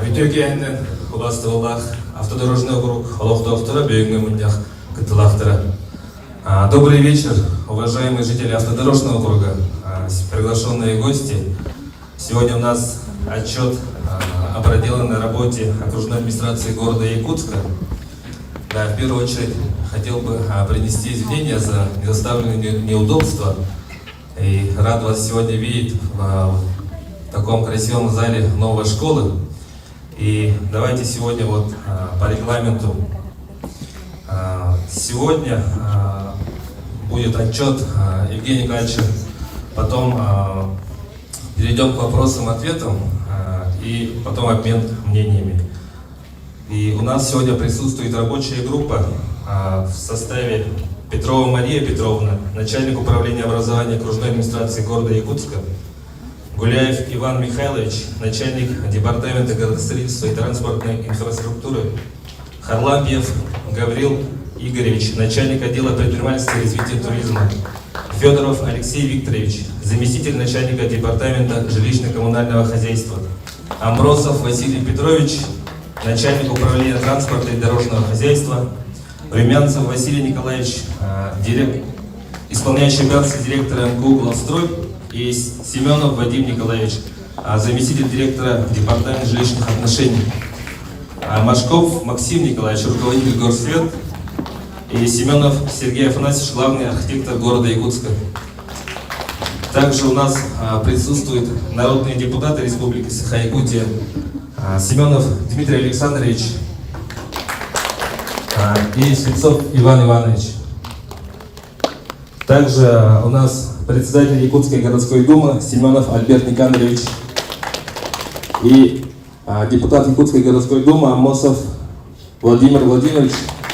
Türkiye'nin Уластываллах автодорожный округ Олохтовтора, Бейгмемунях, Каталахтора. Добрый вечер, уважаемые жители автодорожного округа, приглашенные гости. Сегодня у нас отчет о проделанной работе окружной администрации города Якутска. Да, в первую очередь хотел бы принести извинения за недоставленные неудобства. И рад вас сегодня видеть в таком красивом зале новой школы. И давайте сегодня по регламенту. Сегодня будет отчет Евгения Николаевича, потом перейдем к вопросам-ответам и потом обмен мнениями. И у нас сегодня присутствует рабочая группа в составе Петрова Мария Петровна, начальник управления образования окружной администрации города Якутска, Гуляев Иван Михайлович, начальник департамента градостроительства и транспортной инфраструктуры, Харлампьев Гаврил Игоревич, начальник отдела предпринимательства и развития туризма, Федоров Алексей Викторович, заместитель начальника департамента жилищно-коммунального хозяйства, Амбросов Василий Петрович, начальник управления транспорта и дорожного хозяйства, Румянцев Василий Николаевич, исполняющий обязанности директора МГУ «Главстрой», и Семенов Вадим Николаевич, заместитель директора департамента жилищных отношений, Машков Максим Николаевич, руководитель горсвет, и Семенов Сергей Афанасьевич, главный архитектор города Якутска. Также у нас присутствуют народные депутаты Республики Саха-Якутия, Семенов Дмитрий Александрович и Свинцов Иван Иванович. Также у нас председатель Якутской городской думы Семенов Альберт Никандрович и депутат Якутской городской думы Амосов Владимир Владимирович.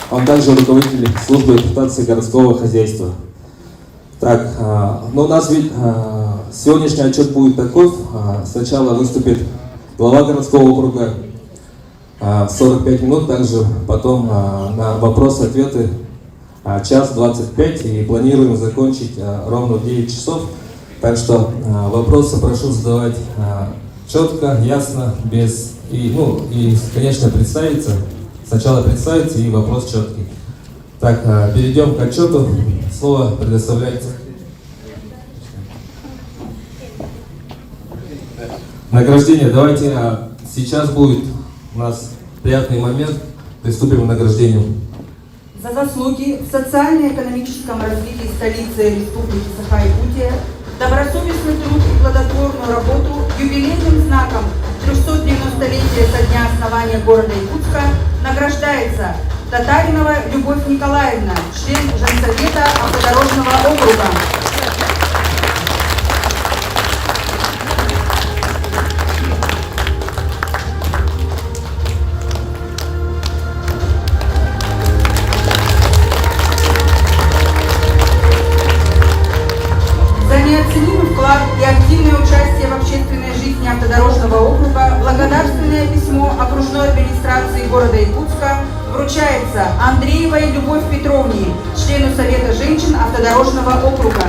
Он также руководитель службы эксплуатации городского хозяйства. Так, у нас сегодняшний отчет будет такой. Сначала выступит глава городского округа 45 минут, также потом на вопросы-ответы час 25, и планируем закончить ровно в 9 часов. Так что вопросы прошу задавать четко, ясно, и, конечно, представиться. Сначала представиться и вопрос четкий. Так, перейдем к отчету. Слово предоставляется. Награждение. Давайте сейчас будет у нас приятный момент. Приступим к награждению. За заслуги в социально-экономическом развитии столицы Республики Саха-Якутия, добросовестный труд и плодотворную работу юбилейным знаком 390-летия со дня основания города Якутска награждается Татаринова Любовь Николаевна, член Женсовета автодорожного округа. Неоценимый вклад и активное участие в общественной жизни автодорожного округа благодарственное письмо окружной администрации города Якутска вручается Андреевой Любовь Петровне, члену Совета женщин автодорожного округа.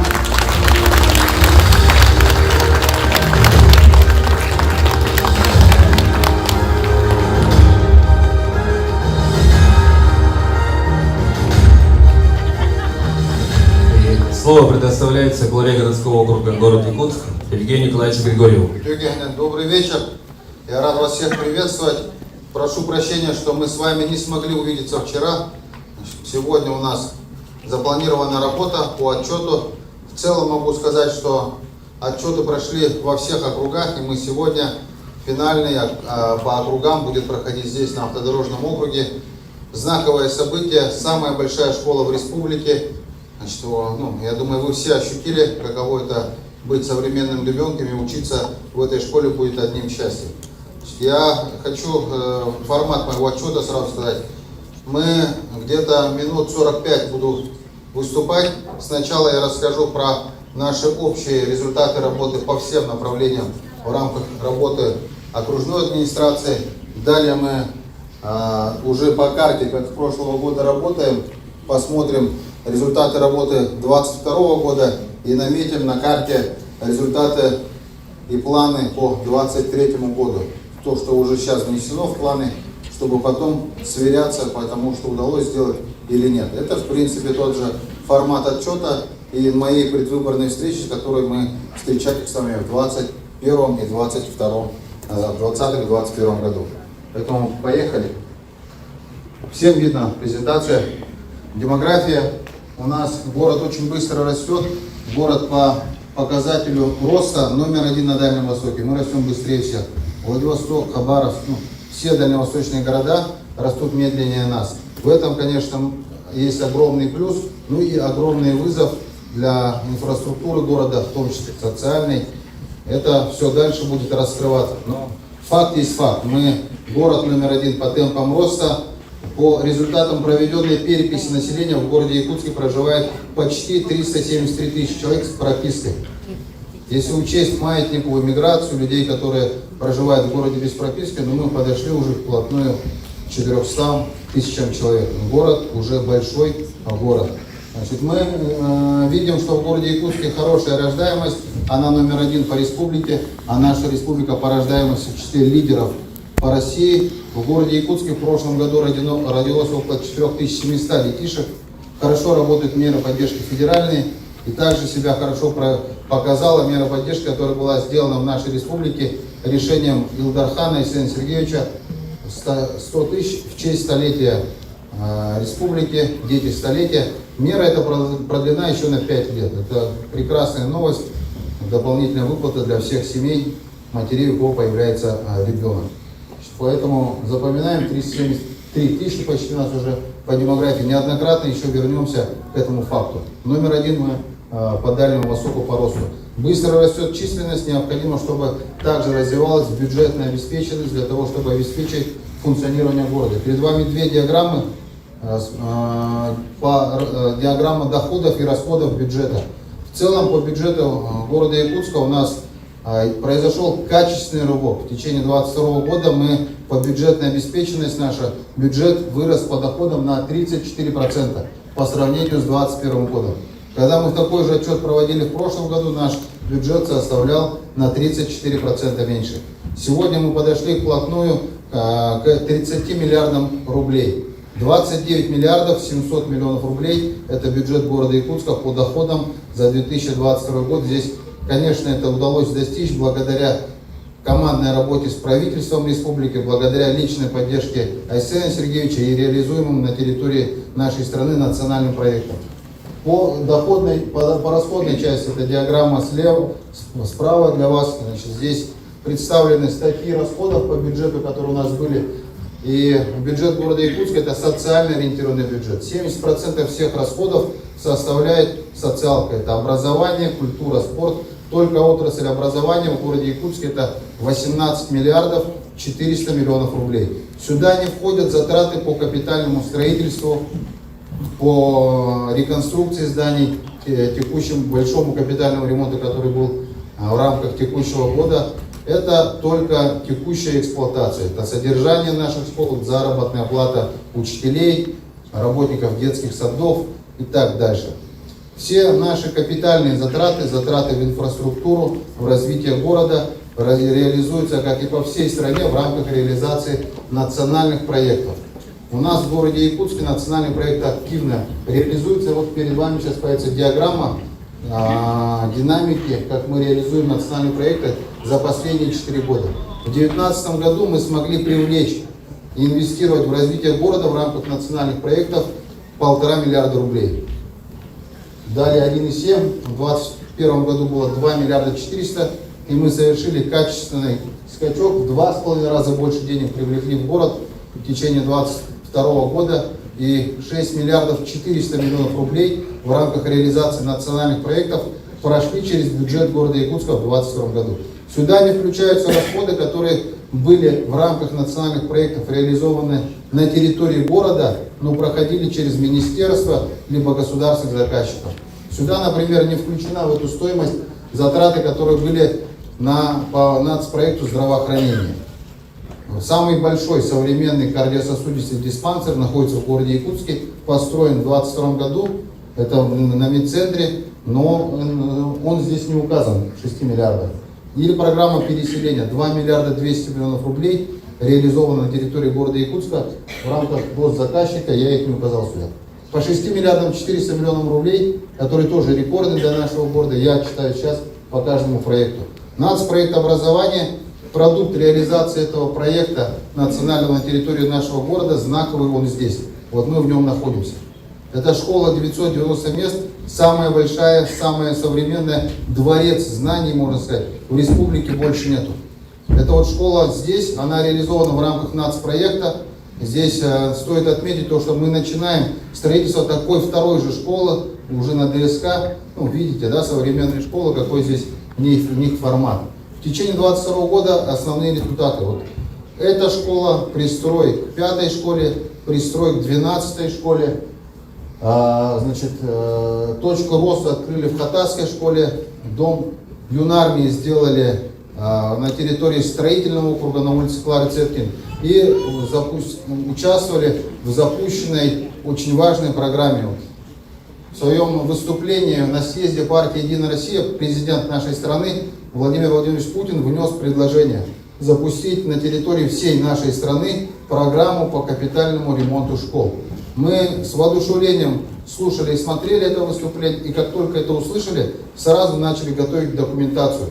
Слово предоставляется главе городского округа город Якутск Евгению Николаевичу Григорьеву. Евгений, добрый вечер. Я рад вас всех приветствовать. Прошу прощения, что мы с вами не смогли увидеться вчера. Сегодня у нас запланирована работа по отчету. В целом могу сказать, что отчеты прошли во всех округах, и мы сегодня финальный по округам будет проходить здесь, на автодорожном округе. Знаковое событие, самая большая школа в республике. Значит, я думаю, вы все ощутили, каково это быть современным ребенком, и учиться в этой школе будет одним счастьем. Значит, я хочу формат моего отчета сразу сказать. Мы где-то минут 45 буду выступать. Сначала я расскажу про наши общие результаты работы по всем направлениям в рамках работы окружной администрации. Далее мы уже по карте, как с прошлого года, работаем, посмотрим результаты работы 2022 года и наметим на карте результаты и планы по 2023 году. то, что уже сейчас внесено в планы, чтобы потом сверяться по тому, что удалось сделать или нет. Это, в принципе, тот же формат отчета и моей предвыборной встречи, с которой мы встречались с вами в 2021 и 2020-2021 году. Поэтому поехали. Всем видно презентация. Демография. У нас город очень быстро растет. Город по показателю роста номер 1 на Дальнем Востоке. Мы растем быстрее всех. Владивосток, Хабаровск, все дальневосточные города растут медленнее нас. В этом, конечно, есть огромный плюс, ну и огромный вызов для инфраструктуры города, в том числе социальной. Это все дальше будет раскрываться. Но факт есть факт. Мы город номер 1 по темпам роста. По результатам проведенной переписи населения в городе Якутске проживает почти 373 тысячи человек с пропиской. Если учесть маятниковую миграцию людей, которые проживают в городе без прописки, но мы подошли уже вплотную к 400 тысячам человек. Город уже большой город. Значит, мы видим, что в городе Якутске хорошая рождаемость, она номер 1 по республике, а наша республика по рождаемости в числе лидеров по России. В городе Якутске в прошлом году родилось около 4700 детишек. Хорошо работают меры поддержки федеральные. И также себя хорошо показала мера поддержки, которая была сделана в нашей республике решением Илдархана Исена Сергеевича 100 тысяч в честь столетия республики, дети столетия. Мера эта продлена еще на 5 лет. Это прекрасная новость, дополнительная выплата для всех семей, матерей, у кого появляется ребенок. Поэтому запоминаем 373 тысячи почти у нас уже по демографии. Неоднократно еще вернемся к этому факту. Номер 1 мы по Дальнему Востоку по росту. Быстро растет численность, необходимо, чтобы также развивалась бюджетная обеспеченность для того, чтобы обеспечить функционирование города. Перед вами две диаграммы, диаграмма доходов и расходов бюджета. В целом по бюджету города Якутска у нас произошел качественный рывок. В течение 2022 года мы по бюджетной обеспеченности, наш бюджет вырос по доходам на 34% по сравнению с 2021 годом. Когда мы такой же отчет проводили в прошлом году, наш бюджет составлял на 34% меньше. Сегодня мы подошли вплотную к 30 миллиардам рублей. 29 миллиардов 700 миллионов рублей – это бюджет города Якутска по доходам за 2022 год. Здесь, конечно, это удалось достичь благодаря командной работе с правительством республики, благодаря личной поддержке Айсена Сергеевича и реализуемым на территории нашей страны национальным проектом. По расходной части, это диаграмма слева, справа для вас. Значит, здесь представлены статьи расходов по бюджету, которые у нас были. И бюджет города Якутска – это социально ориентированный бюджет. 70% всех расходов составляет социалка. Это образование, культура, спорт. Только отрасль образования в городе Якутске – это 18 миллиардов 400 миллионов рублей. Сюда не входят затраты по капитальному строительству, по реконструкции зданий, текущему большому капитальному ремонту, который был в рамках текущего года. Это только текущая эксплуатация. Это содержание наших школ, заработная плата учителей, работников детских садов и так дальше. Все наши капитальные затраты, затраты в инфраструктуру, в развитие города реализуются, как и по всей стране, в рамках реализации национальных проектов. У нас в городе Якутске национальный проект активно реализуется. Вот перед вами сейчас появится диаграмма динамики, как мы реализуем национальные проекты за последние 4 года. В 2019 году мы смогли привлечь и инвестировать в развитие города в рамках национальных проектов 1,5 миллиарда рублей. Далее 1,7, в 2021 году было 2 миллиарда 400, и мы совершили качественный скачок, в 2,5 раза больше денег привлекли в город в течение 2022 года, и 6 миллиардов 400 миллионов рублей в рамках реализации национальных проектов прошли через бюджет города Якутска в 2022 году. Сюда не включаются расходы, которые были в рамках национальных проектов реализованы на территории города, но проходили через министерство либо государственных заказчиков. Сюда, например, не включена в эту стоимость затраты, которые были по нацпроекту здравоохранения. Самый большой современный кардиососудистый диспансер находится в городе Якутске, построен в 2022 году, это на медцентре, но он здесь не указан, 6 миллиардов. Или программа переселения 2 миллиарда 200 миллионов рублей реализована на территории города Якутска в рамках госзаказчика, я их не указал сюда. По 6 миллиардам 400 миллионов рублей, которые тоже рекорды для нашего города, я читаю сейчас по каждому проекту. Нацпроект образования, продукт реализации этого проекта национального на территории нашего города, знаковый он здесь. Вот мы в нем находимся. Это школа 990 мест, самая большая, самая современная, дворец знаний, можно сказать, в республике больше нету. Эта вот школа здесь, она реализована в рамках нацпроекта. Здесь стоит отметить то, что мы начинаем строительство такой второй же школы, уже на ДСК. Ну, видите, да, современная школа, какой здесь у них формат. В течение 2022 года основные результаты. Вот эта школа, пристрой к 5-й школе, пристрой к 12-й школе. Точку роста открыли в Хатасской школе, дом юнармии сделали на территории строительного округа на улице Клары Цеткин и участвовали в запущенной очень важной программе. В своем выступлении на съезде партии «Единая Россия» президент нашей страны Владимир Владимирович Путин внес предложение запустить на территории всей нашей страны программу по капитальному ремонту школ. Мы с воодушевлением слушали и смотрели это выступление, и как только это услышали, сразу начали готовить документацию.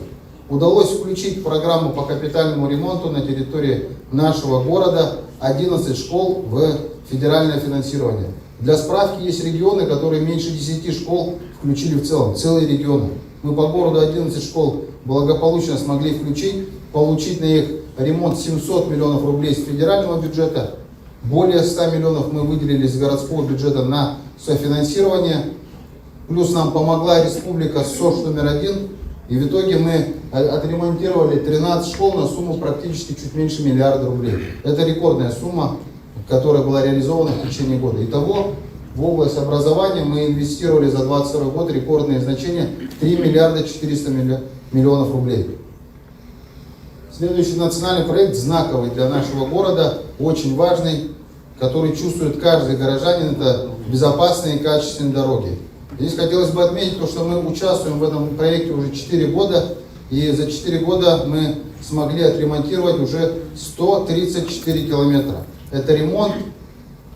Удалось включить в программу по капитальному ремонту на территории нашего города 11 школ в федеральное финансирование. Для справки, есть регионы, которые меньше 10 школ включили в целом, целые регионы. Мы по городу 11 школ благополучно смогли включить, получить на их ремонт 700 миллионов рублей с федерального бюджета. Более 100 миллионов мы выделили из городского бюджета на софинансирование. Плюс нам помогла республика СОЖ номер 1. И в итоге мы отремонтировали 13 школ на сумму практически чуть меньше миллиарда рублей. Это рекордная сумма, которая была реализована в течение года. Итого в область образования мы инвестировали за 2022 год рекордные значения 3 миллиарда 400 миллионов рублей. Следующий национальный проект знаковый для нашего города, очень важный, который чувствует каждый горожанин, это безопасные и качественные дороги. Здесь хотелось бы отметить то, что мы участвуем в этом проекте уже 4 года, и за 4 года мы смогли отремонтировать уже 134 километра. Это ремонт,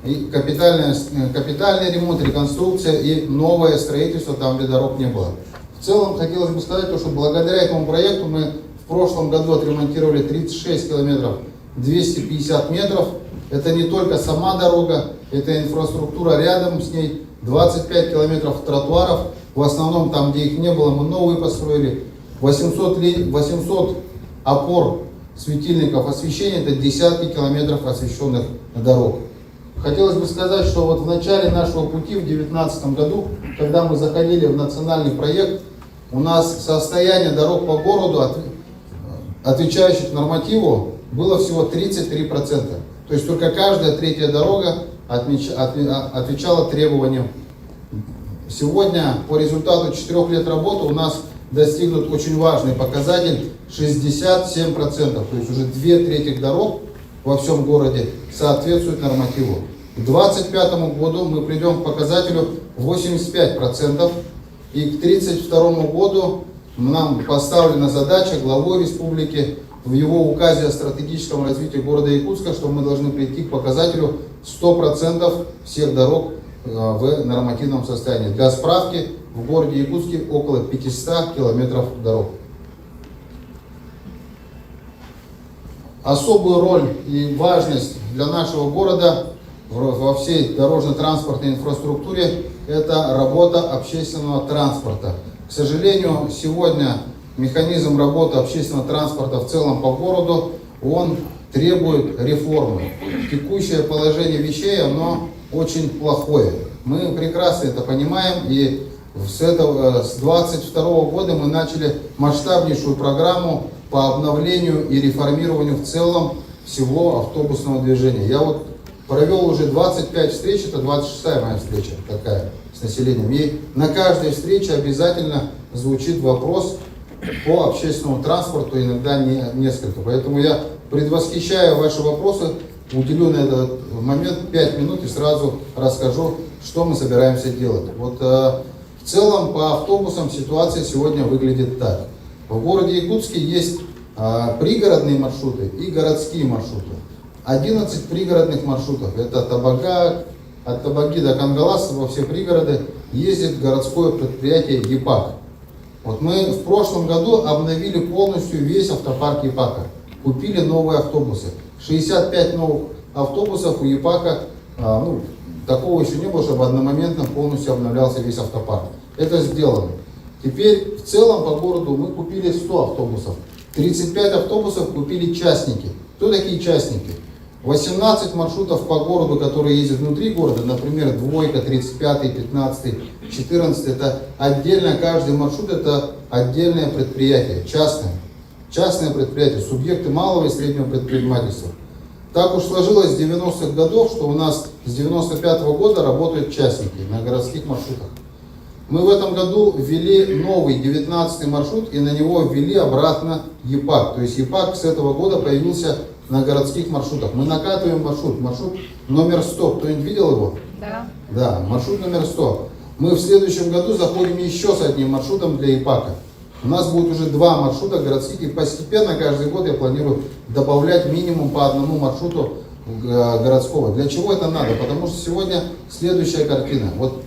и капитальный ремонт, реконструкция и новое строительство там, где дорог не было. В целом хотелось бы сказать, что благодаря этому проекту мы в прошлом году отремонтировали 36 километров 250 метров. Это не только сама дорога, это инфраструктура рядом с ней, 25 километров тротуаров, в основном там, где их не было, мы новые построили, 800 опор светильников освещения, это десятки километров освещенных дорог. Хотелось бы сказать, что вот в начале нашего пути, в 2019 году, когда мы заходили в национальный проект, у нас состояние дорог по городу, отвечающих нормативу, было всего 33%. То есть только каждая третья дорога отвечала требованиям. Сегодня по результату 4 лет работы у нас достигнут очень важный показатель 67%. То есть уже 2/3 дорог во всем городе соответствуют нормативу. К 2025 году мы придем к показателю 85%. И к 2032 году нам поставлена задача главой республики в его указе о стратегическом развитии города Якутска, что мы должны прийти к показателю 100% всех дорог в нормативном состоянии. Для справки, в городе Якутске около 500 километров дорог. Особую роль и важность для нашего города во всей дорожно-транспортной инфраструктуре это работа общественного транспорта. К сожалению, сегодня механизм работы общественного транспорта в целом по городу, он требует реформы. Текущее положение вещей, оно очень плохое. Мы прекрасно это понимаем, и с 2022 года мы начали масштабнейшую программу по обновлению и реформированию в целом всего автобусного движения. Я вот провел уже 25 встреч, это 26-я моя встреча такая с населением. И на каждой встрече обязательно звучит вопрос по общественному транспорту, иногда несколько. Поэтому я, предвосхищая ваши вопросы, уделю на этот момент 5 минут и сразу расскажу, что мы собираемся делать. Вот в целом по автобусам ситуация сегодня выглядит так. В городе Якутске есть пригородные маршруты и городские маршруты. 11 пригородных маршрутов. Это Табага, от Табаги до Кангаласа во все пригороды ездит городское предприятие ЕПАК. Вот мы в прошлом году обновили полностью весь автопарк ЕПАКа. Купили новые автобусы. 65 новых автобусов у ЕПАКа. Такого еще не было, чтобы одномоментно полностью обновлялся весь автопарк. Это сделано. Теперь в целом по городу мы купили 100 автобусов. 35 автобусов купили частники. Кто такие частники? 18 маршрутов по городу, которые ездят внутри города, например, двойка, 35, 15, 14, это отдельно, каждый маршрут это отдельное предприятие, частное предприятие, субъекты малого и среднего предпринимательства. Так уж сложилось с 90-х годов, что у нас с 95-го года работают частники на городских маршрутах. Мы в этом году ввели новый 19-й маршрут и на него ввели обратно ЕПАК. То есть ЕПАК с этого года появился на городских маршрутах. Мы накатываем маршрут номер 100. Кто-нибудь видел его? Да. Да, маршрут номер 100. Мы в следующем году заходим еще с одним маршрутом для ЕПАКа. У нас будет уже 2 маршрута городских, и постепенно каждый год я планирую добавлять минимум по одному маршруту городского. Для чего это надо? Потому что сегодня следующая картина. Вот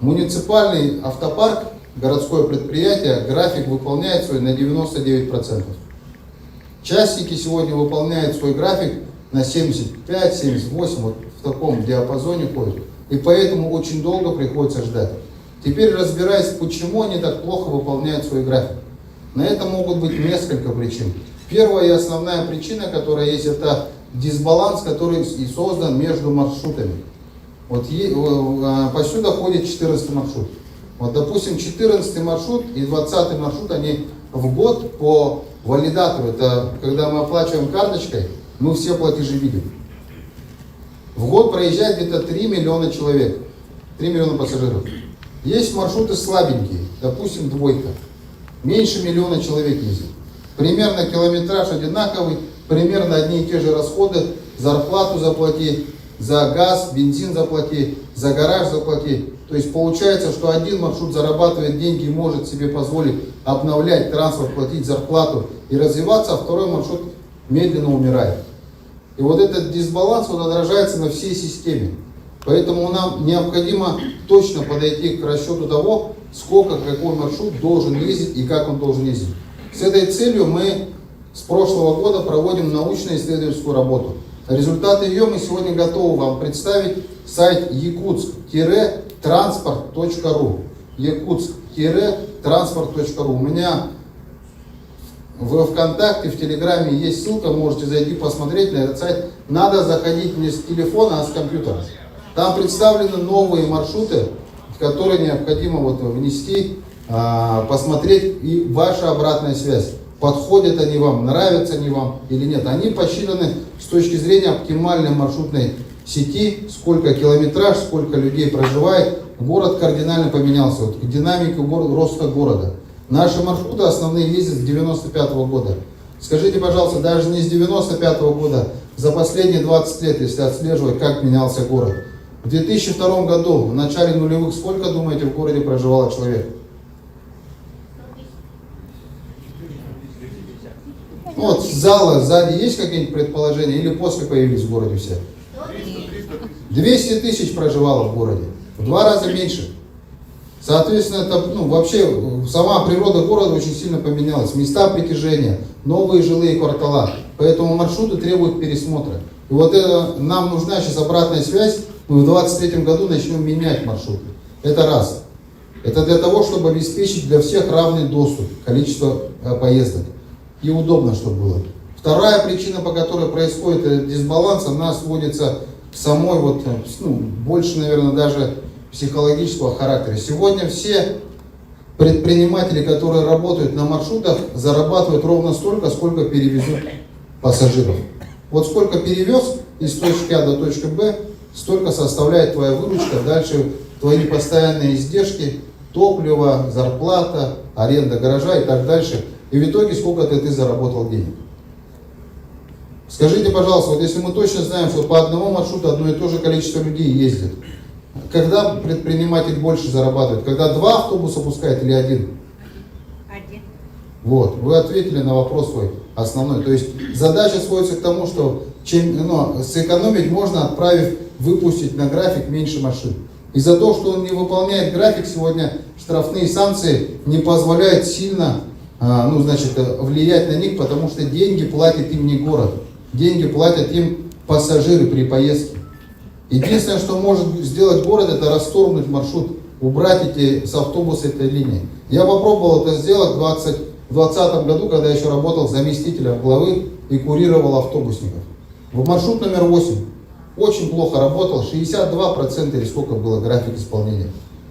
муниципальный автопарк, городское предприятие, график выполняет свой на 99%. Частники сегодня выполняют свой график на 75-78, вот в таком диапазоне ходят. И поэтому очень долго приходится ждать. Теперь разбираясь, почему они так плохо выполняют свой график. На это могут быть несколько причин. Первая и основная причина, которая есть, это дисбаланс, который и создан между маршрутами. Вот посюда ходит 14 маршрут. Вот, допустим, 14 маршрут и 20 маршрут, они в год по валидатору, это когда мы оплачиваем карточкой, мы все платежи видим. В год проезжает где-то 3 миллиона человек, 3 миллиона пассажиров. Есть маршруты слабенькие, допустим, двойка. Меньше миллиона человек ездит. Примерно километраж одинаковый, примерно одни и те же расходы. Зарплату заплати, за газ, бензин заплати, за гараж заплати. То есть получается, что один маршрут зарабатывает деньги и может себе позволить обновлять транспорт, платить зарплату и развиваться, а второй маршрут медленно умирает. И вот этот дисбаланс отражается на всей системе. Поэтому нам необходимо точно подойти к расчету того, сколько какой маршрут должен ездить и как он должен ездить. С этой целью мы с прошлого года проводим научно-исследовательскую работу. Результаты ее мы сегодня готовы вам представить. Сайт якутск-транспорт.ру. якутск-транспорт.ру. У меня в ВКонтакте, в Телеграме есть ссылка, можете зайти посмотреть на этот сайт. Надо заходить не с телефона, а с компьютера. Там представлены новые маршруты, в которые необходимо внести, посмотреть и ваша обратная связь. Подходят они вам, нравятся они вам или нет. Они посчитаны с точки зрения оптимальной маршрутной сети, сколько километраж, сколько людей проживает. Город кардинально поменялся, динамика роста города. Наши маршруты основные ездят с 95-го года. Скажите, пожалуйста, даже не с 95-го года, за последние 20 лет, если отслеживать, как менялся город. В 2002 году, в начале нулевых, сколько, думаете, в городе проживало человек? Вот с зала сзади есть какие-нибудь предположения или после появились в городе все? 200 тысяч проживало в городе, в 2 раза меньше. Соответственно, это вообще сама природа города очень сильно поменялась. Места притяжения, новые жилые квартала. Поэтому маршруты требуют пересмотра. И вот это, нам нужна сейчас обратная связь. Мы в 2023 году начнем менять маршруты. Это раз. Это для того, чтобы обеспечить для всех равный доступ, количество поездок. И удобно, чтобы было. Вторая причина, по которой происходит этот дисбаланс, она сводится к самой, больше, наверное, даже психологического характера. Сегодня все предприниматели, которые работают на маршрутах, зарабатывают ровно столько, сколько перевезут пассажиров. Вот сколько перевез из точки А до точки Б, столько составляет твоя выручка, дальше твои постоянные издержки, топливо, зарплата, аренда гаража и так дальше. И в итоге сколько ты заработал денег. Скажите, пожалуйста, вот если мы точно знаем, что по одному маршруту одно и то же количество людей ездит, когда предприниматель больше зарабатывает? Когда 2 автобуса пускает или 1? 1. Вот, вы ответили на вопрос свой основной. То есть задача сводится к тому, что сэкономить можно, отправив выпустить на график меньше машин. И за то, что он не выполняет график, сегодня штрафные санкции не позволяют сильно влиять на них, потому что деньги платит им не город. Деньги платят им пассажиры при поездке. Единственное, что может сделать город, это расторгнуть маршрут, убрать с автобуса этой линии. Я попробовал это сделать в 2020 году, когда я еще работал заместителем главы и курировал автобусников. В маршрут номер 8 очень плохо работал, 62% или сколько было график исполнения.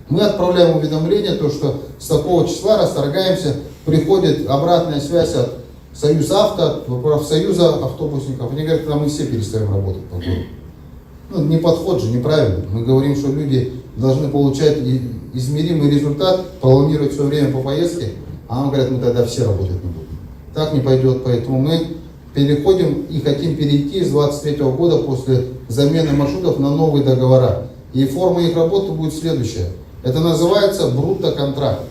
Мы отправляем уведомление, то, что с такого числа расторгаемся, приходит обратная связь от Союзавто, профсоюза автобусников. Они говорят, мы все перестаем работать по городу. Не подход же, неправильно. Мы говорим, что люди должны получать измеримый результат, планировать все время по поездке, а нам говорят, мы тогда все работать не будем. Так не пойдет, поэтому мы переходим и хотим перейти с 2023 года после замены маршрутов на новые договора. И форма их работы будет следующая. Это называется брутто-контракт.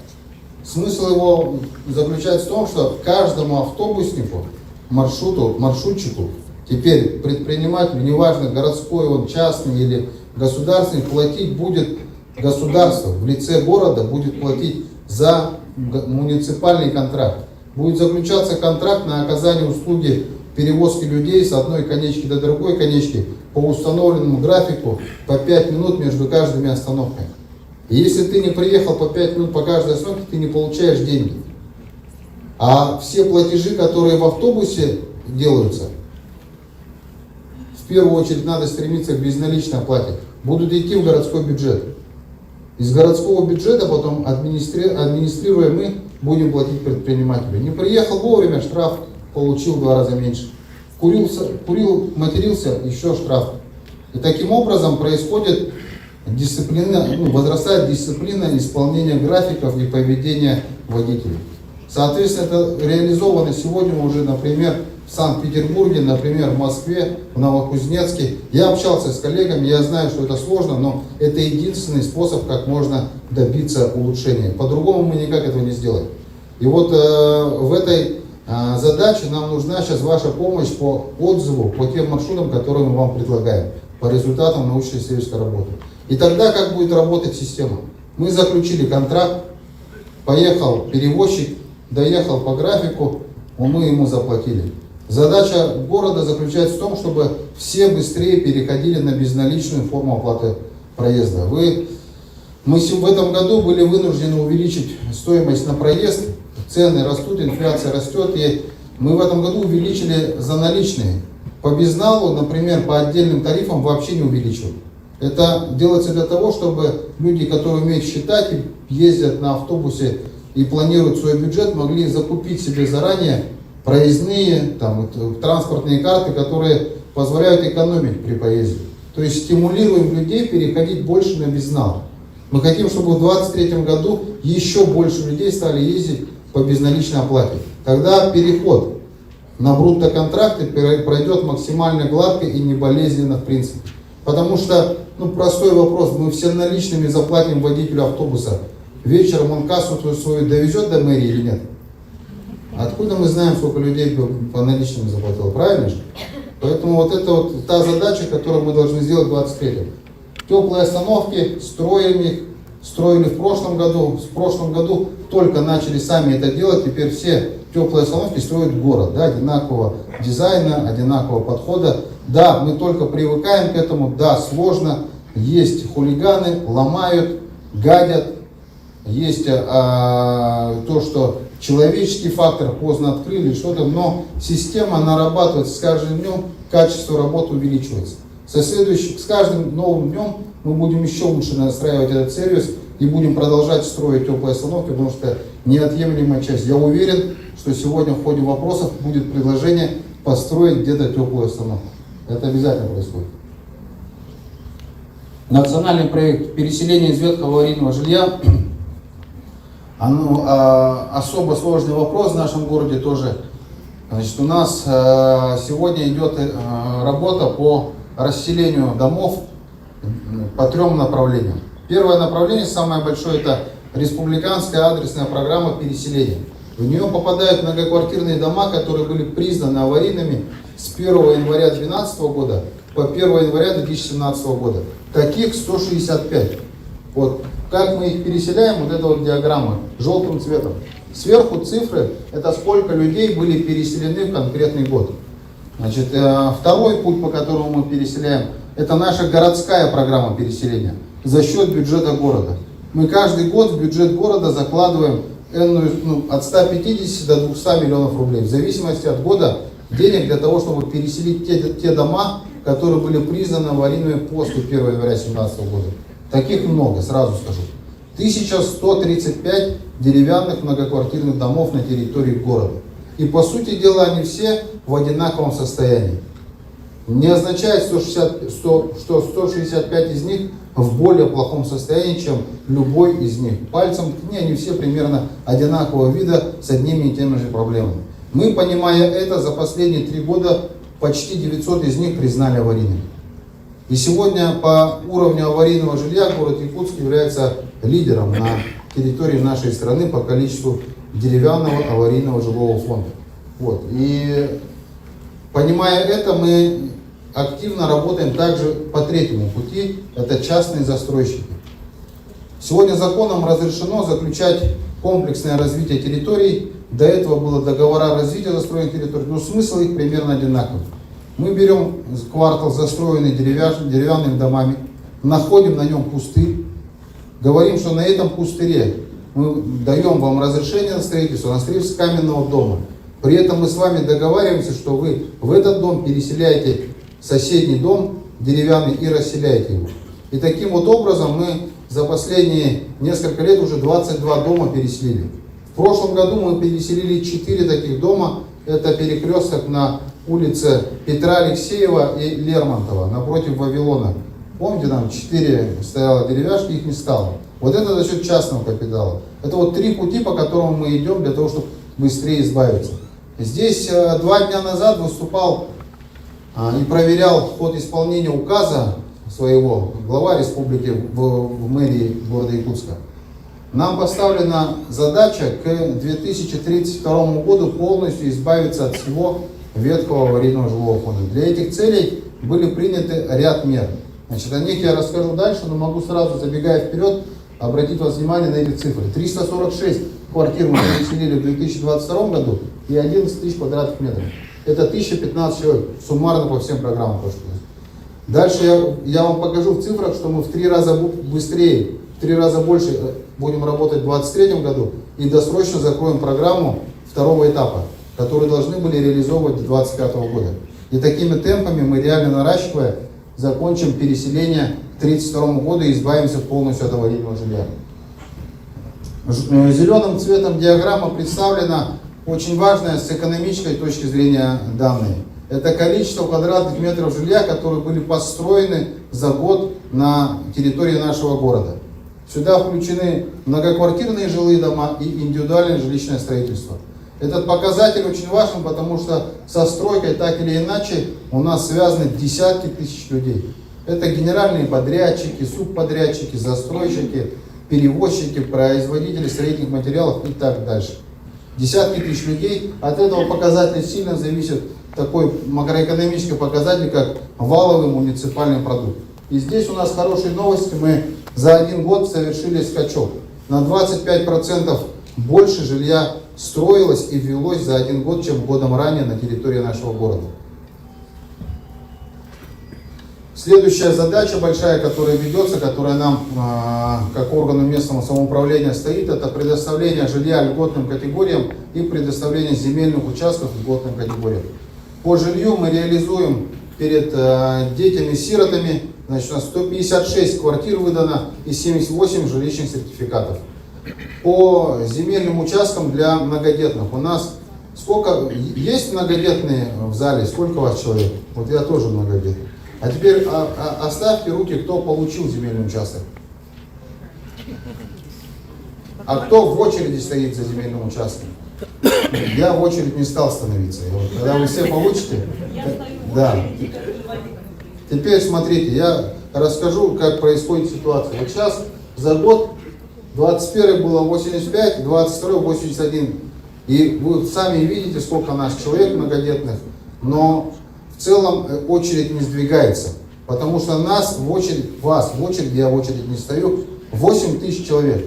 Смысл его заключается в том, что каждому автобуснику, маршрутчику, теперь предпринимателю, неважно, городской он, частный или государственный, платить будет государство, в лице города будет платить за муниципальный контракт. Будет заключаться контракт на оказание услуги перевозки людей с одной конечки до другой конечки по установленному графику по 5 минут между каждыми остановками. И если ты не приехал по 5 минут по каждой остановке, ты не получаешь деньги. А все платежи, которые в автобусе делаются, в первую очередь надо стремиться к безналичной оплате, будут идти в городской бюджет. Из городского бюджета потом администрируя мы будем платить предпринимателю. Не приехал вовремя, штраф получил в 2 раза меньше. Курил, матерился, еще штраф. И таким образом происходит дисциплина, возрастает дисциплина исполнения графиков и поведения водителей. Соответственно, это реализовано сегодня уже, например, в Санкт-Петербурге, например, в Москве, в Новокузнецке. Я общался с коллегами, я знаю, что это сложно, но это единственный способ, как можно добиться улучшения. По-другому мы никак этого не сделаем. И вот в этой задаче нам нужна сейчас ваша помощь по отзыву, по тем маршрутам, которые мы вам предлагаем, по результатам научно-исследовательской работы. И тогда как будет работать система? Мы заключили контракт, поехал перевозчик, доехал по графику, мы ему заплатили. Задача города заключается в том, чтобы все быстрее переходили на безналичную форму оплаты проезда. Мы в этом году были вынуждены увеличить стоимость на проезд, цены растут, инфляция растет, и мы в этом году увеличили за наличные. По безналу, например, по отдельным тарифам вообще не увеличивают. Это делается для того, чтобы люди, которые умеют считать, ездят на автобусе и планируют свой бюджет, могли закупить себе заранее проездные, транспортные карты, которые позволяют экономить при поезде. То есть стимулируем людей переходить больше на безнал. Мы хотим, чтобы в 2023 году еще больше людей стали ездить по безналичной оплате. Тогда переход на брутто-контракты пройдет максимально гладко и не болезненно в принципе. Потому что, простой вопрос, мы все наличными заплатим водителю автобуса. Вечером он кассу свою довезет до мэрии или нет? Откуда мы знаем, сколько людей по наличным заплатило? Правильно же? Поэтому вот это вот та задача, которую мы должны сделать в 2023. Теплые остановки, строим их, строили в прошлом году. В прошлом году только начали сами это делать. Теперь все теплые остановки строит город. Да, одинакового дизайна, одинакового подхода. Да, мы только привыкаем к этому. Да, сложно. Есть хулиганы, ломают, гадят. Есть то, что человеческий фактор, поздно открыли что-то, но система нарабатывается с каждым днем, качество работы увеличивается. С каждым новым днем мы будем еще лучше настраивать этот сервис и будем продолжать строить теплые остановки, потому что неотъемлемая часть. Я уверен, что сегодня в ходе вопросов будет предложение построить где-то теплую остановку. Это обязательно происходит. Национальный проект переселения из ветхого аварийного жилья. Особо сложный вопрос в нашем городе тоже. Значит, у нас сегодня идет работа по расселению домов по 3 направлениям. Первое направление, самое большое, это республиканская адресная программа переселения. В нее попадают многоквартирные дома, которые были признаны аварийными с 1 января 2012 года по 1 января 2017 года. Таких 165. Вот как мы их переселяем, вот эта вот диаграмма желтым цветом. Сверху цифры, это сколько людей были переселены в конкретный год. Значит, второй путь, по которому мы переселяем, это наша городская программа переселения за счет бюджета города. Мы каждый год в бюджет города закладываем от 150 до 200 миллионов рублей, в зависимости от года, денег для того, чтобы переселить те дома, которые были признаны аварийными после 1 января 2017 года. Таких много, сразу скажу. 1135 деревянных многоквартирных домов на территории города. И по сути дела они все в одинаковом состоянии. Не означает, что 165 из них в более плохом состоянии, чем любой из них. Пальцем ткни, они все примерно одинакового вида с одними и теми же проблемами. Мы, понимая это, за последние 3 года почти 900 из них признали аварийными. И сегодня по уровню аварийного жилья город Якутск является лидером на территории нашей страны по количеству деревянного аварийного жилого фонда. Вот. И понимая это, мы активно работаем также по третьему пути, это частные застройщики. Сегодня законом разрешено заключать комплексное развитие территорий. До этого было договора развития застроенных территорий, но смысл их примерно одинаковый. Мы берем квартал, застроенный деревянными домами, находим на нем пустырь, говорим, что на этом пустыре мы даем вам разрешение на строительство каменного дома. При этом мы с вами договариваемся, что вы в этот дом переселяете соседний дом деревянный и расселяете его. И таким вот образом мы за последние несколько лет уже 22 дома переселили. В прошлом году мы переселили 4 таких дома. Это перекресток на улице Петра Алексеева и Лермонтова, напротив Вавилона. Помните, там 4 стояло деревяшки, их не стало. Вот это за счет частного капитала. Это вот 3 пути, по которым мы идем для того, чтобы быстрее избавиться. Здесь 2 дня назад выступал и проверял ход исполнения указа своего глава республики в мэрии города Якутска. Нам поставлена задача к 2032 году полностью избавиться от всего ветхого аварийного жилого фонда. Для этих целей были приняты ряд мер. Значит, о них я расскажу дальше, но могу сразу, забегая вперед, обратить вас внимание на эти цифры. 346 квартир мы переселили в 2022 году и 11 тысяч квадратных метров. Это 1015 человек суммарно по всем программам прошлого. Дальше я вам покажу в цифрах, что мы в 3 раза быстрее, в 3 раза больше будем работать в 2023 году и досрочно закроем программу 2-го этапа, которую должны были реализовывать до 2025 года. И такими темпами мы, реально наращивая, закончим переселение к 1932 году и избавимся полностью от аварийного жилья. Зеленым цветом диаграмма представлена очень важная с экономической точки зрения данные. Это количество квадратных метров жилья, которые были построены за год на территории нашего города. Сюда включены многоквартирные жилые дома и индивидуальное жилищное строительство. Этот показатель очень важен, потому что со стройкой так или иначе у нас связаны десятки тысяч людей. Это генеральные подрядчики, субподрядчики, застройщики, перевозчики, производители строительных материалов и так дальше. Десятки тысяч людей. От этого показателя сильно зависит такой макроэкономический показатель, как валовый муниципальный продукт. И здесь у нас хорошие новости. Мы за 1 год совершили скачок. На 25% больше жилья строилось и ввелось за 1 год, чем годом ранее на территории нашего города. Следующая задача большая, которая ведется, которая нам, как органу местного самоуправления, стоит, это предоставление жилья льготным категориям и предоставление земельных участков льготным категориям. По жилью мы реализуем перед детьми-сиротами, значит, у нас 156 квартир выдано и 78 жилищных сертификатов. По земельным участкам для многодетных у нас сколько есть многодетные в зале, сколько у вас человек? Вот я тоже многодетный. А теперь оставьте руки, кто получил земельный участок. А кто в очереди стоит за земельным участком? Я в очередь не стал становиться. Вот, когда вы все получите, да. Теперь смотрите, я расскажу, как происходит ситуация. Вот сейчас за год 21 было 85, 22 81 И вы сами видите, сколько у нас человек многодетных, но в целом очередь не сдвигается. Потому что нас в очередь, вас в очередь, я в очередь не стою, 8 тысяч человек.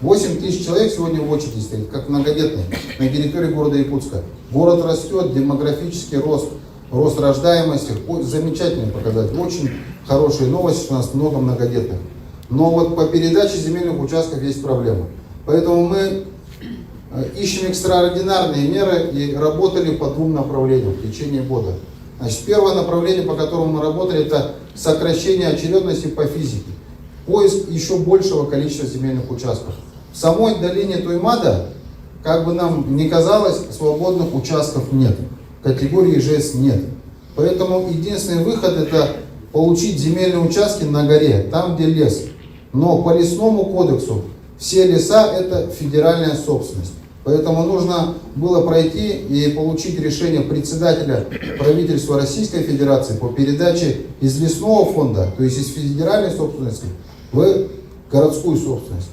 8 тысяч человек сегодня в очереди стоит, как многодетные, на территории города Якутска. Город растет, демографический рост рождаемости, замечательный показатель. Очень хорошие новости, что у нас много многодетных. Но вот по передаче земельных участков есть проблема. Поэтому мы ищем экстраординарные меры и работали по двум направлениям в течение года. Значит, первое направление, по которому мы работали, это сокращение очередности по физике. Поиск еще большего количества земельных участков. В самой долине Туймада, как бы нам ни казалось, свободных участков нет. Категории ИЖС нет. Поэтому единственный выход это получить земельные участки на горе, там где лес. Но по лесному кодексу все леса это федеральная собственность. Поэтому нужно было пройти и получить решение председателя правительства Российской Федерации по передаче из лесного фонда, то есть из федеральной собственности, в городскую собственность.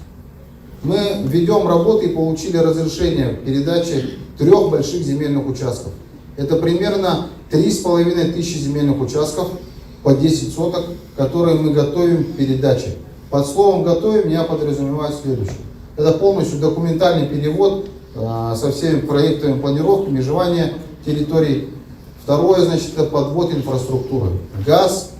Мы ведем работы и получили разрешение передачи 3 больших земельных участков. Это примерно 3500 земельных участков по 10 соток, которые мы готовим к передаче. Под словом «готовим» я подразумеваю следующее. Это полностью документальный перевод со всеми проектами планировки, межевания территорий. Второе, значит, это подвод инфраструктуры. Газ,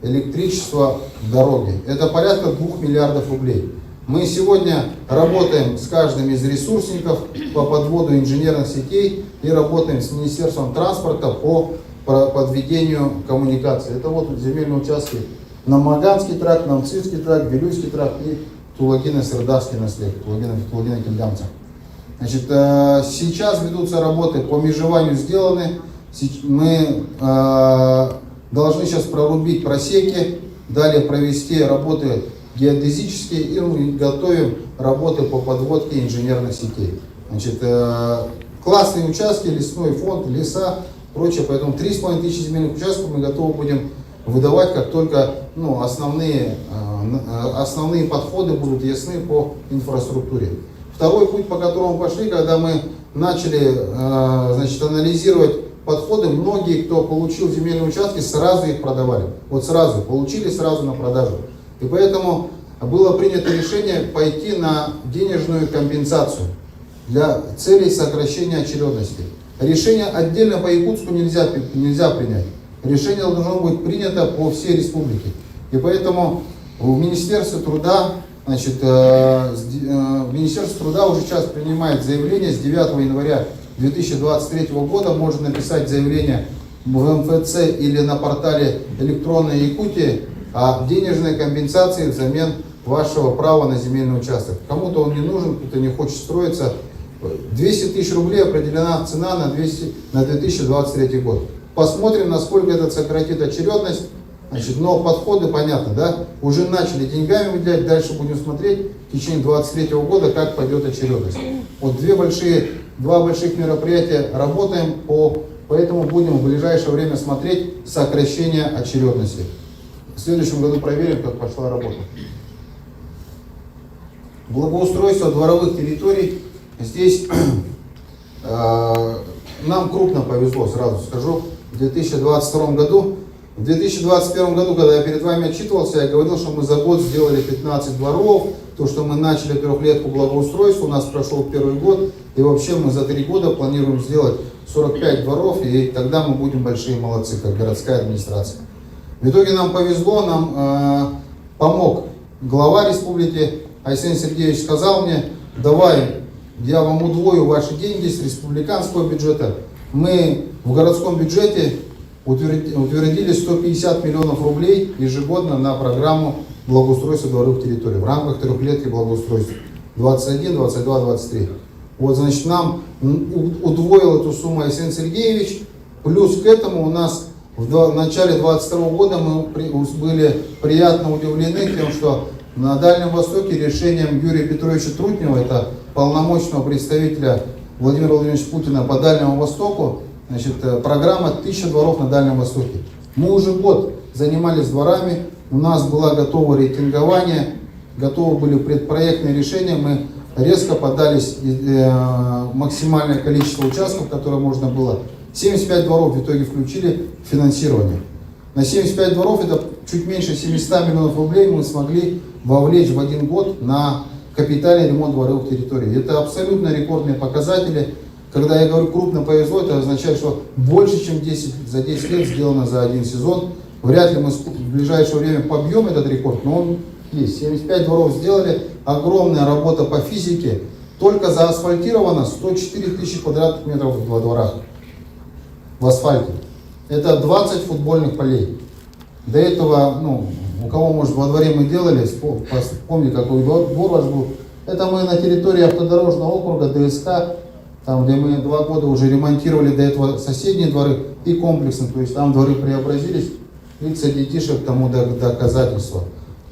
электричество, дороги. Это порядка 2 миллиардов рублей. Мы сегодня работаем с каждым из ресурсников по подводу инженерных сетей и работаем с Министерством транспорта по подведению коммуникаций. Это вот земельные участки на Маганский тракт, Намцинский тракт, Вилюйский тракт и Тулагино-Сердавский наслед, Тулагино-Кильдамца. Значит, сейчас ведутся работы по межеванию сделаны. Мы должны сейчас прорубить просеки, далее провести работы геодезические и мы готовим работы по подводке инженерных сетей. Значит, классные участки, лесной фонд, леса, прочее. Поэтому 3500 земельных участков мы готовы будем выдавать, как только основные подходы будут ясны по инфраструктуре. Второй путь, по которому пошли, когда мы начали анализировать подходы, многие, кто получил земельные участки, сразу их продавали. Вот сразу, получили сразу на продажу. И поэтому было принято решение пойти на денежную компенсацию для целей сокращения очередности. Решение отдельно по Якутску нельзя принять. Решение должно быть принято по всей республике. И поэтому в Министерстве труда, Министерство труда уже сейчас принимает заявление с 9 января 2023 года. Можно написать заявление в МФЦ или на портале электронной Якутии о денежной компенсации взамен вашего права на земельный участок. Кому-то он не нужен, кто-то не хочет строиться. 200 тысяч рублей определена цена на 2023 год. Посмотрим, насколько это сократит очередность. Но подходы понятно, да? Уже начали деньгами выделять, дальше будем смотреть в течение 2023 года, как пойдет очередность. Вот два больших мероприятия работаем, поэтому будем в ближайшее время смотреть сокращение очередности. В следующем году проверим, как пошла работа. Благоустройство дворовых территорий. Здесь нам крупно повезло, сразу скажу, в 2022 году. В 2021 году, когда я перед вами отчитывался, я говорил, что мы за год сделали 15 дворов, то, что мы начали 3-летку благоустройства, у нас прошел первый год, и вообще мы за 3 года планируем сделать 45 дворов, и тогда мы будем большие молодцы, как городская администрация. В итоге нам повезло, нам помог глава республики. Айсен Сергеевич сказал мне: давай, я вам удвою ваши деньги с республиканского бюджета. Мы в городском бюджете утвердили 150 миллионов рублей ежегодно на программу благоустройства дворовых территорий в рамках 3-летки благоустройства 21, 22, 23. Вот, значит, нам удвоил эту сумму Айсен Сергеевич. Плюс к этому у нас в начале 2022 года мы были приятно удивлены тем, что на Дальнем Востоке решением Юрия Петровича Трутнева, это полномочного представителя Владимира Владимировича Путина по Дальнему Востоку, программа 1000 дворов на Дальнем Востоке. Мы уже год занимались дворами, у нас было готово рейтингование, готовы были предпроектные решения, мы резко подались максимальное количество участков, которое можно было. 75 дворов в итоге включили в финансирование. На 75 дворов, это чуть меньше 700 миллионов рублей, мы смогли вовлечь в один год на капитальный ремонт дворовых территорий. Это абсолютно рекордные показатели. Когда я говорю крупно повезло, это означает, что больше, чем за 10 лет сделано за один сезон. Вряд ли мы в ближайшее время побьем этот рекорд, но он есть. 75 дворов сделали, огромная работа по физике. Только заасфальтировано 104 тысячи квадратных метров во дворах в асфальте. Это 20 футбольных полей. До этого, у кого, может, во дворе мы делали, помните, какой двор ваш был. Это мы на территории автодорожного округа, ДСК, там, где мы 2 года уже ремонтировали до этого соседние дворы и комплексно, то есть там дворы преобразились, 30 детишек тому доказательство.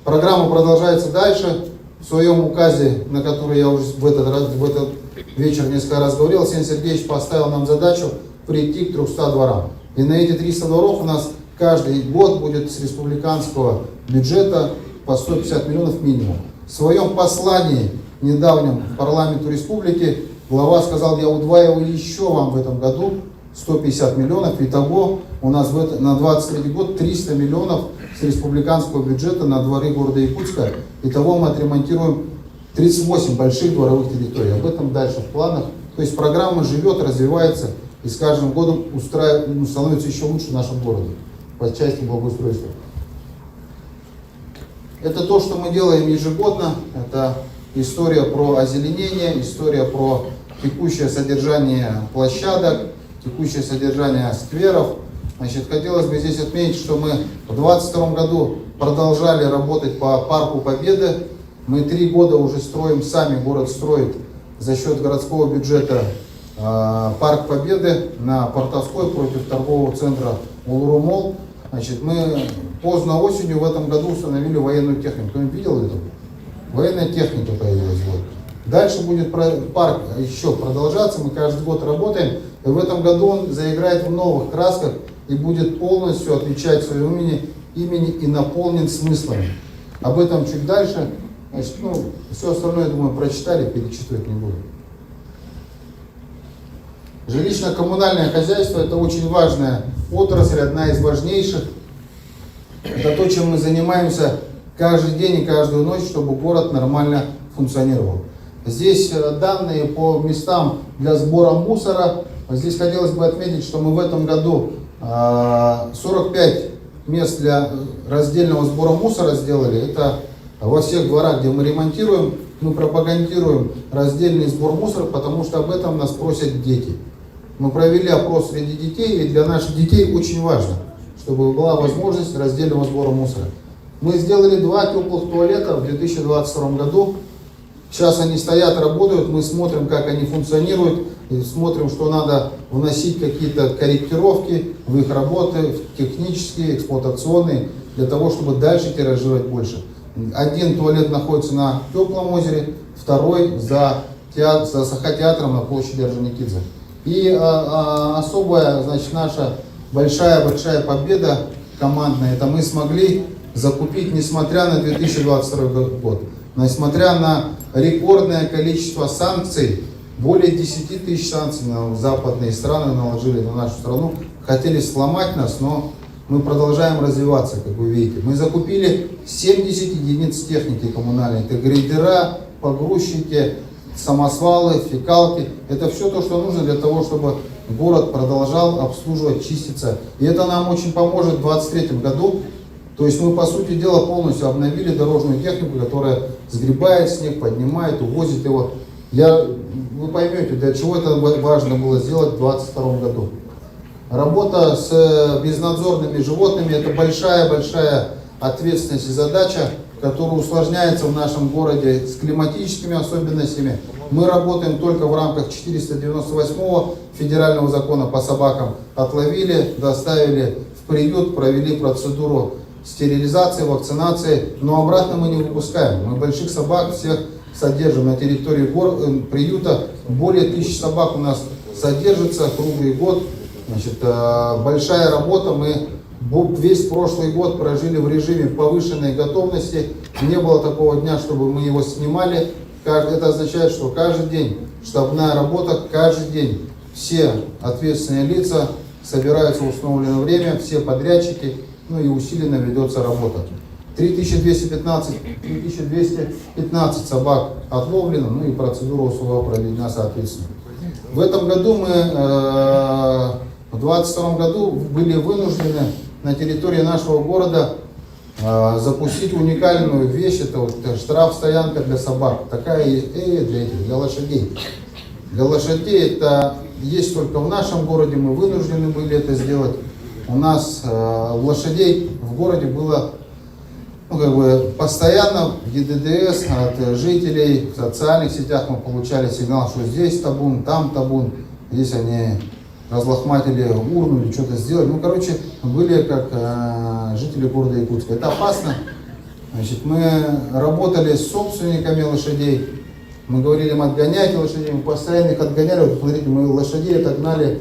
Программа продолжается дальше. В своем указе, на который я уже в этот вечер несколько раз говорил, Арсений Сергеевич поставил нам задачу прийти к 300 дворам. И на эти 300 дворов у нас каждый год будет с республиканского бюджета по 150 миллионов минимум. В своем послании недавнем парламенту республики глава сказал, я удваиваю еще вам в этом году 150 миллионов. Итого у нас на 23 год 300 миллионов с республиканского бюджета на дворы города Якутска. Итого мы отремонтируем 38 больших дворовых территорий. Об этом дальше в планах. То есть программа живет, развивается. И с каждым годом становится еще лучше в нашем городе по части благоустройства. Это то, что мы делаем ежегодно. Это история про озеленение, история про текущее содержание площадок, текущее содержание скверов. Значит, хотелось бы здесь отметить, что мы в 2022 году продолжали работать по Парку Победы. Мы 3 года уже строим, сами город строит за счет городского бюджета Парк Победы на Портовской против торгового центра Улуру-Молл. Значит, мы поздно осенью в этом году установили военную технику. Кто-нибудь видел это? Военная техника появилась. Вот. Дальше будет парк еще продолжаться. Мы каждый год работаем. И в этом году он заиграет в новых красках и будет полностью отвечать своему имени и наполнен смыслами. Об этом чуть дальше. Значит, все остальное, я думаю, прочитали, перечитывать не буду. Жилищно-коммунальное хозяйство – это очень важная отрасль, одна из важнейших. Это то, чем мы занимаемся каждый день и каждую ночь, чтобы город нормально функционировал. Здесь данные по местам для сбора мусора. Здесь хотелось бы отметить, что мы в этом году 45 мест для раздельного сбора мусора сделали. Это во всех дворах, где мы ремонтируем, мы пропагандируем раздельный сбор мусора, потому что об этом нас просят дети. Мы провели опрос среди детей, и для наших детей очень важно, чтобы была возможность раздельного сбора мусора. Мы сделали 2 теплых туалета в 2022 году. Сейчас они стоят, работают, мы смотрим, как они функционируют, и смотрим, что надо вносить какие-то корректировки в их работы, технические, эксплуатационные, для того, чтобы дальше тиражировать больше. Один туалет находится на Теплом озере, второй за Сахатеатром на площади Орджоникидзе. И особая, значит, наша большая победа командная, это мы смогли закупить, несмотря на 2022 год, несмотря на рекордное количество санкций, более 10 тысяч санкций западные страны наложили на нашу страну, хотели сломать нас, но мы продолжаем развиваться, как вы видите. Мы закупили 70 единиц техники коммунальной, это грейдера, погрузчики, самосвалы, фекалки. Это все то, что нужно для того, чтобы город продолжал обслуживать, чиститься. И это нам очень поможет в 2023 году. То есть мы, по сути дела, полностью обновили дорожную технику, которая сгребает снег, поднимает, увозит его. Вы поймете, для чего это важно было сделать в 2022 году. Работа с безнадзорными животными – это большая ответственность и задача, которая усложняется в нашем городе с климатическими особенностями. Мы работаем только в рамках 498-го федерального закона по собакам. Отловили, доставили в приют, провели процедуру стерилизации, вакцинации, но обратно мы не выпускаем. Мы больших собак всех содержим на территории приюта. Более 1000 собак у нас содержится круглый год. Значит, большая работа. Мы весь прошлый год прожили в режиме повышенной готовности. Не было такого дня, чтобы мы его снимали. Это означает, что каждый день штабная работа, каждый день все ответственные лица собираются в установленное время, все подрядчики, ну и усиленно ведется работа. 3215 собак отловлено, ну и процедура УСВ проведена соответственно. В этом году мы, в 2022 году были вынуждены на территории нашего города запустить уникальную вещь, это вот штрафстоянка для собак, такая и для лошадей. Для лошадей это есть только в нашем городе, мы вынуждены были это сделать. У нас лошадей в городе было постоянно ГИДДС от жителей, в социальных сетях мы получали сигнал, что здесь табун, там табун, здесь они разлохматили урну или что-то сделали. Ну, короче, были как жители города Якутска. Это опасно. Значит, мы работали с собственниками лошадей, мы говорили им отгоняйте лошадей, мы постоянно их отгоняли. Вот смотрите, мы лошадей отогнали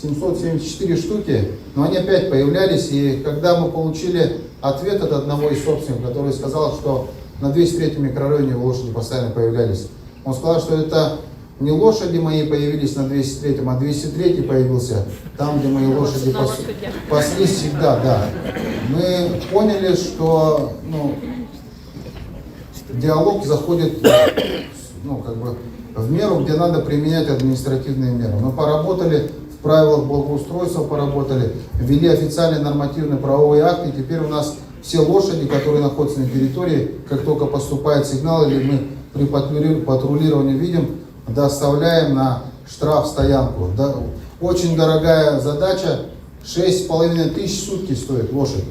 774 штуки, но они опять появлялись, и когда мы получили ответ от одного из собственников, который сказал, что на 203 микрорайоне лошади постоянно появлялись, он сказал, что это не лошади мои появились на 203, а 203 появился там, где мои лошади паслись всегда, да. Мы поняли, что диалог заходит в меру, где надо применять административные меры. Мы поработали в правилах благоустройства, ввели официальные нормативные правовые акты, и теперь у нас все лошади, которые находятся на территории, как только поступает сигнал или мы при патрулировании видим, доставляем на штрафстоянку. Да, очень дорогая задача, 6,5 тысяч в сутки стоит лошадь.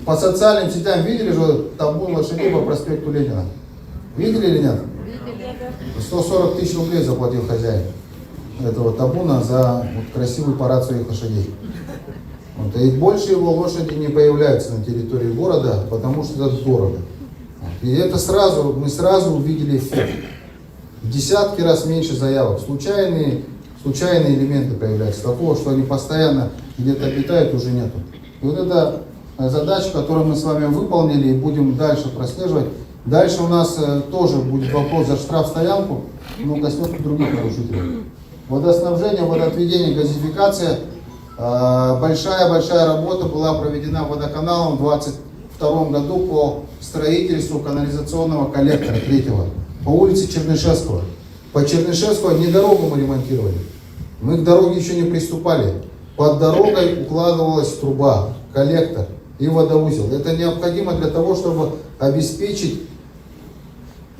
По социальным сетям видели же табун лошадей по проспекту Ленина? Видели или нет? 140 тысяч рублей заплатил хозяин этого табуна за красивый парад своих лошадей. И больше его лошади не появляются на территории города, потому что это дорого. И это мы сразу увидели эффект. В десятки раз меньше заявок. Случайные элементы появляются. Такого, что они постоянно где-то обитают, уже нету. И вот эта задача, которую мы с вами выполнили и будем дальше прослеживать. Дальше у нас тоже будет вопрос за штрафстоянку, но коснется других нарушителей. Водоснабжение, водоотведение, газификация. Большая работа была проведена водоканалом в 2022 году по строительству канализационного коллектора третьего по улице Чернышевского. По Чернышевского не дорогу мы ремонтировали. Мы к дороге еще не приступали. Под дорогой укладывалась труба, коллектор и водоузел. Это необходимо для того, чтобы обеспечить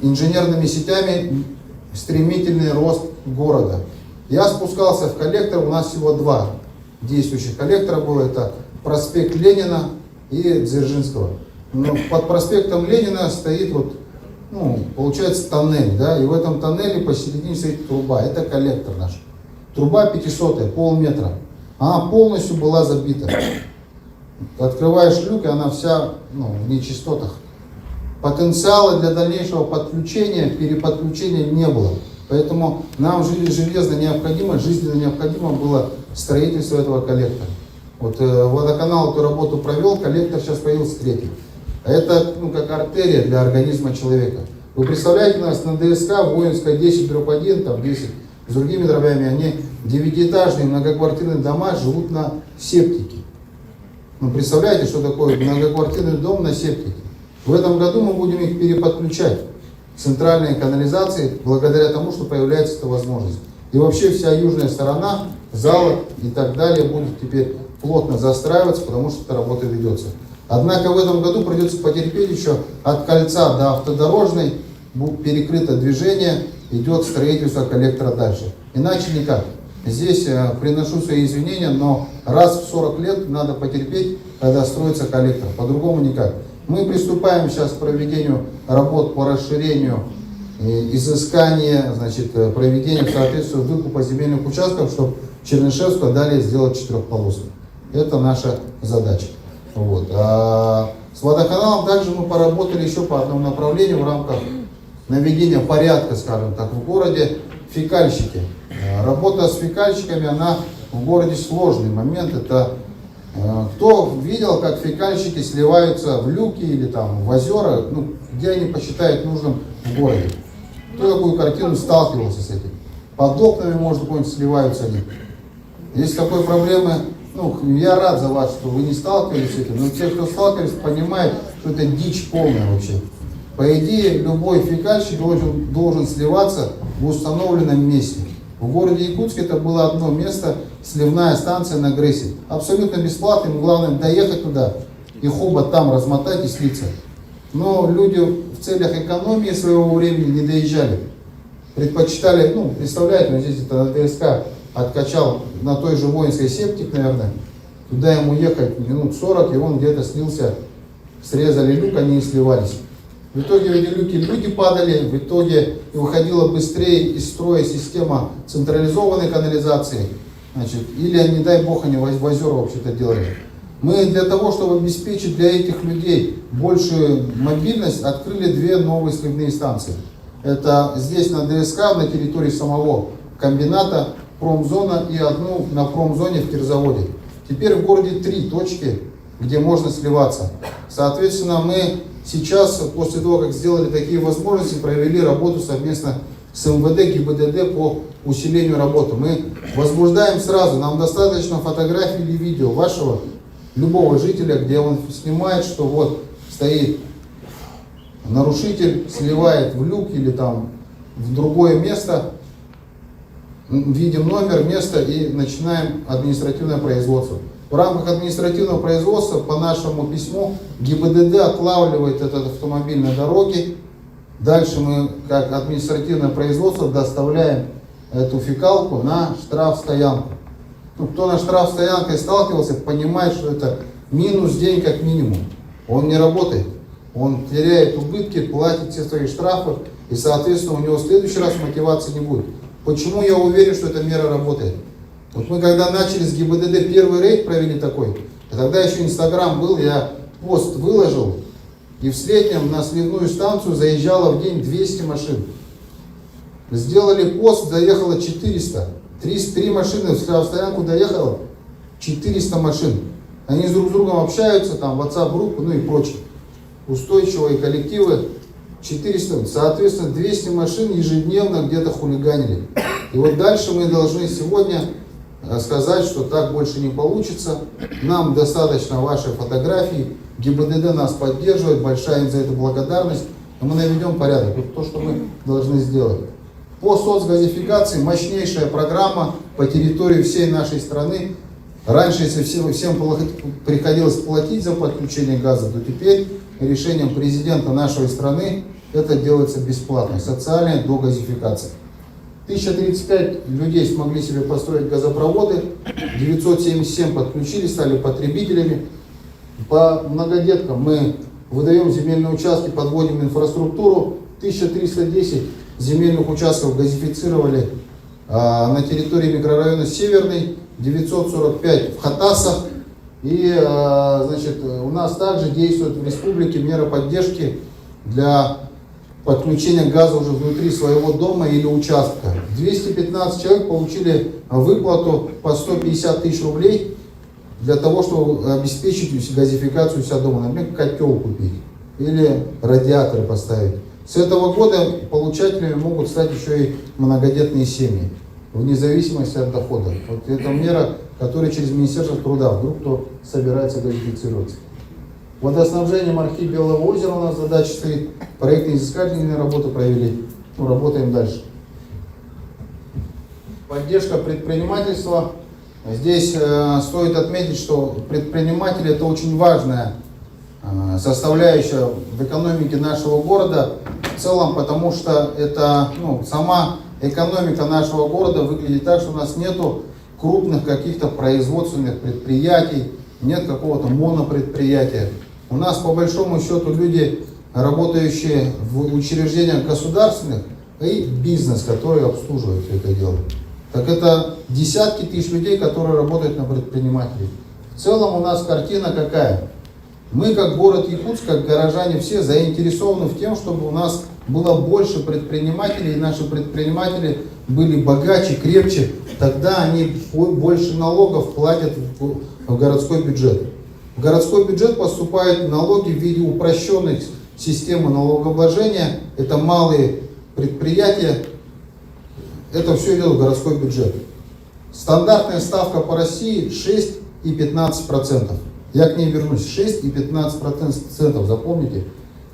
инженерными сетями стремительный рост города. Я спускался в коллектор, у нас всего 2 действующих коллектора было, это проспект Ленина и Дзержинского. Но под проспектом Ленина стоит получается тоннель, да, и в этом тоннеле посередине стоит труба, это коллектор наш. Труба 500, полметра, она полностью была забита. Открываешь люк, и она вся в нечистотах. Потенциала для дальнейшего подключения, переподключения не было. Поэтому нам жизненно необходимо было строительство этого коллектора. Вот водоканал эту работу провел, коллектор сейчас появился 3-й. А это как артерия для организма человека. Вы представляете, у нас на ДСК воинская 10/1, там 10 с другими дробями, они 9-этажные многоквартирные дома живут на септике. Представляете, что такое многоквартирный дом на септике? В этом году мы будем их переподключать к центральной канализации, благодаря тому, что появляется эта возможность. И вообще вся южная сторона, зала и так далее будет теперь плотно застраиваться, потому что эта работа ведется. Однако в этом году придется потерпеть еще от кольца до автодорожной, будет перекрыто движение, идет строительство коллектора дальше. Иначе никак. Здесь приношу свои извинения, но раз в 40 лет надо потерпеть, когда строится коллектор. По-другому никак. Мы приступаем сейчас к проведению работ по расширению, изыскания, проведения в соответствии выкупа земельных участков, чтобы Чернышевскую далее сделать 4-полосную. Это наша задача. Вот. А с водоканалом также мы поработали еще по одному направлению в рамках наведения порядка, скажем так, в городе. Фекальщики. Работа с фекальщиками, она в городе сложный момент. Это Кто видел, как фекальщики сливаются в люки или там в озера, ну, где они посчитают нужным в городе? Кто такую картину сталкивался с этим? Под окнами, может, какой-нибудь сливаются они. Есть такой проблемы, ну, я рад за вас, что вы не сталкивались с этим, но те, кто сталкивались, понимают, что это дичь полная вообще. По идее, любой фекальщик должен сливаться в установленном месте. В городе Якутске это было одно место, сливная станция на Грессе. Абсолютно бесплатно, им главное доехать туда и хобот там размотать и слиться. Но люди в целях экономии своего времени не доезжали. Предпочитали, ну, представляете, вот здесь это ДСК откачал на той же воинской септик, наверное. Туда ему ехать минут 40, и он где-то слился, срезали люк, они и сливались. В итоге в эти люки люди падали, в итоге выходила быстрее из строя система централизованной канализации. Значит, или, не дай бог, они в озера вообще-то делали. Мы для того, чтобы обеспечить для этих людей большую мобильность, открыли 2 новые сливные станции. Это здесь на ДСК, на территории самого комбината, промзона, и одну на промзоне в Кирзаводе. Теперь в городе 3 точки, где можно сливаться. Соответственно, мы сейчас, после того, как сделали такие возможности, провели работу совместно с МВД, ГИБДД по усилению работы. Мы возбуждаем сразу, нам достаточно фотографий или видео вашего, любого жителя, где он снимает, что вот стоит нарушитель, сливает в люк или там в другое место, видим номер, место и начинаем административное производство. В рамках административного производства по нашему письму ГИБДД отлавливает этот автомобиль на дороге. Дальше мы, как административное производство, доставляем эту фекалку на штрафстоянку. Ну, кто на штрафстоянке сталкивался, понимает, что это минус день как минимум. Он не работает, он теряет убытки, платит все свои штрафы, и, соответственно, у него в следующий раз мотивации не будет. Почему я уверен, что эта мера работает? Вот мы когда начали с ГИБДД первый рейд провели такой, тогда еще Инстаграм был, я пост выложил, и в среднем на сливную станцию заезжало в день 200 машин. Сделали пост, заехало 400. 3 машины в стоянку доехало, 400 машин. Они друг с другом общаются, там WhatsApp-группы, ну и прочее. Устойчивые коллективы, 400, соответственно, 200 машин ежедневно где-то хулиганили. И вот дальше мы должны сегодня сказать, что так больше не получится. Нам достаточно вашей фотографии. ГИБДД нас поддерживает, большая им за это благодарность. И мы наведем порядок. Это то, что мы должны сделать. По соцгазификации мощнейшая программа по территории всей нашей страны. Раньше, если всем приходилось платить за подключение газа, то теперь решением президента нашей страны это делается бесплатно. Социальная догазификация. 1035 людей смогли себе построить газопроводы, 977 подключились, стали потребителями. По многодеткам мы выдаем земельные участки, подводим инфраструктуру. 1310 земельных участков газифицировали на территории микрорайона Северный, 945 в Хатасах. И значит, у нас также действует в республике мера поддержки для подключения газа уже внутри своего дома или участка. 215 человек получили выплату по 150 тысяч рублей для того, чтобы обеспечить газификацию у себя дома. Например, котел купить или радиаторы поставить. С этого года получателями могут стать еще и многодетные семьи, вне зависимости от дохода. Вот это мера, которая через Министерство труда, вдруг кто собирается газифицироваться. Водоснабжение Мархи Белого озера у нас задача стоит. Проектные изыскательные работы провели. Ну, работаем дальше. Поддержка предпринимательства. Здесь стоит отметить, что предприниматели это очень важная составляющая в экономике нашего города. В целом, потому что это, сама экономика нашего города выглядит так, что у нас нету крупных каких-то производственных предприятий, нет какого-то монопредприятия. У нас по большому счету люди, работающие в учреждениях государственных, и бизнес, который обслуживает все это дело. Так это десятки тысяч людей, которые работают на предпринимателей. В целом у нас картина какая? Мы как город Якутск, как горожане все заинтересованы в том, чтобы у нас было больше предпринимателей, и наши предприниматели были богаче, крепче, тогда они больше налогов платят в городской бюджет. В городской бюджет поступают налоги в виде упрощенной системы налогообложения. Это малые предприятия. Это все идет в городской бюджет. Стандартная ставка по России 6 и 15%. Я к ней вернусь. 6 и 15%, запомните.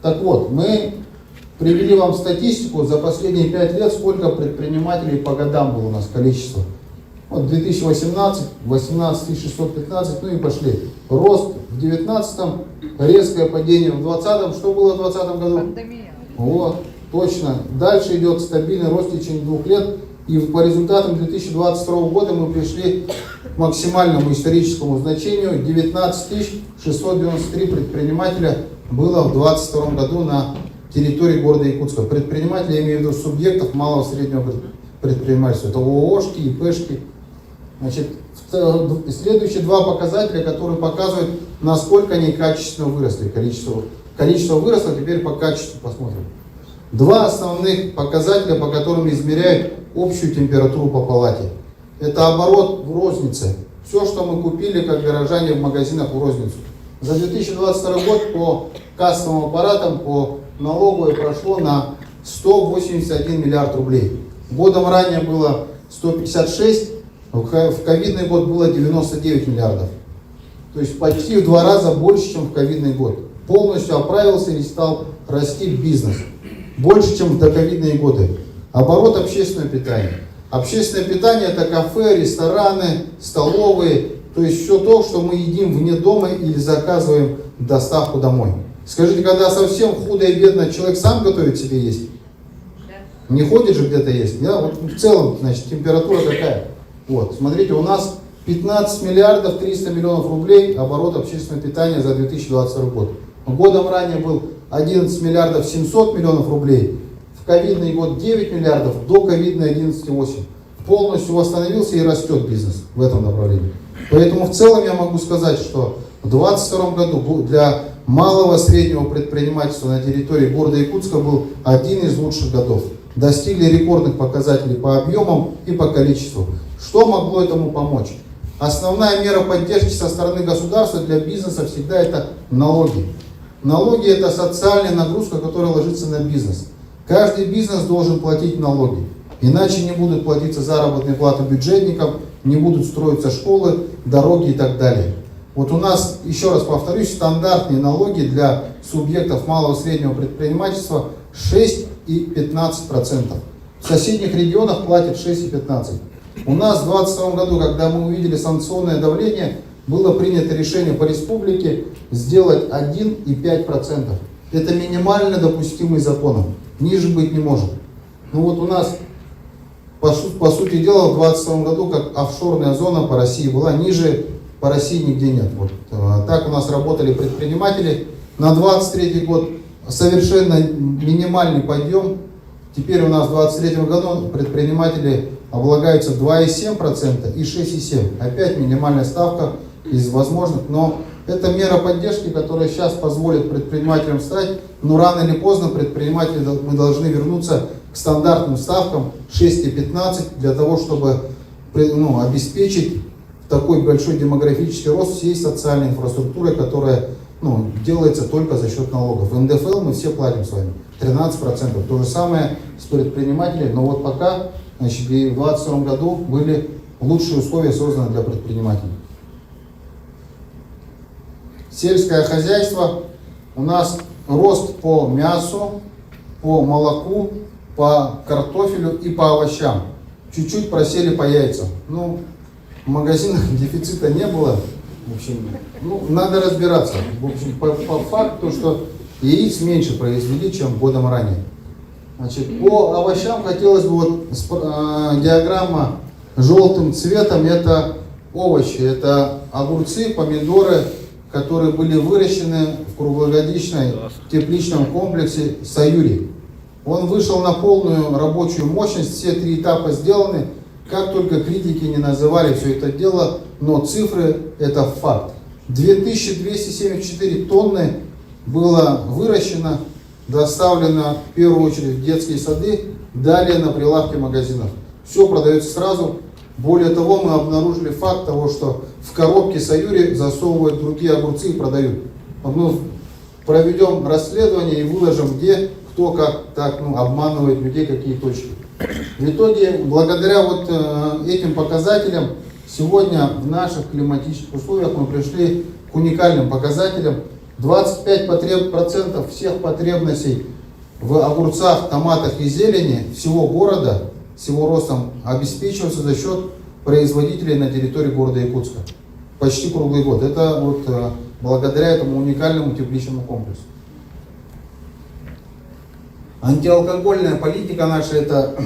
Так вот, мы привели вам статистику за последние 5 лет, сколько предпринимателей по годам было у нас количество. Вот 2018, 18 615, ну и пошли. Рост в 19-м, резкое падение в 20-м. Что было в 2020 году? Пандемия. Вот, точно. Дальше идет стабильный рост в течение 2 лет. И по результатам 2022 года мы пришли к максимальному историческому значению. 19 693 предпринимателя было в 2022 году на территории города Якутска. Предприниматели, я имею в виду субъектов малого и среднего предпринимательства. Это ООшки, ИПшки. Значит, следующие два показателя, которые показывают, насколько они качественно выросли. Количество выросло, теперь по качеству посмотрим. Два основных показателя, по которым измеряют общую температуру по палате. Это оборот в рознице. Все, что мы купили, как горожане в магазинах в розницу. За 2022 год по кассовым аппаратам, по налоговой прошло на 181 миллиард рублей. Годом ранее было 156, в ковидный год было 99 миллиардов. То есть почти в 2 раза больше, чем в ковидный год. Полностью оправился и стал расти бизнес. Больше, чем в доковидные годы. Оборот общественного питания. Общественное питание — это кафе, рестораны, столовые. То есть все то, что мы едим вне дома или заказываем доставку домой. Скажите, когда совсем худо и бедно, человек сам готовит себе есть? Да. Не ходит же где-то есть. Да? Вот в целом, значит, температура такая. Вот, смотрите, у нас 15 миллиардов 300 миллионов рублей оборот общественного питания за 2022 год. Годом ранее был 11 миллиардов 700 миллионов рублей. В ковидный год 9 миллиардов, до ковидный 11,8. Полностью восстановился и растет бизнес в этом направлении. Поэтому в целом я могу сказать, что в 2022 году для малого и среднего предпринимательства на территории города Якутска был один из лучших годов. Достигли рекордных показателей по объемам и по количеству. Что могло этому помочь? Основная мера поддержки со стороны государства для бизнеса всегда это налоги. Налоги — это социальная нагрузка, которая ложится на бизнес. Каждый бизнес должен платить налоги. Иначе не будут платиться заработные платы бюджетникам, не будут строиться школы, дороги и так далее. Вот у нас, еще раз повторюсь, стандартные налоги для субъектов малого и среднего предпринимательства 6 и 15%. В соседних регионах платят 6 и 15%. У нас в 2022 году, когда мы увидели санкционное давление, было принято решение по республике сделать 1,5%. Это минимально допустимый законом. Ниже быть не может. Ну вот у нас, по сути дела, в 2022 году, как офшорная зона по России была, ниже по России нигде нет. Вот, так у нас работали предприниматели. На 2023 год совершенно минимальный подъем. Теперь у нас в 2023 году предприниматели облагаются 2,7% и 6,7%. Опять минимальная ставка из возможных, но это мера поддержки, которая сейчас позволит предпринимателям встать, но рано или поздно предприниматели, мы должны вернуться к стандартным ставкам 6 и 15 для того, чтобы обеспечить такой большой демографический рост всей социальной инфраструктуры, которая делается только за счет налогов. В НДФЛ мы все платим с вами 13%. То же самое с предпринимателями, но вот пока, значит, и в 2022 году были лучшие условия созданы для предпринимателей. Сельское хозяйство. У нас рост по мясу, по молоку, по картофелю и по овощам. Чуть-чуть просели по яйцам. В магазинах дефицита не было. В общем, надо разбираться. В общем, по факту, что яиц меньше произвели, чем годом ранее. Значит, по овощам хотелось бы, диаграмма желтым цветом, это овощи, это огурцы, помидоры, которые были выращены в круглогодичном тепличном комплексе «Саюри». Он вышел на полную рабочую мощность, все 3 этапа сделаны. Как только критики не называли все это дело, но цифры — это факт. 2274 тонны было выращено, доставлено в первую очередь в детские сады, далее на прилавки магазинов. Все продается сразу. Более того, мы обнаружили факт того, что в коробке Саюри засовывают другие огурцы и продают. Мы проведем расследование и выложим, где, кто, как так обманывает людей, какие точки. В итоге, благодаря вот этим показателям, сегодня в наших климатических условиях мы пришли к уникальным показателям. 25% всех потребностей в огурцах, томатах и зелени всего города, всего ростом обеспечиваются за счет производителей на территории города Якутска. Почти круглый год. Это вот благодаря этому уникальному тепличному комплексу. Антиалкогольная политика наша — это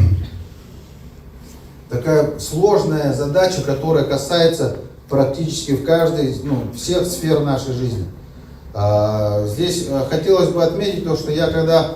такая сложная задача, которая касается практически в каждой, всех сфер нашей жизни. Здесь хотелось бы отметить то, что я когда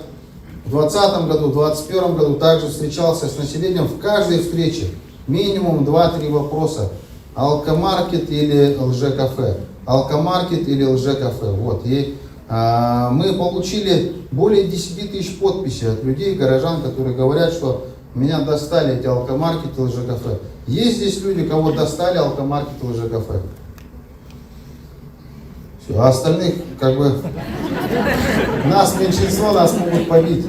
в 2020 году, в 2021 году также встречался с населением, в каждой встрече минимум 2-3 вопроса. Алкомаркет или лже-кафе? Алкомаркет или лже-кафе? Вот. И мы получили более 10 тысяч подписей от людей, горожан, которые говорят, что меня достали эти алкомаркеты и лже-кафе. Есть здесь люди, кого достали алкомаркеты и лже-кафе? Все. А остальных, нас меньшинство, нас могут побить.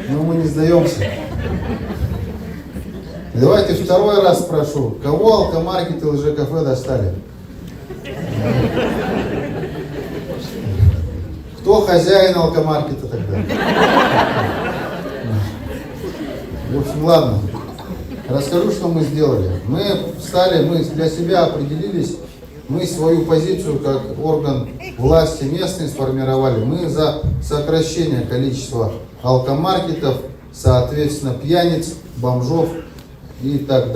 Но мы не сдаемся. Давайте второй раз спрошу, кого алкомаркеты и лже-кафе достали? Кто хозяин алкомаркета тогда? В общем, ладно. Расскажу, что мы сделали. Мы для себя определились, мы свою позицию как орган власти местный сформировали. Мы за сокращение количества алкомаркетов, соответственно, пьяниц, бомжей и так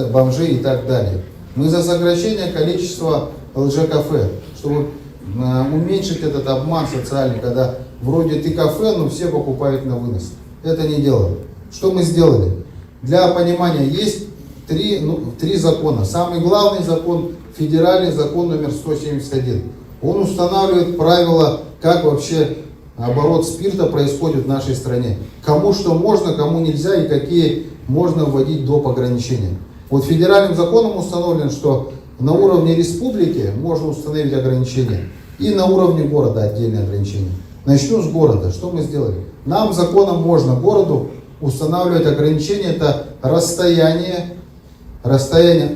далее. Мы за сокращение количества лже-кафе, чтобы уменьшить этот обман социальный, когда вроде ты кафе, но все покупают на вынос. Это не делаем. Что мы сделали? Для понимания, есть три закона. Самый главный закон — федеральный закон номер 171. Он устанавливает правила, как вообще оборот спирта происходит в нашей стране. Кому что можно, кому нельзя и какие можно вводить доп. Ограничения. Вот федеральным законом установлено, что на уровне республики можно установить ограничения и на уровне города отдельные ограничения. Начну с города. Что мы сделали? Нам законом можно городу устанавливать ограничения. Это расстояние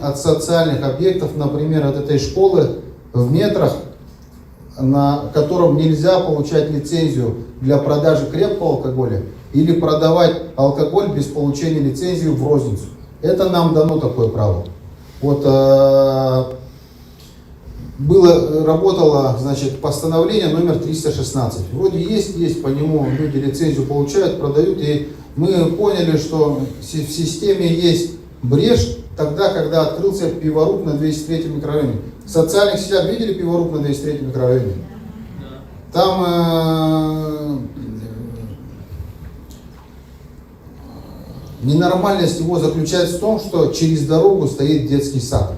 от социальных объектов, например, от этой школы в метрах, на котором нельзя получать лицензию для продажи крепкого алкоголя или продавать алкоголь без получения лицензии в розницу. Это нам дано такое право. Вот работало, постановление номер 316. Вроде есть, по нему люди лицензию получают, продают, и мы поняли, что в системе есть брешь тогда, когда открылся пиворуб на 203 микрорайоне. В социальных сетях видели пиворуб на 203 микрорайоне? Там ненормальность его заключается в том, что через дорогу стоит детский сад.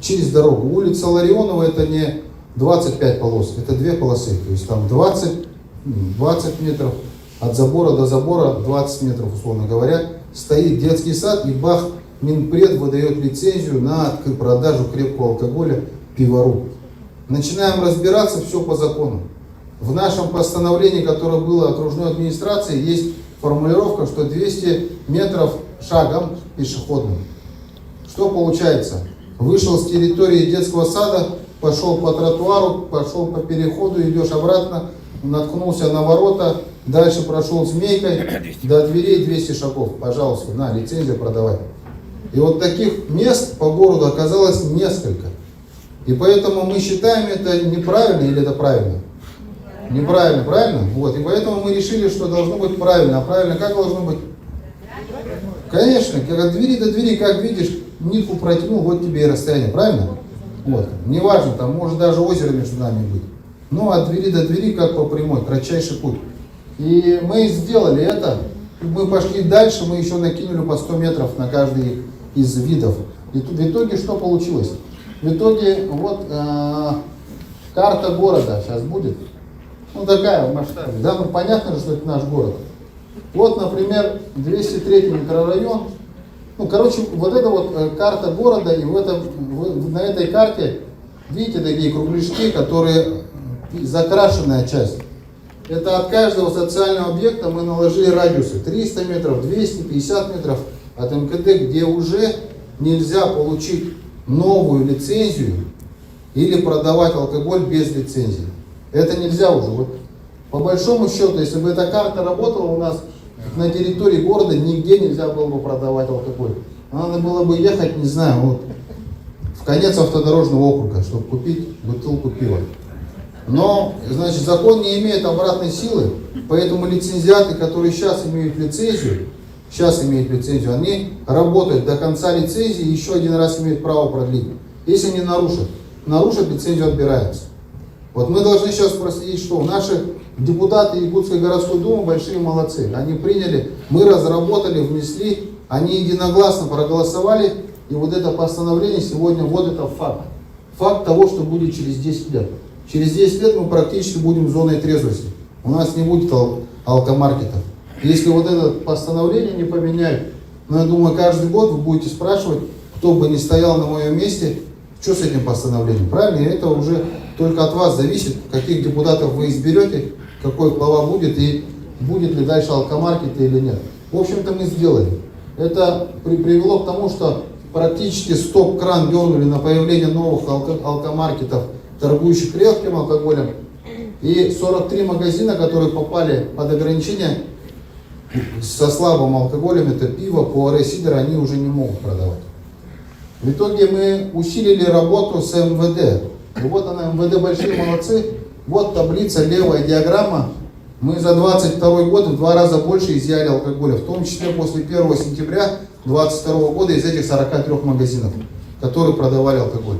Через дорогу. Улица Ларионова — это не 25 полос, это 2 полосы. То есть там 20 метров от забора до забора, 20 метров, условно говоря, стоит детский сад, и бах, Минпред выдает лицензию на продажу крепкого алкоголя пиворуб. Начинаем разбираться, все по закону. В нашем постановлении, которое было окружной администрации, есть формулировка, что 200 метров шагом пешеходным. Что получается? Вышел с территории детского сада, пошел по тротуару, пошел по переходу, идешь обратно, наткнулся на ворота, дальше прошел змейкой, до дверей 200 шагов. Пожалуйста, на, лицензия, продавай. И вот таких мест по городу оказалось несколько. И поэтому мы считаем это неправильно или это правильно? Неправильно, правильно? Вот. И поэтому мы решили, что должно быть правильно. А правильно как должно быть? Конечно, от двери до двери, как видишь, нитку протянул, вот тебе и расстояние, правильно? Вот. Неважно, там может даже озеро между нами быть. Но от двери до двери, как по прямой, кратчайший путь. И мы сделали это. Мы пошли дальше, мы еще накинули по 100 метров на каждый из видов. И в итоге что получилось? В итоге вот карта города сейчас будет. Ну такая в масштабе. Да, понятно же, что это наш город. Вот, например, 203 микрорайон. Ну, короче, вот это вот карта города, и на этой карте, видите, такие кругляшки, которые закрашенная часть. Это от каждого социального объекта мы наложили радиусы 300 метров, 250 метров от МКД, где уже нельзя получить новую лицензию или продавать алкоголь без лицензии. Это нельзя уже. Вот, по большому счету, если бы эта карта работала у нас на территории города, нигде нельзя было бы продавать алкоголь. Надо было бы ехать, не знаю, вот, в конец автодорожного округа, чтобы купить бутылку пива. Но, значит, закон не имеет обратной силы, поэтому лицензиаты, которые сейчас имеют лицензию, они работают до конца лицензии и еще один раз имеют право продлить. Если они нарушат, лицензию отбирается. Вот мы должны сейчас проследить, что наши депутаты Якутской городской думы большие молодцы. Они приняли, мы разработали, внесли, они единогласно проголосовали, и вот это постановление сегодня, вот это факт. Факт того, что будет через 10 лет. Через 10 лет мы практически будем зоной трезвости. У нас не будет алкомаркетов. Если вот это постановление не поменять, но я думаю, каждый год вы будете спрашивать, кто бы ни стоял на моем месте, что с этим постановлением. Правильно? И это уже только от вас зависит, каких депутатов вы изберете, какой глава будет и будет ли дальше алкомаркеты или нет. В общем-то мы сделали. Это привело к тому, что практически стоп-кран дернули на появление новых алкомаркетов, торгующих крепким алкоголем. И 43 магазина, которые попали под ограничения со слабым алкоголем, это пиво, пуаре, сидр, они уже не могут продавать. В итоге мы усилили работу с МВД. И вот она, МВД большие молодцы. Вот таблица, левая диаграмма. Мы за 22 год в 2 раза больше изъяли алкоголя, в том числе после 1 сентября 2022 года из этих 43 магазинов, которые продавали алкоголь.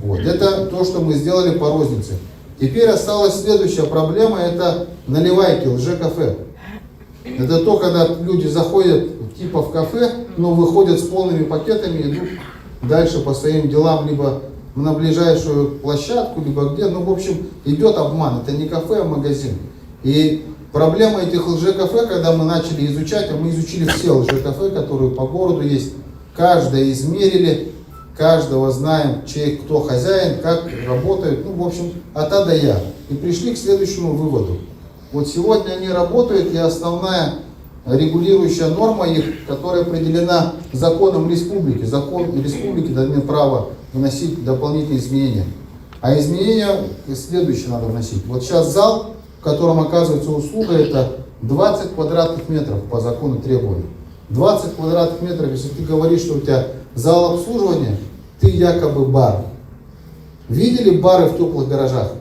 Вот. Это то, что мы сделали по рознице. Теперь осталась следующая проблема, это наливайки, лже-кафе. Это то, когда люди заходят типа в кафе, но выходят с полными пакетами и идут дальше по своим делам, либо на ближайшую площадку, либо где. Ну, в общем, идет обман. Это не кафе, а магазин. И проблема этих лже-кафе, когда мы начали изучать, а мы изучили все лже-кафе, которые по городу есть, каждое измерили, каждого знаем, чей, кто хозяин, как работают, ну, в общем, от А до Я. И пришли к следующему выводу. Вот сегодня они работают, и основная регулирующая норма их, которая определена законом республики. Закон республики дает право вносить дополнительные изменения. А изменения следующие надо вносить. Вот сейчас зал, в котором оказывается услуга, это 20 квадратных метров по закону требований. 20 квадратных метров, если ты говоришь, что у тебя зал обслуживания, ты якобы бар. Видели бары в теплых гаражах?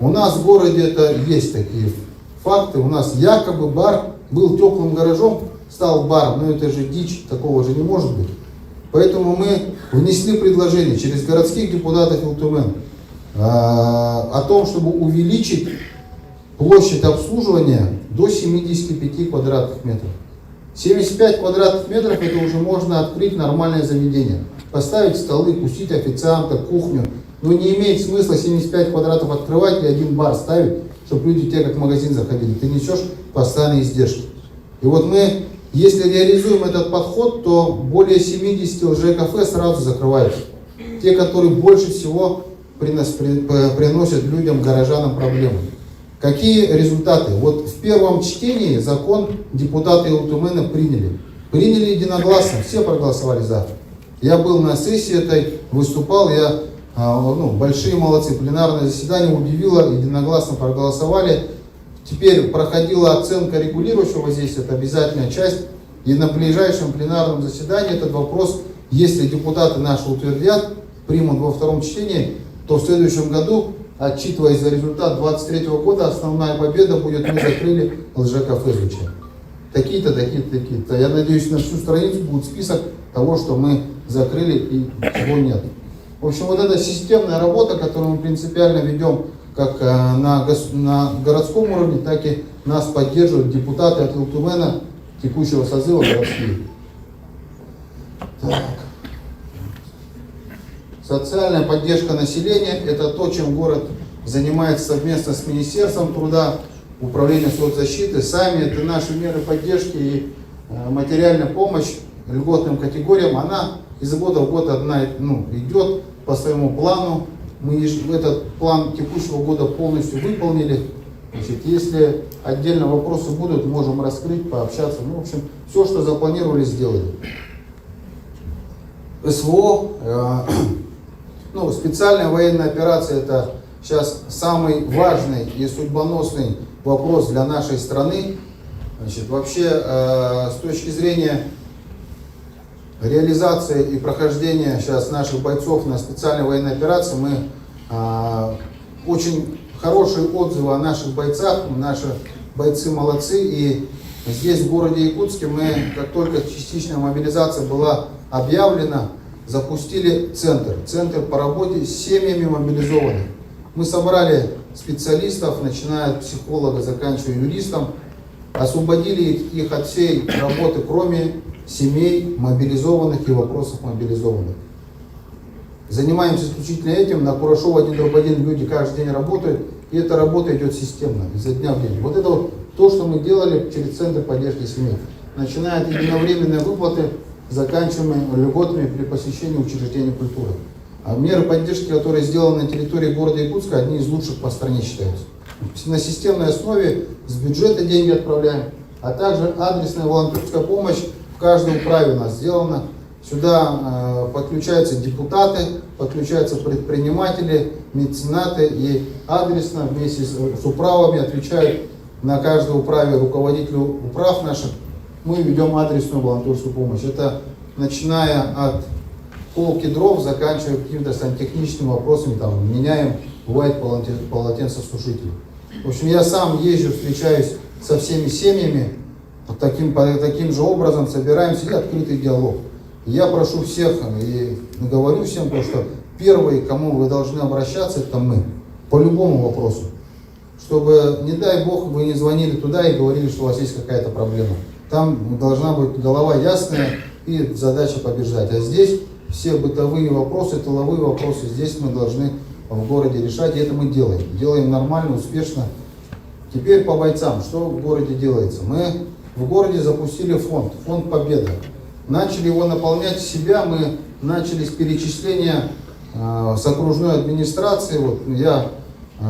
У нас в городе это есть такие факты. У нас якобы бар был теплым гаражом, стал бар, но это же дичь, такого же не может быть. Поэтому мы внесли предложение через городских депутатов Илтумен о том, чтобы увеличить площадь обслуживания до 75 квадратных метров. 75 квадратных метров это уже можно открыть нормальное заведение. Поставить столы, пустить официанта, кухню. Но не имеет смысла 75 квадратов открывать и один бар ставить, чтобы люди тебе как в магазин заходили. Ты несешь постоянные издержки. И вот мы, если реализуем этот подход, то более 70 лже-кафе сразу закрываются. Те, которые больше всего приносят людям, горожанам проблемы. Какие результаты? Вот в первом чтении закон депутаты Илтумена приняли. Приняли единогласно, все проголосовали за. Я был на сессии этой, выступал, большие молодцы, пленарное заседание удивило, единогласно проголосовали. Теперь проходила оценка регулирующего воздействия, это обязательная часть. И на ближайшем пленарном заседании этот вопрос, если депутаты наши утвердят, примут во втором чтении, то в следующем году, отчитываясь за результат 2023 года, основная победа будет, мы закрыли лже-кафе звучать. Такие-то, такие-то, такие-то. Я надеюсь, на всю страницу будет список того, что мы закрыли и чего нет. В общем, вот эта системная работа, которую мы принципиально ведем как на городском уровне, так и нас поддерживают депутаты от Илтумена текущего созыва городские. Так. Социальная поддержка населения – это то, чем город занимается совместно с Министерством труда, Управлением соцзащиты. Сами это наши меры поддержки и материальная помощь льготным категориям, она из года в год идет по своему плану. Мы этот план текущего года полностью выполнили. Значит, если отдельно вопросы будут, можем раскрыть, пообщаться. В общем, все, что запланировали, сделали. СВО, специальная военная операция, это сейчас самый важный и судьбоносный вопрос для нашей страны. Значит, вообще, с точки зрения реализации и прохождения сейчас наших бойцов на специальной военной операции, мы очень хорошие отзывы о наших бойцах, наши бойцы молодцы. И здесь, в городе Якутске, мы, как только частичная мобилизация была объявлена, запустили центр по работе с семьями мобилизованных. Мы собрали специалистов, начиная от психолога, заканчивая юристом, освободили их от всей работы, кроме семей мобилизованных и вопросов мобилизованных. Занимаемся исключительно этим. На Курашова 1/1 люди каждый день работают, и эта работа идет системно, изо дня в день. Вот это вот то, что мы делали через Центр поддержки семей. Начиная от единовременной выплаты, заканчивая льготами при посещении учреждений культуры. А меры поддержки, которые сделаны на территории города Якутска, одни из лучших по стране считаются. На системной основе с бюджета деньги отправляем, а также адресная волонтерская помощь в каждом управе у нас сделана. Сюда подключаются депутаты, подключаются предприниматели, меценаты, и адресно вместе с управами отвечают на каждой управе руководителю управ наших. Мы ведем адресную волонтерскую помощь. Это начиная от полки дров, заканчивая какими-то сантехническими вопросами, там, меняем, бывает, полотенцесушители. В общем, я сам езжу, встречаюсь со всеми семьями, таким же образом собираемся, и открытый диалог. И я прошу всех и говорю всем, что первые, к кому вы должны обращаться, это мы, по любому вопросу. Чтобы, не дай бог, вы не звонили туда и говорили, что у вас есть какая-то проблема. Там должна быть голова ясная и задача побеждать. А здесь все бытовые вопросы, тыловые вопросы, здесь мы должны в городе решать, и это мы делаем. Делаем нормально, успешно. Теперь по бойцам. Что в городе делается? Мы в городе запустили фонд «Победа». Начали его наполнять себя, мы начали с перечисления с окружной администрации. Вот я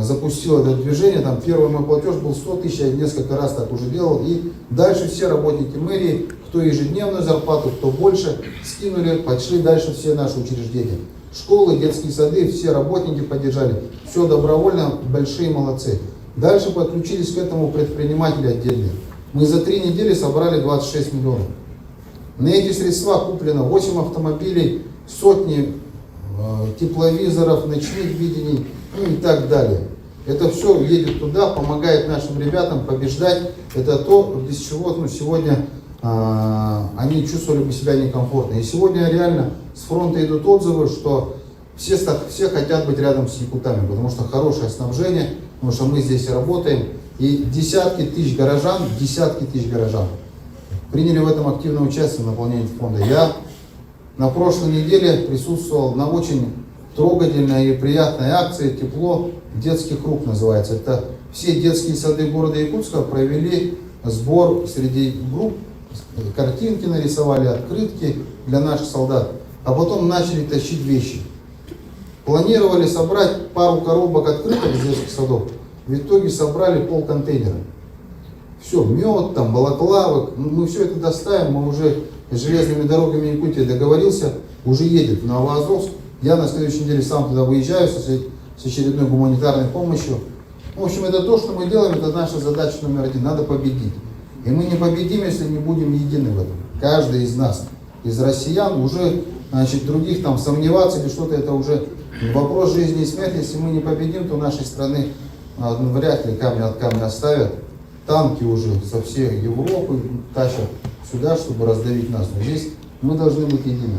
запустил это движение, там первый мой платеж был 100 тысяч, я несколько раз так уже делал. И дальше все работники мэрии, кто ежедневную зарплату, кто больше, скинули, пошли дальше все наши учреждения. Школы, детские сады, все работники поддержали. Все добровольно, большие молодцы. Дальше подключились к этому предприниматели отдельные. Мы за 3 недели собрали 26 миллионов. На эти средства куплено 8 автомобилей, сотни тепловизоров, ночных видений, и так далее. Это все едет туда, помогает нашим ребятам побеждать. Это то, без чего сегодня они чувствовали бы себя некомфортно. И сегодня реально с фронта идут отзывы, что все хотят быть рядом с якутами, потому что хорошее снабжение, потому что мы здесь работаем. И десятки тысяч горожан приняли в этом активное участие в наполнении фонда. Я на прошлой неделе присутствовал на очень трогательной и приятной акции «Тепло детских рук» называется. Это все детские сады города Якутска провели сбор среди групп, картинки нарисовали, открытки для наших солдат, а потом начали тащить вещи. Планировали собрать пару коробок открыток из детских садов, в итоге собрали полконтейнера. Все, мед, там, балаклавы, мы все это доставим, мы уже с железными дорогами Якутии договорился, уже едет в Новоазовск. Я на следующей неделе сам туда выезжаю с очередной гуманитарной помощью. В общем, это то, что мы делаем, это наша задача номер 1, надо победить. И мы не победим, если не будем едины в этом. Каждый из нас, из россиян, уже, других там сомневаться или что-то, это уже вопрос жизни и смерти. Если мы не победим, то нашей страны вряд ли камня от камня оставят. Танки уже со всей Европы тащат сюда, чтобы раздавить нас. Но здесь мы должны быть едины.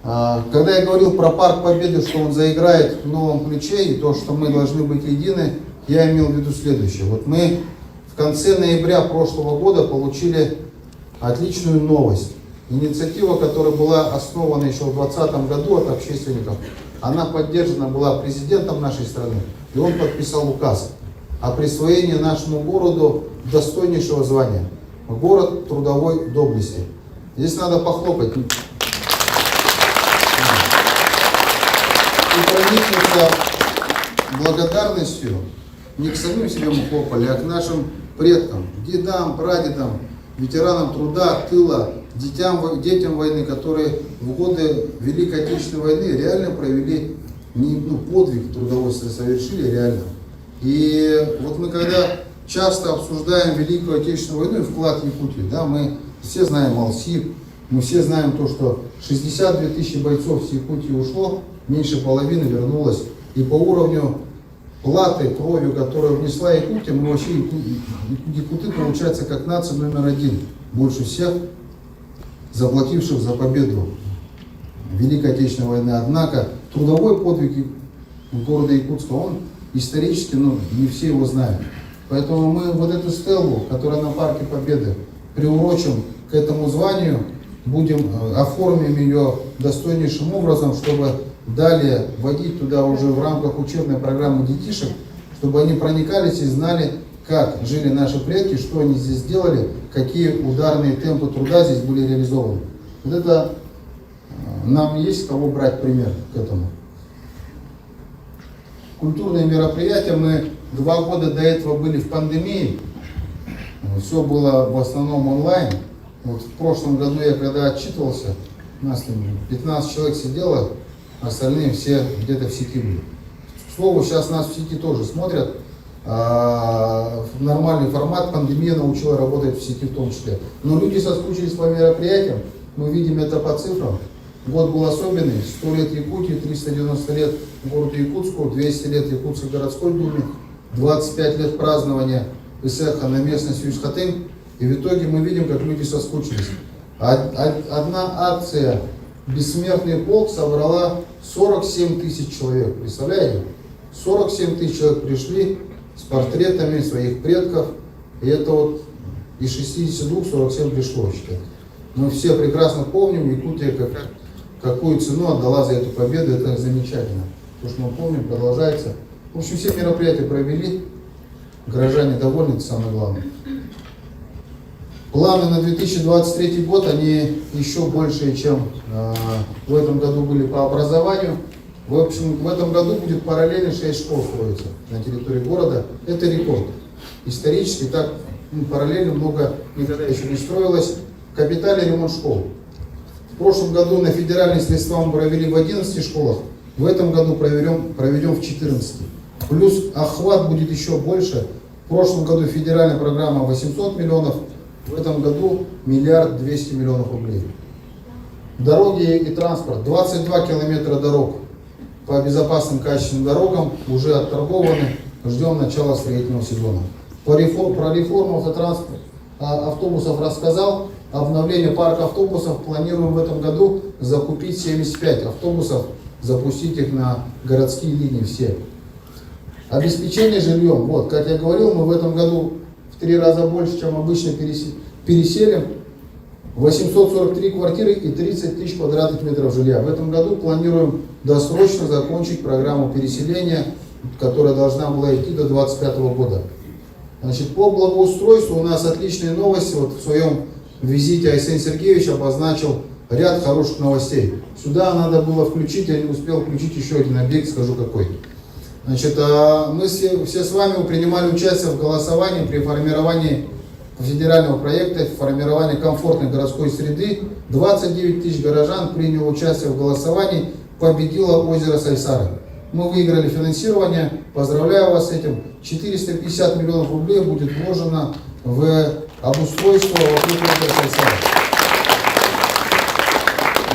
Когда я говорил про Парк Победы, что он заиграет в новом ключе, и то, что мы должны быть едины, я имел в виду следующее. Вот мы в конце ноября прошлого года получили отличную новость. Инициатива, которая была основана еще в 2020 году от общественников, она поддержана была президентом нашей страны, и он подписал указ о присвоении нашему городу достойнейшего звания. город трудовой доблести. Здесь надо похлопать. И проникнуться благодарностью не к самим себе мы хлопали, а к нашим предкам, дедам, прадедам, ветеранам труда, тыла, детям войны, которые в годы Великой Отечественной войны реально провели подвиг трудовой, совершили реально. И вот мы когда часто обсуждаем Великую Отечественную войну и вклад Якутии, да, мы все знаем Алсиб, мы все знаем то, что 62 тысячи бойцов с Якутии ушло, меньше половины вернулось. И по уровню платы, кровью, которую внесла Якутия, мы вообще, якуты, получается, как нация номер один, больше всех заплативших за победу в Великой Отечественной войны. Однако трудовой подвиг города Якутска, он исторически, не все его знают. Поэтому мы вот эту стелу, которая на Парке Победы, приурочим к этому званию, оформим ее достойнейшим образом, чтобы далее вводить туда уже в рамках учебной программы детишек, чтобы они проникались и знали, как жили наши предки, что они здесь сделали, какие ударные темпы труда здесь были реализованы. Вот это нам есть кого брать пример к этому. Культурные мероприятия, мы 2 года до этого были в пандемии, все было в основном онлайн. Вот в прошлом году я когда отчитывался, у нас там 15 человек сидело, остальные все где-то в сети были. К слову, сейчас нас в сети тоже смотрят. Нормальный формат, пандемия научила работать в сети в том числе. Но люди соскучились по мероприятиям, мы видим это по цифрам. Год был особенный, 100 лет Якутии, 390 лет городу Якутску, 200 лет Якутской городской думе, 25 лет празднования Исеха на местности Юсхатын. И в итоге мы видим, как люди соскучились. Одна акция «Бессмертный полк» собрала 47 тысяч человек. Представляете? 47 тысяч человек пришли с портретами своих предков. И это вот из 62 47 пришло, считать. Мы все прекрасно помним, Якутия какую цену отдала за эту победу. Это замечательно. То, что мы помним, продолжается. В общем, все мероприятия провели. Горожане довольны, это самое главное. Планы на 2023 год, они еще больше, чем в этом году были по образованию. В общем, в этом году будет параллельно 6 школ строиться на территории города. Это рекорд. Исторически так параллельно много никогда еще не строилось. Капитальный ремонт школ. В прошлом году на федеральные средства мы провели в 11 школах. В этом году проведем в 14. Плюс охват будет еще больше. В прошлом году федеральная программа 800 миллионов. В этом году 1 200 000 000 рублей. Дороги и транспорт. 22 километра дорог по безопасным качественным дорогам уже отторгованы. Ждем начала строительного сезона. Про реформу автобусов рассказал. Обновление парка автобусов планируем в этом году закупить 75 автобусов, запустить их на городские линии все. Обеспечение жильем. Вот, как я говорил, мы в этом году в 3 раза больше, чем обычно переселим. 843 квартиры и 30 тысяч квадратных метров жилья. В этом году планируем досрочно закончить программу переселения, которая должна была идти до 2025 года. Значит, по благоустройству у нас отличные новости. Вот в своем визите Айсен Сергеевич обозначил ряд хороших новостей. Сюда надо было включить, я не успел включить еще один объект, скажу какой. Значит, мы все с вами принимали участие в голосовании при формировании федерального проекта формирования комфортной городской среды. 29 тысяч горожан приняло участие в голосовании, победило озеро Сайсары. Мы выиграли финансирование, поздравляю вас с этим. 450 миллионов рублей будет вложено в обустройство вокруг озера Сайсары.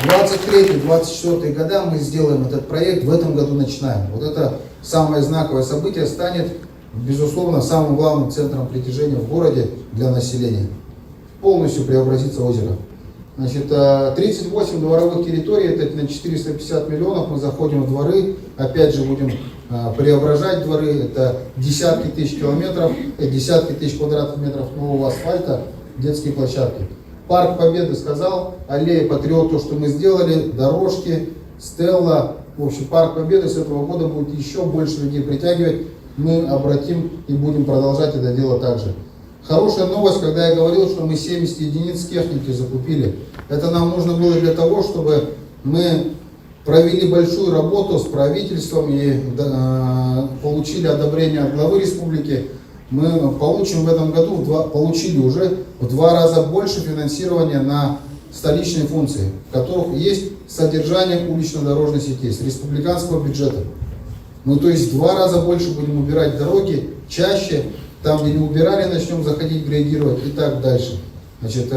23-24 года мы сделаем этот проект, в этом году начинаем. Вот это самое знаковое событие станет, безусловно, самым главным центром притяжения в городе для населения. Полностью преобразится озеро. Значит, 38 дворовых территорий, это на 450 миллионов, мы заходим в дворы, опять же будем преображать дворы, это десятки тысяч километров, десятки тысяч квадратных метров нового асфальта, детские площадки. Парк Победы сказал, аллея Патриот, то, что мы сделали, дорожки, стелла. В общем, Парк Победы с этого года будет еще больше людей притягивать. Мы обратим и будем продолжать это дело также. Хорошая новость, когда я говорил, что мы 70 единиц техники закупили. Это нам нужно было для того, чтобы мы провели большую работу с правительством и получили одобрение от главы республики. Мы получим в этом году, получили уже в 2 раза больше финансирования на столичные функции, в которых есть содержание улично-дорожной сети с республиканского бюджета. Мы, то есть, в 2 раза больше будем убирать дороги, чаще, там, где не убирали, начнем заходить, грейдировать и так дальше. Значит,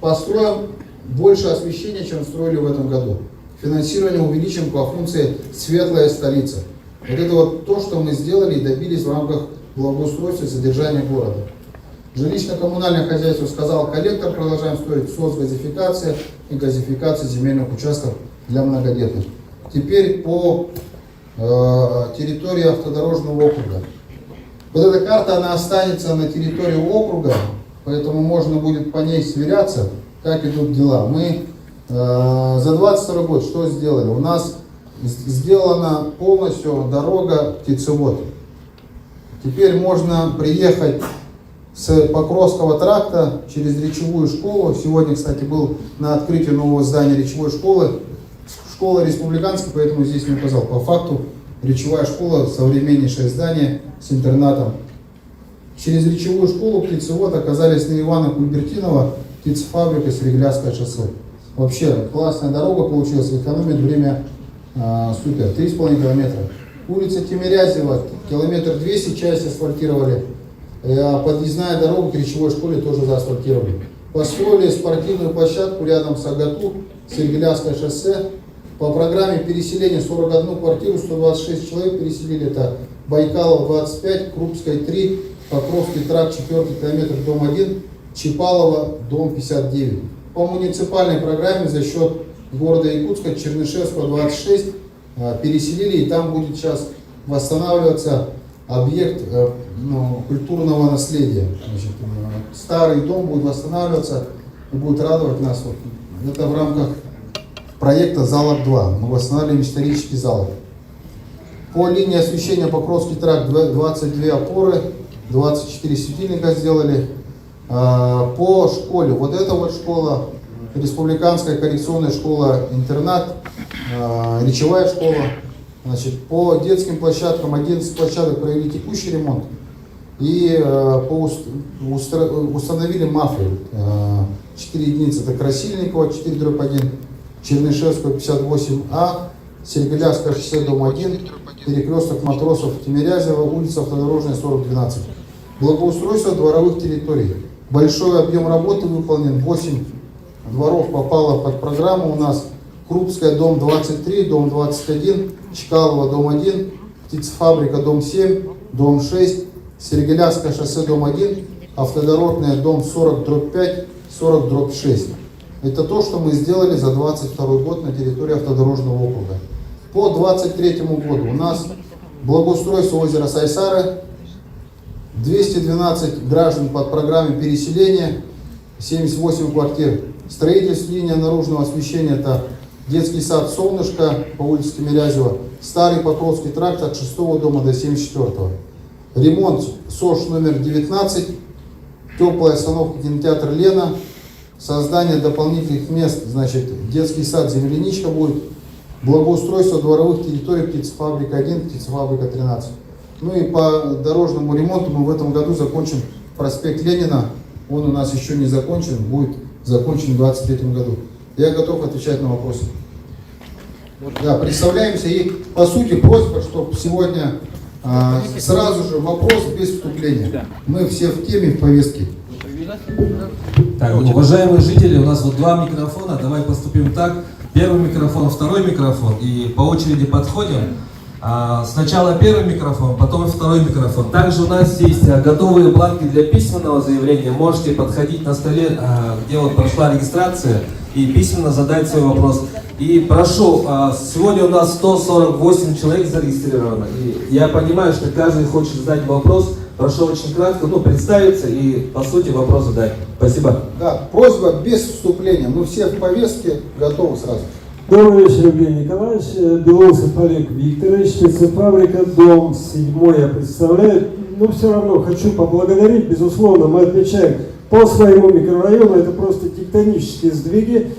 построим больше освещения, чем строили в этом году. Финансирование увеличим по функции «Светлая столица». Вот это вот то, что мы сделали и добились в рамках благоустройства и содержания города. Жилищно-коммунальное хозяйство сказал, коллектор продолжаем строить, соцгазификация и газификация земельных участков для многодетных. Теперь по территории автодорожного округа. Вот эта карта, она останется на территории округа, поэтому можно будет по ней сверяться, как идут дела. Мы за 22 год что сделали? У нас сделана полностью дорога Птицевод. Теперь можно приехать с Покровского тракта через Речевую школу. Сегодня, кстати, был на открытии нового здания Речевой школы. Школа республиканская, поэтому здесь не указал. По факту Речевая школа, современнейшее здание с интернатом. Через Речевую школу Птицевод оказались на Ивана Кульбертинова, птицефабрика, Серегляское шоссе. Вообще классная дорога получилась, экономит время супер, 3,5 километра. Улица Тимирязева, километр 200, часть асфальтировали. Подъездная дорога к Речевой школе тоже заасфальтировали. Построили спортивную площадку рядом с АГАТУ, Серегляское шоссе. По программе переселения 41 квартиру, 126 человек переселили. Это Байкалов 25, Крупская 3, Покровский тракт 4 километр, дом 1, Чапалова, дом 59. По муниципальной программе за счет города Якутска, Чернышевского 26 переселили, и там будет сейчас восстанавливаться объект культурного наследия. Значит, старый дом будет восстанавливаться и будет радовать нас. Это в рамках проекта «Залог-2». Мы восстанавливаем исторический залог. По линии освещения Покровский тракт 22 опоры, 24 светильника сделали. По школе, вот эта вот школа, республиканская коррекционная школа-интернат, Речевая школа. Значит, по детским площадкам 11 площадок провели текущий ремонт и установили МАФы. 4 единицы, это Красильникова 4/1, Чернышевского 58А, Серегляское шоссе, дом 1, перекресток Матросов, Тимирязева, улица Автодорожная, 4012. Благоустройство дворовых территорий. Большой объем работы выполнен, 8 дворов попало под программу у нас. Крупская, дом 23, дом 21, Чкалова, дом 1, Птицефабрика, дом 7, дом 6, Серегляское шоссе, дом 1, Автодорожная, дом 40/5, 40/6. Это то, что мы сделали за 22 год на территории автодорожного округа. По 23 году у нас благоустройство озера Сайсары, 212 граждан под программой переселения, 78 квартир. Строительство, линия наружного освещения, это детский сад «Солнышко» по улице Тимирязева, старый Покровский тракт от 6 дома до 74-го. Ремонт СОЖ номер 19, теплая остановка кинотеатр «Лена», создание дополнительных мест, значит, детский сад «Земляничка» будет, благоустройство дворовых территорий птицефабрика 1, птицефабрика 13. Ну и по дорожному ремонту мы в этом году закончим проспект Ленина, он у нас еще не закончен, будет закончен в 2023 году. Я готов отвечать на вопросы. Да, представляемся и по сути просьба, чтобы сегодня сразу же вопрос без вступления. Мы все в теме, в повестке. Так, уважаемые жители, у нас вот 2 микрофона, давай поступим так. Первый микрофон, второй микрофон, и по очереди подходим. Сначала первый микрофон, потом второй микрофон. Также у нас есть готовые бланки для письменного заявления. Можете подходить на столе, где вот прошла регистрация, и письменно задать свой вопрос. И прошу, сегодня у нас 148 человек зарегистрировано. И я понимаю, что каждый хочет задать вопрос. Прошу очень кратко, представиться и по сути вопрос задать. Спасибо. Да, просьба без вступления. Мы все в повестке, готовы сразу. Добрый вечер, Евгений Николаевич. Белоусов Олег Викторович, птицефабрика, дом 7 я представляю. но все равно хочу поблагодарить. Безусловно, мы отмечаем по своему микрорайону, это просто тектонические сдвиги,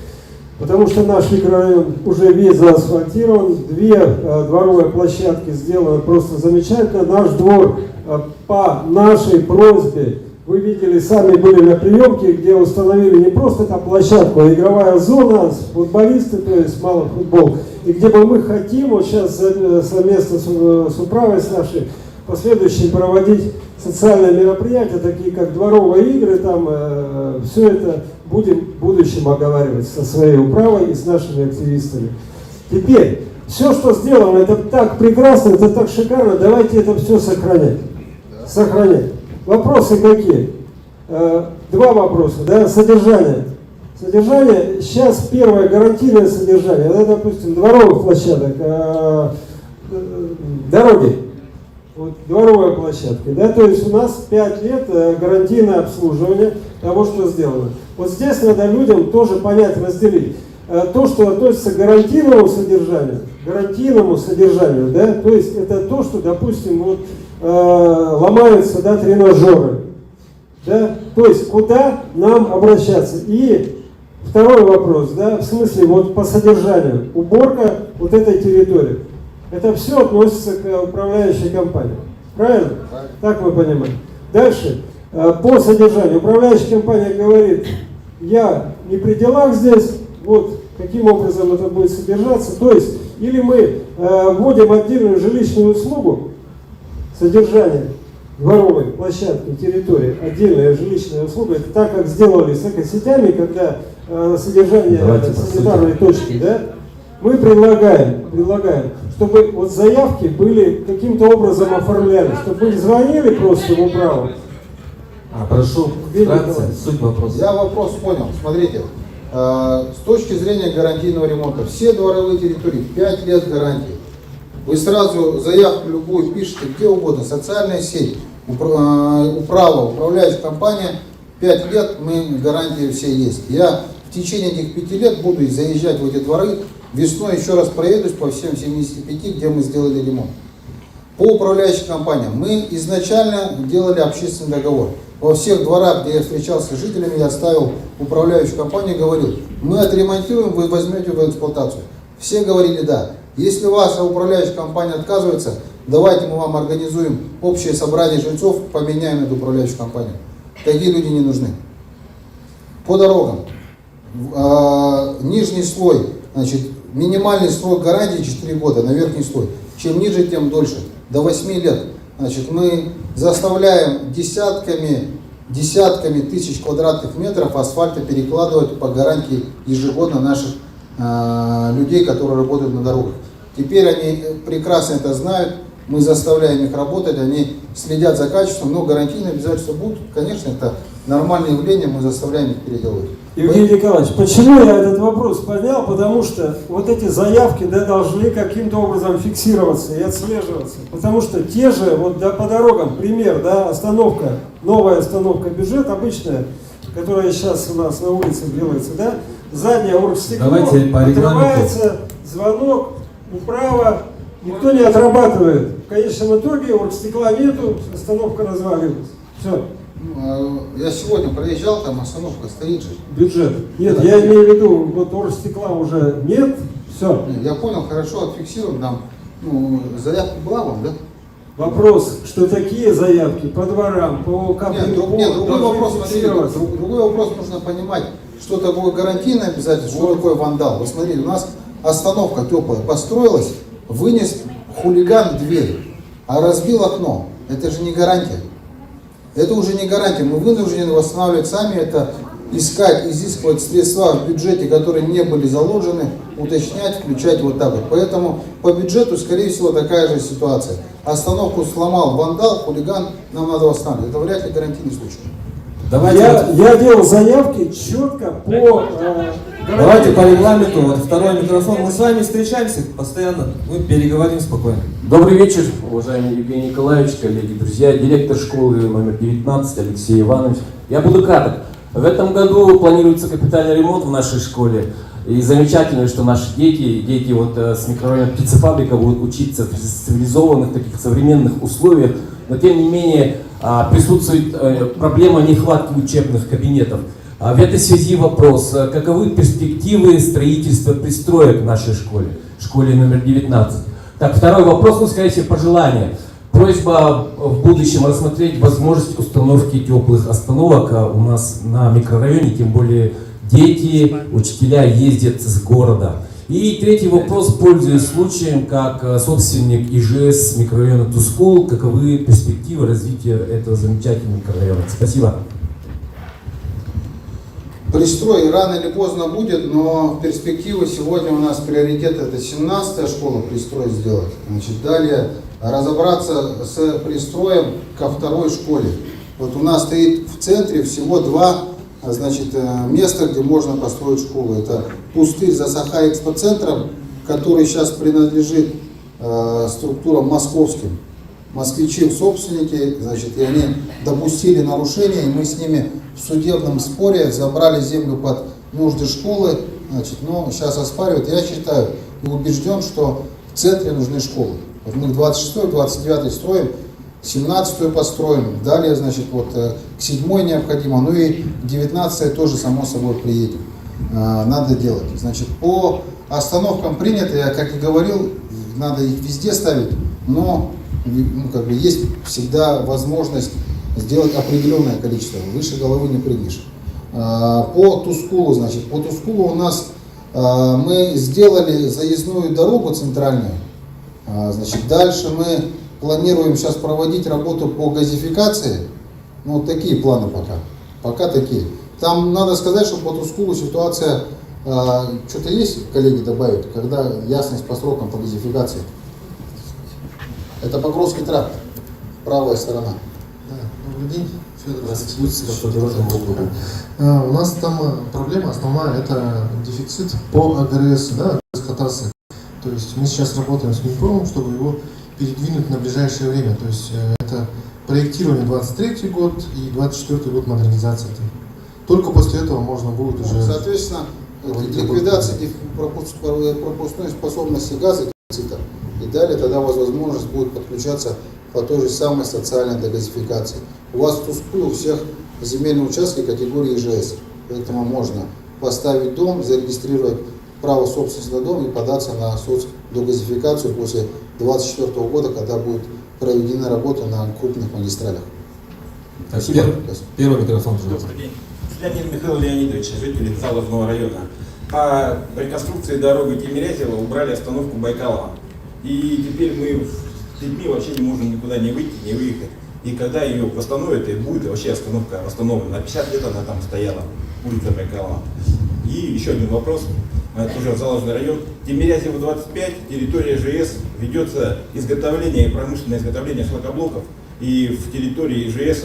потому что наш микрорайон уже весь заасфальтирован, 2 дворовые площадки сделаны просто замечательно. Наш двор по нашей просьбе, вы видели, сами были на приемке, где установили не просто там площадку, а игровая зона, футболисты, то есть малый футбол, и где бы мы хотим вот сейчас совместно с управой с нашей последующие проводить социальные мероприятия, такие как дворовые игры, там все это будем в будущем оговаривать со своей управой и с нашими активистами. Теперь, все, что сделано, это так прекрасно, это так шикарно, давайте это все сохранять. Сохранять. Вопросы какие? 2 вопроса, да, содержание. Содержание, сейчас первое гарантийное содержание, это, допустим, дворовых площадок, дороги. Вот, дворовые площадки, да, то есть у нас 5 лет гарантийное обслуживание того, что сделано. Вот здесь надо людям тоже понять, разделить. То, что относится к гарантийному содержанию, да, то есть это то, что, допустим, вот, ломаются, да, тренажеры, да, то есть куда нам обращаться. И второй вопрос, да, в смысле вот по содержанию, уборка вот этой территории. Это все относится к управляющей компании. Правильно? Так мы понимаем. Дальше, по содержанию. Управляющая компания говорит, я не при делах здесь, вот каким образом это будет содержаться. То есть, или мы вводим отдельную жилищную услугу, содержание дворовой площадки, территории, отдельная жилищная услуга, это так, как сделали с экосетями, когда содержание санитарной точки, да, мы предлагаем, чтобы вот заявки были каким-то образом оформляли, чтобы вы звонили просто в управу. Прошу, вкратце, суть вопроса. Я вопрос понял. Смотрите, с точки зрения гарантийного ремонта, все дворовые территории, 5 лет гарантии. Вы сразу заявку любую пишете, где угодно, социальная сеть, управа, управляющая компания, 5 лет мы гарантии все есть. Я в течение этих 5 лет буду заезжать в эти дворы, весной еще раз проедусь по всем 75, где мы сделали ремонт. По управляющим компаниям мы изначально делали общественный договор. Во всех дворах, где я встречался с жителями, я ставил управляющую компанию и говорил, мы отремонтируем, вы возьмете в эксплуатацию. Все говорили да. Если ваша управляющая компания отказывается, давайте мы вам организуем общее собрание жильцов, поменяем эту управляющую компанию. Такие люди не нужны. По дорогам. Нижний слой, значит, минимальный срок гарантии 4 года на верхний слой. Чем ниже, тем дольше. До 8 лет. Значит, мы заставляем десятками тысяч квадратных метров асфальта перекладывать по гарантии ежегодно наших людей, которые работают на дорогах. Теперь они прекрасно это знают, мы заставляем их работать, они следят за качеством, но гарантийные обязательства будут. Конечно, это нормальное явление, мы заставляем их переделывать. Евгений Николаевич, почему я этот вопрос поднял? Потому что вот эти заявки, да, должны каким-то образом фиксироваться и отслеживаться. Потому что те же, вот да, по дорогам, пример, да, остановка, новая остановка бюджет, обычная, которая сейчас у нас на улице делается, да, заднее оргстекло, отрывается, звонок, управа, никто не отрабатывает. В конечном итоге оргстекла нету, остановка развалилась. Все. Я сегодня проезжал, там остановка стоит же. Бюджет. Нет, да. Я имею в виду, вот оргстекла уже нет, все. Я понял, хорошо, отфиксируем нам. Ну, заявка была вам, да? Вопрос, что такие заявки по дворам, по КП. Нет, другой вопрос, смотрите, другой вопрос нужно понимать, что такое гарантийное обязательство, что такое вандал. Вы смотрите, у нас остановка теплая построилась, вынес хулиган дверь, а разбил окно. Это же не гарантия. Это уже не гарантия. Мы вынуждены восстанавливать сами это, искать, изыскивать средства в бюджете, которые не были заложены, уточнять, включать вот так вот. Поэтому по бюджету, скорее всего, такая же ситуация. Остановку сломал вандал, хулиган, нам надо восстанавливать. Это вряд ли гарантийный случай. Я делал заявки четко по... Давайте по регламенту, вот второй микрофон. Мы с вами встречаемся постоянно, мы переговорим спокойно. Добрый вечер, уважаемый Евгений Николаевич, коллеги, друзья, директор школы номер 19 Алексей Иванович. Я буду краток. В этом году планируется капитальный ремонт в нашей школе. И замечательно, что наши дети вот с микрорайона птицефабрика будут учиться в цивилизованных, таких современных условиях. но тем не менее присутствует проблема нехватки учебных кабинетов. В этой связи вопрос, каковы перспективы строительства пристроек в нашей школе номер 19? Так, второй вопрос, ну, скорее всего, пожелание. Просьба в будущем рассмотреть возможность установки теплых остановок у нас на микрорайоне, тем более дети, учителя ездят с города. И третий вопрос, пользуясь случаем, как собственник ИЖС микрорайона Тускул, каковы перспективы развития этого замечательного микрорайона? Спасибо. Пристрой рано или поздно будет, но в перспективе сегодня у нас приоритет это 17-я школа, пристрой сделать. Значит, далее разобраться с пристроем ко второй школе. Вот у нас стоит в центре всего два, значит, места, где можно построить школу. Это пустырь за Саха-экспоцентром, который сейчас принадлежит структурам московским. Москвичи собственники, значит, и они допустили нарушения, и мы с ними в судебном споре забрали землю под нужды школы, значит, но сейчас оспаривают. Я считаю и убежден, что в центре нужны школы. Вот мы 26-й, 29-й строим, 17-ю построим, далее, значит, вот к 7-й необходимо, ну и 19-й тоже, само собой, приедем. Надо делать. Значит, по остановкам принято, я, как и говорил, надо их везде ставить, но как бы есть всегда возможность сделать определенное количество, выше головы не прыгнешь. По Тускулу, значит, по Тускулу у нас мы сделали заездную дорогу центральную, значит, дальше мы планируем сейчас проводить работу по газификации, ну вот такие планы пока такие. Там надо сказать, что по Тускулу ситуация, что-то есть, коллеги добавят, когда ясность по срокам по газификации. Это Покровский тракт, правая сторона. Да, добрый день, Федор Алексеевич. У нас там проблема основная, это дефицит по АГРС, да, эксплуатации. То есть мы сейчас работаем с Минпромом, чтобы его передвинуть на ближайшее время. То есть это проектирование 23 год и 24 год модернизация. Только после этого можно будет уже... Соответственно, ликвидация пропускной способности газа дефицита. И далее тогда у вас возможность будет подключаться по той же самой социальной дегазификации. У вас в Тускуле у всех земельные участки категории ИЖС. Поэтому можно поставить дом, зарегистрировать право собственности на дом и податься на соцдегазификацию после 2024 года, когда будет проведена работа на крупных магистралях. Спасибо. Первый микрофон, пожалуйста. Добрый день. Леонид Михаил Леонидович, житель Залозного района. По реконструкции дороги Тимирязева убрали остановку Байкала. И теперь мы с детьми вообще не можем никуда не выйти, не выехать. И когда ее восстановят, и будет вообще остановка восстановлена. На 50 лет она там стояла, улица Байкала. И еще один вопрос, это уже Заложный район. Тимирязева 25, территория ЖС, ведется изготовление, промышленное изготовление шлакоблоков. И в территории ЖС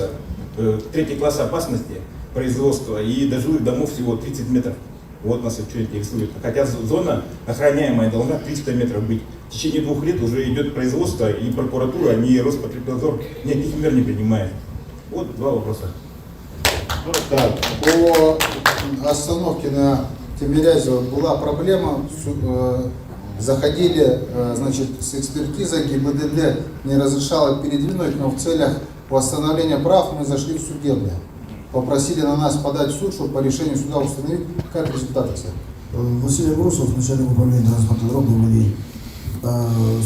3 класс опасности производства и до жилых домов всего 30 метров. Вот нас что интересует. Хотя зона охраняемая должна 300 метров быть. В течение 2 лет уже идет производство, и прокуратура, ни Роспотребнадзор никаких мер не принимает. Вот 2 вопроса. Так, по остановке на Тимирязева была проблема. Заходили, значит, с экспертизой, ГИБДД не разрешало передвинуть, но в целях восстановления прав мы зашли в судебное. Попросили на нас подать в суд, чтобы по решению суда установить, как результаты все. Василий Брусов, начальник управления транспорта дорог, добрый день.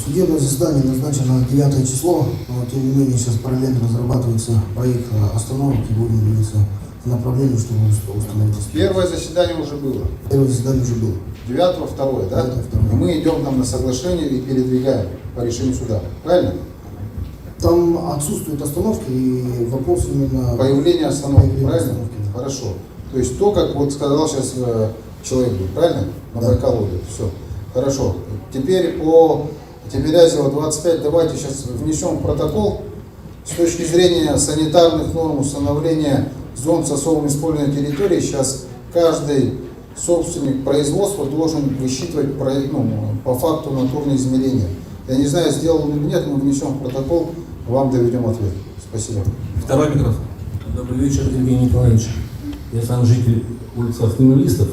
Судебное заседание назначено на 9 число, но тем не менее сейчас параллельно разрабатывается проект остановок и будем двигаться в направлении, чтобы установить. Первое заседание уже было. Первое заседание уже было. 9-го, 2-е, да? 9-го, 2-е. И мы идем там на соглашение и передвигаем по решению суда. Правильно? Там отсутствуют остановки и вопрос именно... Появление остановки, появление правильно? остановки, да. Хорошо. То есть то, как вот сказал сейчас человек, правильно? На Да. Байкалу идет. Все. Хорошо. Теперь по Тимирязева 25 давайте сейчас внесем в протокол. С точки зрения санитарных норм установления зон с особым использованием территории, сейчас каждый собственник производства должен высчитывать по факту натурные измерения. Я не знаю, сделал он или нет, мы внесем в протокол, вам доведем ответ. Спасибо. Второй микрофон. Добрый вечер, Евгений Николаевич. Я сам житель улицы Автомобилистов.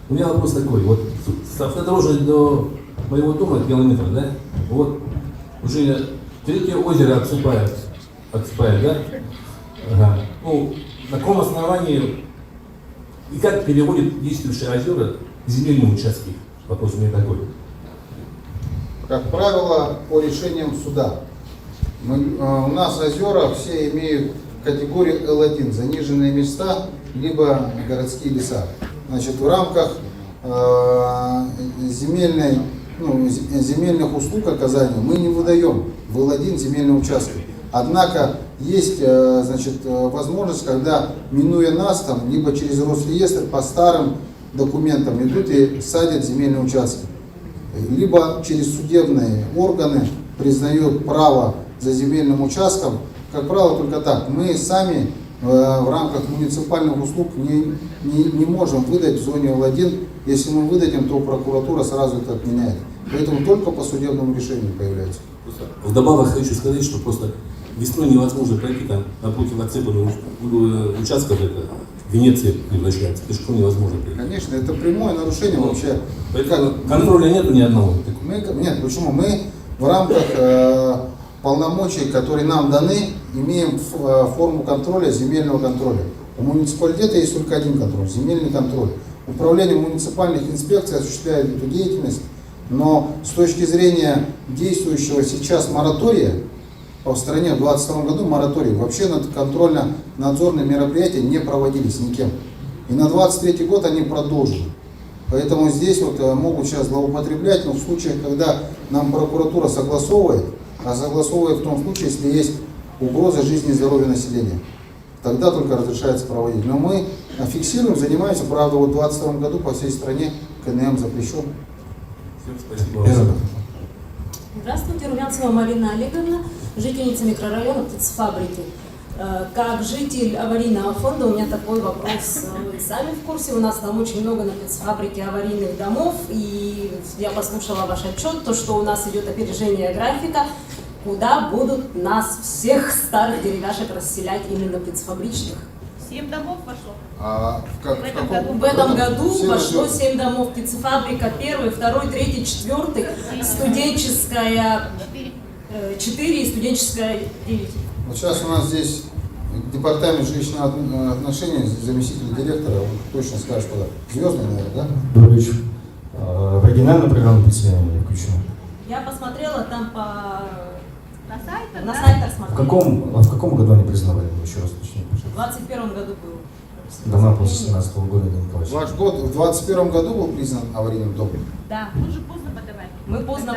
У меня вопрос такой. Вот с автодорожной до моего дома километр, да? Вот уже 3-е озеро отсыпают Подцепает, да? Ага. Ну, на каком основании и как переводят действующие озера земельные участки? Вопрос у меня такой. Как правило, по решениям суда. У нас озера все имеют категорию L1, заниженные места, либо городские леса. Значит, в рамках земельных услуг оказания мы не выдаем в L1 земельные участки. Однако есть возможность, когда, минуя нас, там, либо через Росреестр по старым документам идут и садят земельные участки. Либо через судебные органы признают право за земельным участком. Как правило, только так. Мы сами в рамках муниципальных услуг не можем выдать в зоне L1. Если мы выдадим, то прокуратура сразу это отменяет. Поэтому только по судебному решению появляется. Вдобавок хочу сказать, что просто весной невозможно пройти там напротив отцепанного участка, это Венеция превращается, пешком невозможно пройти. Конечно, это прямое нарушение вообще. Контроля нету ни одного. Нет, почему? Мы в рамках полномочий, которые нам даны, имеем форму контроля, земельного контроля. У муниципалитета есть только один контроль, земельный контроль. Управление муниципальных инспекций осуществляет эту деятельность, но с точки зрения действующего сейчас моратория, по стране в 2022 году мораторий, вообще контрольно-надзорные мероприятия не проводились никем. И на 2023 год они продолжены. Поэтому здесь могут сейчас злоупотреблять, но в случаях, когда нам прокуратура согласовывает, а согласовывает в том случае, если есть угроза жизни и здоровья населения, тогда только разрешается проводить. Но мы фиксируем, занимаемся, правда, в 2022 году по всей стране КНМ запрещен. Спасибо. Здравствуйте, Румянцева Марина Олеговна, жительница микрорайона птицефабрики. Как житель аварийного фонда у меня такой вопрос. Вы сами в курсе, у нас там очень много на птицефабрике аварийных домов, и я послушала ваш отчет, то, что у нас идет опережение графика, куда будут нас всех старых деревяшек расселять именно птицефабричных. 7 домов вошло. В этом году вошло 7 домов. Птицефабрика 1, 2, 3, 4, студенческая 4 и студенческая 9. Вот сейчас у нас здесь департамент жилищных отношений, заместитель директора, он точно скажет, куда. Звездный, наверное, да? Добрый вечер. В оригинальную программу представления включено. Я посмотрела там На сайтах? на сайтах смотрела. В каком году они признавали? Еще раз уточню. В 21 году был. Дома после 17 года, Леонид Николаевич. Ваш год в 2021 году был признан аварийным домом? Да. Мы же поздно подавали. Мы поздно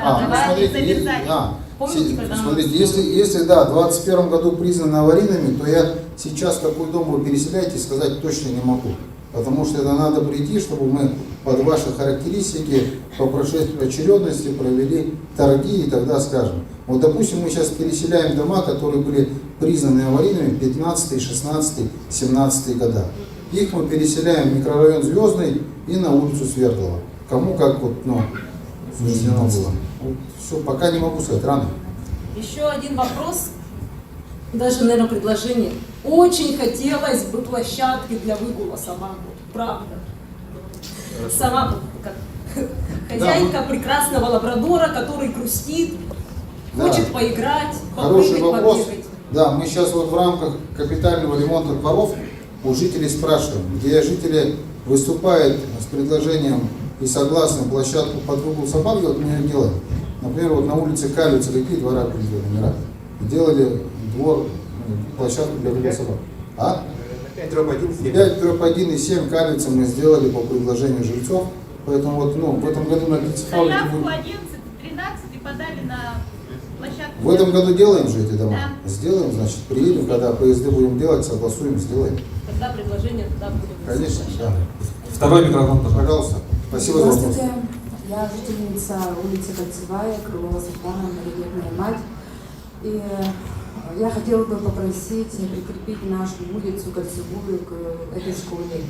Смотрите, если да, в 2021 году признаны аварийными, то я сейчас какой дом вы переселяете, сказать точно не могу. Потому что это надо прийти, чтобы мы под ваши характеристики по прошествии очередности провели торги, и тогда скажем. Вот, допустим, мы сейчас переселяем дома, которые были признаны аварийными 15, 16, 17 года. Их мы переселяем в микрорайон Звездный и на улицу Свердлова. Кому как суждено было. Вот, все, пока не могу сказать, рано. Еще один вопрос, даже, наверное, предложение. Очень хотелось бы площадки для выгула собак, правда. Сама как хозяйка прекрасного лабрадора, который грустит, хочет поиграть, Хороший попрыгать, вопрос. побегать. Да, мы сейчас в рамках капитального ремонта дворов у жителей спрашиваем, где жители выступают с предложением и согласны площадку под выгул собак, мы ее делаем. Например, на улице Калица, какие двора определили номера? Делали площадку для выгула собак. 5-1 и 7 Калица мы сделали по предложению жильцов. Поэтому в этом году на птицефабрике... Заявку 11, 13 и подали на площадку. В этом году делаем же эти дома? Да. Сделаем, значит, приедем, когда ПСД будем делать, согласуем, сделаем. Когда предложение, тогда будем. Конечно, да. Второй микрофон, пожалуйста. Спасибо за вопрос. Здравствуйте, я жительница улицы Кольцевая, Крылова Светлана, многодетная мать. И я хотела бы попросить прикрепить нашу улицу Кольцевую к этой школе.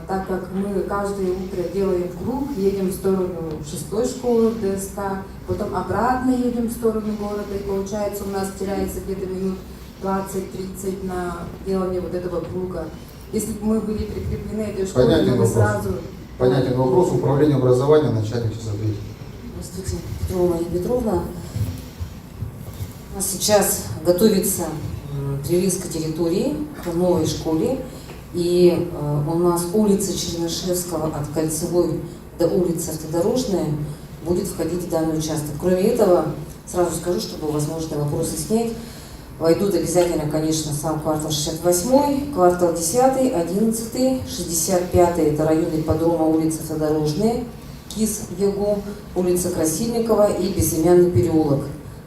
Так как мы каждое утро делаем круг, едем в сторону 6-й школы ДСК, потом обратно едем в сторону города, и получается у нас теряется где-то минут 20-30 на делание вот этого круга. Если бы мы были прикреплены этой школе, мы бы сразу... Понятен вопрос. Управление образования, начальник сейчас ответит. Здравствуйте, Петрова Мария Петровна. У нас сейчас готовится прирезка территории к новой школе. И у нас улица Чернышевского от Кольцевой до улицы Автодорожная будет входить в данный участок. Кроме этого, сразу скажу, чтобы возможные вопросы снять, войдут обязательно, конечно, сам квартал 68, квартал 10, 11, 65, это район ипподрома, улица Автодорожная, КИС ЕГУ, улица Красильникова и Безымянный переулок.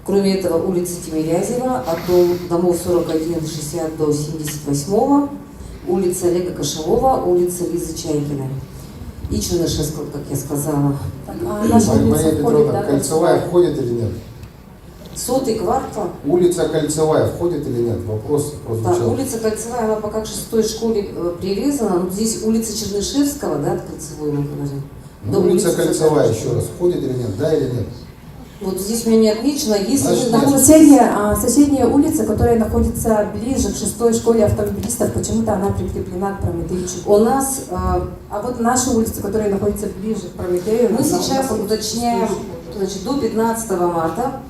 Кроме этого, улица Тимирязева от домов 41, 60 до 78, улица Олега Кошелова, улица Лизы Чайкиной и Чернышевского, как я сказала. Мария Петровна, Кольцевая входит или нет? 100-й квартал. Улица Кольцевая входит или нет? Вопрос прозвучал. Да, улица Кольцевая, она пока к 6-й школе прирезана, но здесь улица Чернышевского, да, от Кольцевой мы говорим. Ну, улица Кольцевая еще раз входит или нет? Да или нет? Вот здесь у меня не отмечено, если соседняя улица, которая находится ближе к 6-й школе автомобилистов, почему-то она прикреплена к Прометейчику. У нас, а вот наша улица, которая находится ближе к Прометею, мы сейчас уточняем, значит, до 15 марта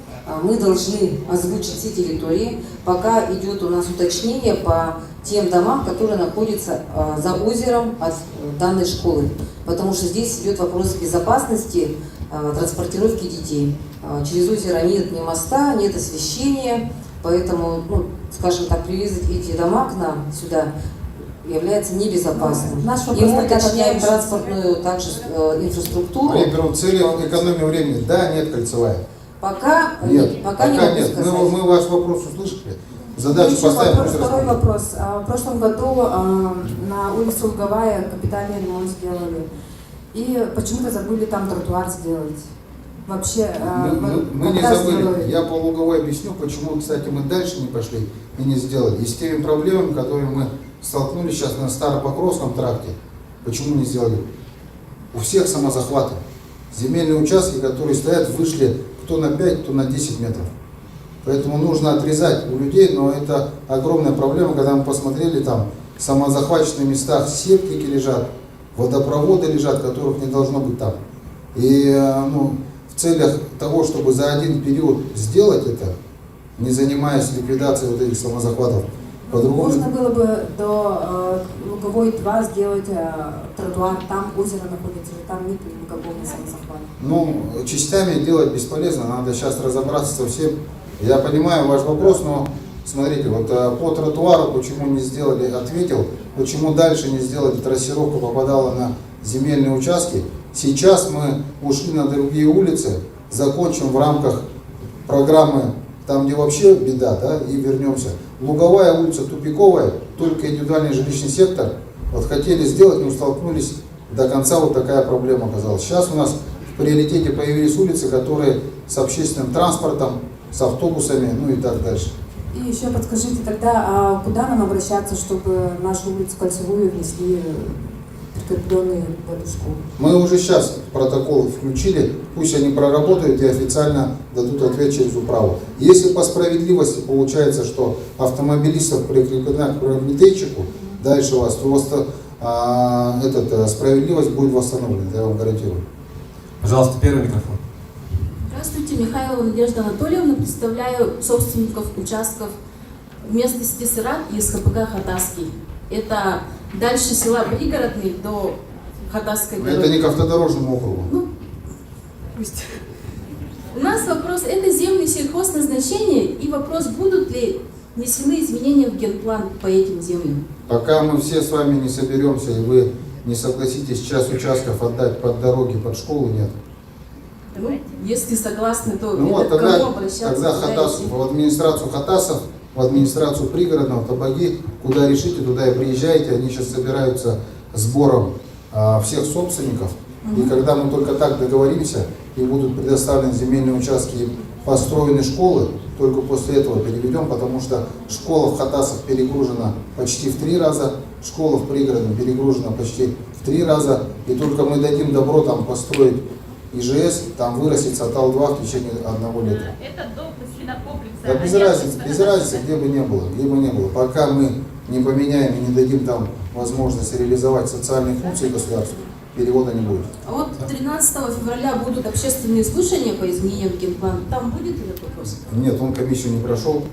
мы должны озвучить все территории, пока идет у нас уточнение по тем домам, которые находятся за озером от данной школы. Потому что здесь идет вопрос безопасности транспортировки детей. Через озеро нет ни моста, нет освещения, поэтому, ну, скажем так, привезать эти дома к нам сюда является небезопасным. И мы уточняем транспортную также инфраструктуру. В цели экономии времени, да, нет, Кольцевая? Пока нет. Пока не могу нет. сказать. Мы ваш вопрос услышали. Задачу Еще поставим. второй вопрос. В прошлом году на улице Луговая капитальный ремонт сделали. И почему-то забыли там тротуар сделать. Вообще, мы не забыли. Я по Луговой объясню, почему, кстати, мы дальше не пошли и не сделали. И с теми проблемами, которые мы столкнулись сейчас на Старопокровском тракте, почему не сделали? У всех самозахваты. Земельные участки, которые стоят, вышли кто на 5, кто на 10 метров. Поэтому нужно отрезать у людей, но это огромная проблема, когда мы посмотрели, там в самозахваченных местах септики лежат, водопроводы лежат, которых не должно быть там. И в целях того, чтобы за один период сделать это, не занимаясь ликвидацией вот этих самозахватов, по-другому... Можно было бы до Луговой 2 сделать тротуар, там озеро находится, там нет никакого самозахвата. Частями делать бесполезно, надо сейчас разобраться со всем. Я понимаю ваш вопрос, но смотрите, вот по тротуару, почему не сделали, ответил, почему дальше не сделали, трассировка попадала на земельные участки. Сейчас мы ушли на другие улицы, закончим в рамках программы, там где вообще беда, да, и вернемся. Луговая улица тупиковая, только индивидуальный жилищный сектор. Вот хотели сделать, но столкнулись до конца, вот такая проблема оказалась. Сейчас у нас в приоритете появились улицы, которые с общественным транспортом, с автобусами, ну и так дальше. И еще подскажите тогда, куда нам обращаться, чтобы нашу улицу Кольцевую внесли прикрепленные в эту школу? Мы уже сейчас протокол включили, пусть они проработают и официально дадут ответ через управу. Если по справедливости получается, что автомобилистов прикреплена к Прометейчику, дальше у вас, то справедливость будет восстановлена, я вам гарантирую. Пожалуйста, первый микрофон. Здравствуйте, Михайлова Надежда Анатольевна. Представляю собственников участков в местности Сырат из ХПК Хатасский. Это дальше села Пригородный до Хатасской дороги. Это не к автодорожному округу. Пусть. У нас вопрос, это земли сельхозназначения, и вопрос, будут ли внесены изменения в генплан по этим землям? Пока мы все с вами не соберемся, и вы не согласитесь часть участков отдать под дороги, под школу, нет. Если согласны, то тогда в администрацию Хатасов, в администрацию пригородного Табаги, куда решите, туда и приезжаете. Они сейчас собираются сбором всех собственников. И когда мы только так договоримся, и будут предоставлены земельные участки и построены школы, только после этого переведем, потому что школа в Хатасах перегружена почти в 3 раза, школа в пригородном перегружена почти в 3 раза, и только мы дадим добро там построить ИЖС, там вырастет Сатал-2 в течение 1 лета. Это до свинокомплекса. Да без разницы, где бы ни было. Пока мы не поменяем и не дадим там возможность реализовать социальные функции государства, перевода не будет. А вот 13 февраля будут общественные слушания по изменениям генплана. Там будет этот вопрос? Нет, он комиссию не прошел.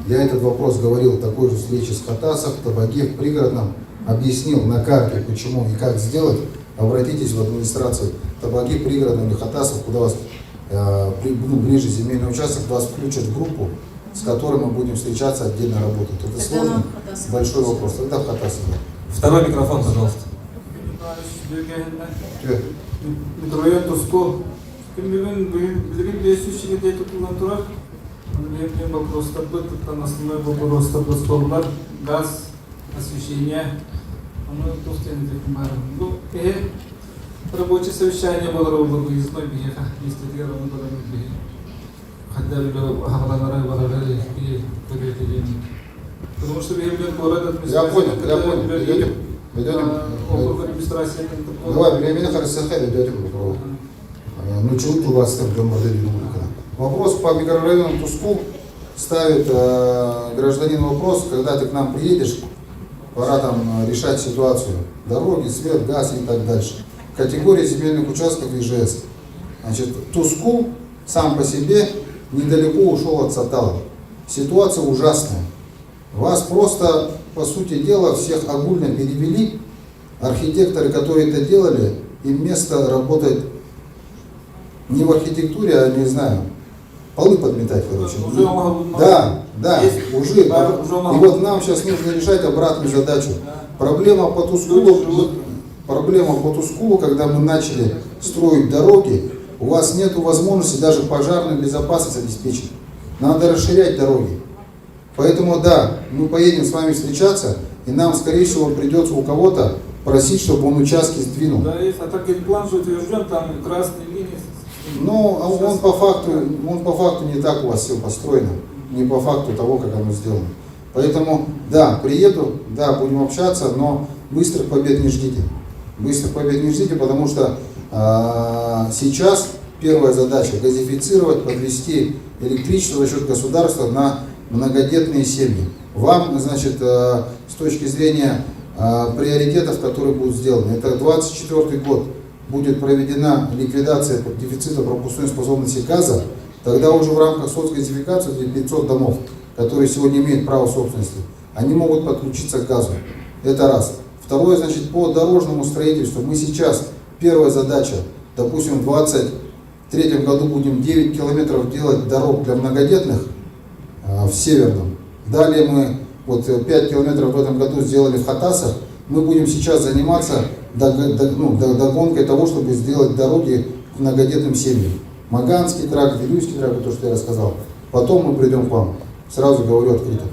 Я этот вопрос говорил в такой же встрече с Хатасов, Табаге, в пригородном, объяснил на карте, почему и как сделать. Обратитесь в администрацию Табаги, пригородном или Хатасов, куда вас ближе земельный участок, вас включат в группу, с которой мы будем встречаться, отдельно работать. Это сложный, большой вопрос. Это в Хатасов. Второй микрофон, пожалуйста. Микрорайон Тускул. Билигин действующий где-то тулан турар. Мне вопрос такой, там основной вопрос бар, газ, освещение. Оно толстенный бар. Ну, рабочее совещание было ровно выездной бега, если ты работал на беге. Хотя бы хавланара барагали и поведение. Потому что город администрации. Давай, времени хорошо, ну чего у вас там вопрос по микрорайону Тускул ставит гражданин вопрос, когда ты к нам приедешь, пора там решать ситуацию. Дороги, свет, газ и так дальше. Категория земельных участков ИЖС. Значит, Тускул сам по себе недалеко ушел от Сатала. Ситуация ужасная. Вас просто, по сути дела, всех огульно перевели. Архитекторы, которые это делали, им место работать не в архитектуре, а, не знаю, полы подметать, короче. Да, уже. И вот нам сейчас нужно решать обратную задачу. Проблема по Тускулу, когда мы начали строить дороги, у вас нет возможности даже пожарную безопасность обеспечить. Надо расширять дороги. Поэтому да, мы поедем с вами встречаться, и нам, скорее всего, придется у кого-то просить, чтобы он участки сдвинул. Да, есть, а так план же утвержден, там красные линии. Ну, он по факту не так у вас все построено, не по факту того, как оно сделано. Поэтому, да, приеду, да, будем общаться, но быстрых побед не ждите. Быстрых побед не ждите, потому что сейчас первая задача — газифицировать, подвести электричество за счет государства на многодетные семьи. Вам, значит, с точки зрения приоритетов, которые будут сделаны, это 2024 год, будет проведена ликвидация дефицита пропускной способности газа, тогда уже в рамках соцгазификации 500 домов, которые сегодня имеют право собственности, они могут подключиться к газу. Это раз. Второе, значит, по дорожному строительству. Мы сейчас, первая задача, допустим, в 2023 году будем 9 километров делать дорог для многодетных в Северном. Далее мы вот 5 километров в этом году сделали в Хатасах. Мы будем сейчас заниматься догонкой того, чтобы сделать дороги к многодетным семьям. Маганский тракт, Вилюйский тракт, то, что я рассказал. Потом мы придем к вам. Сразу говорю открыто.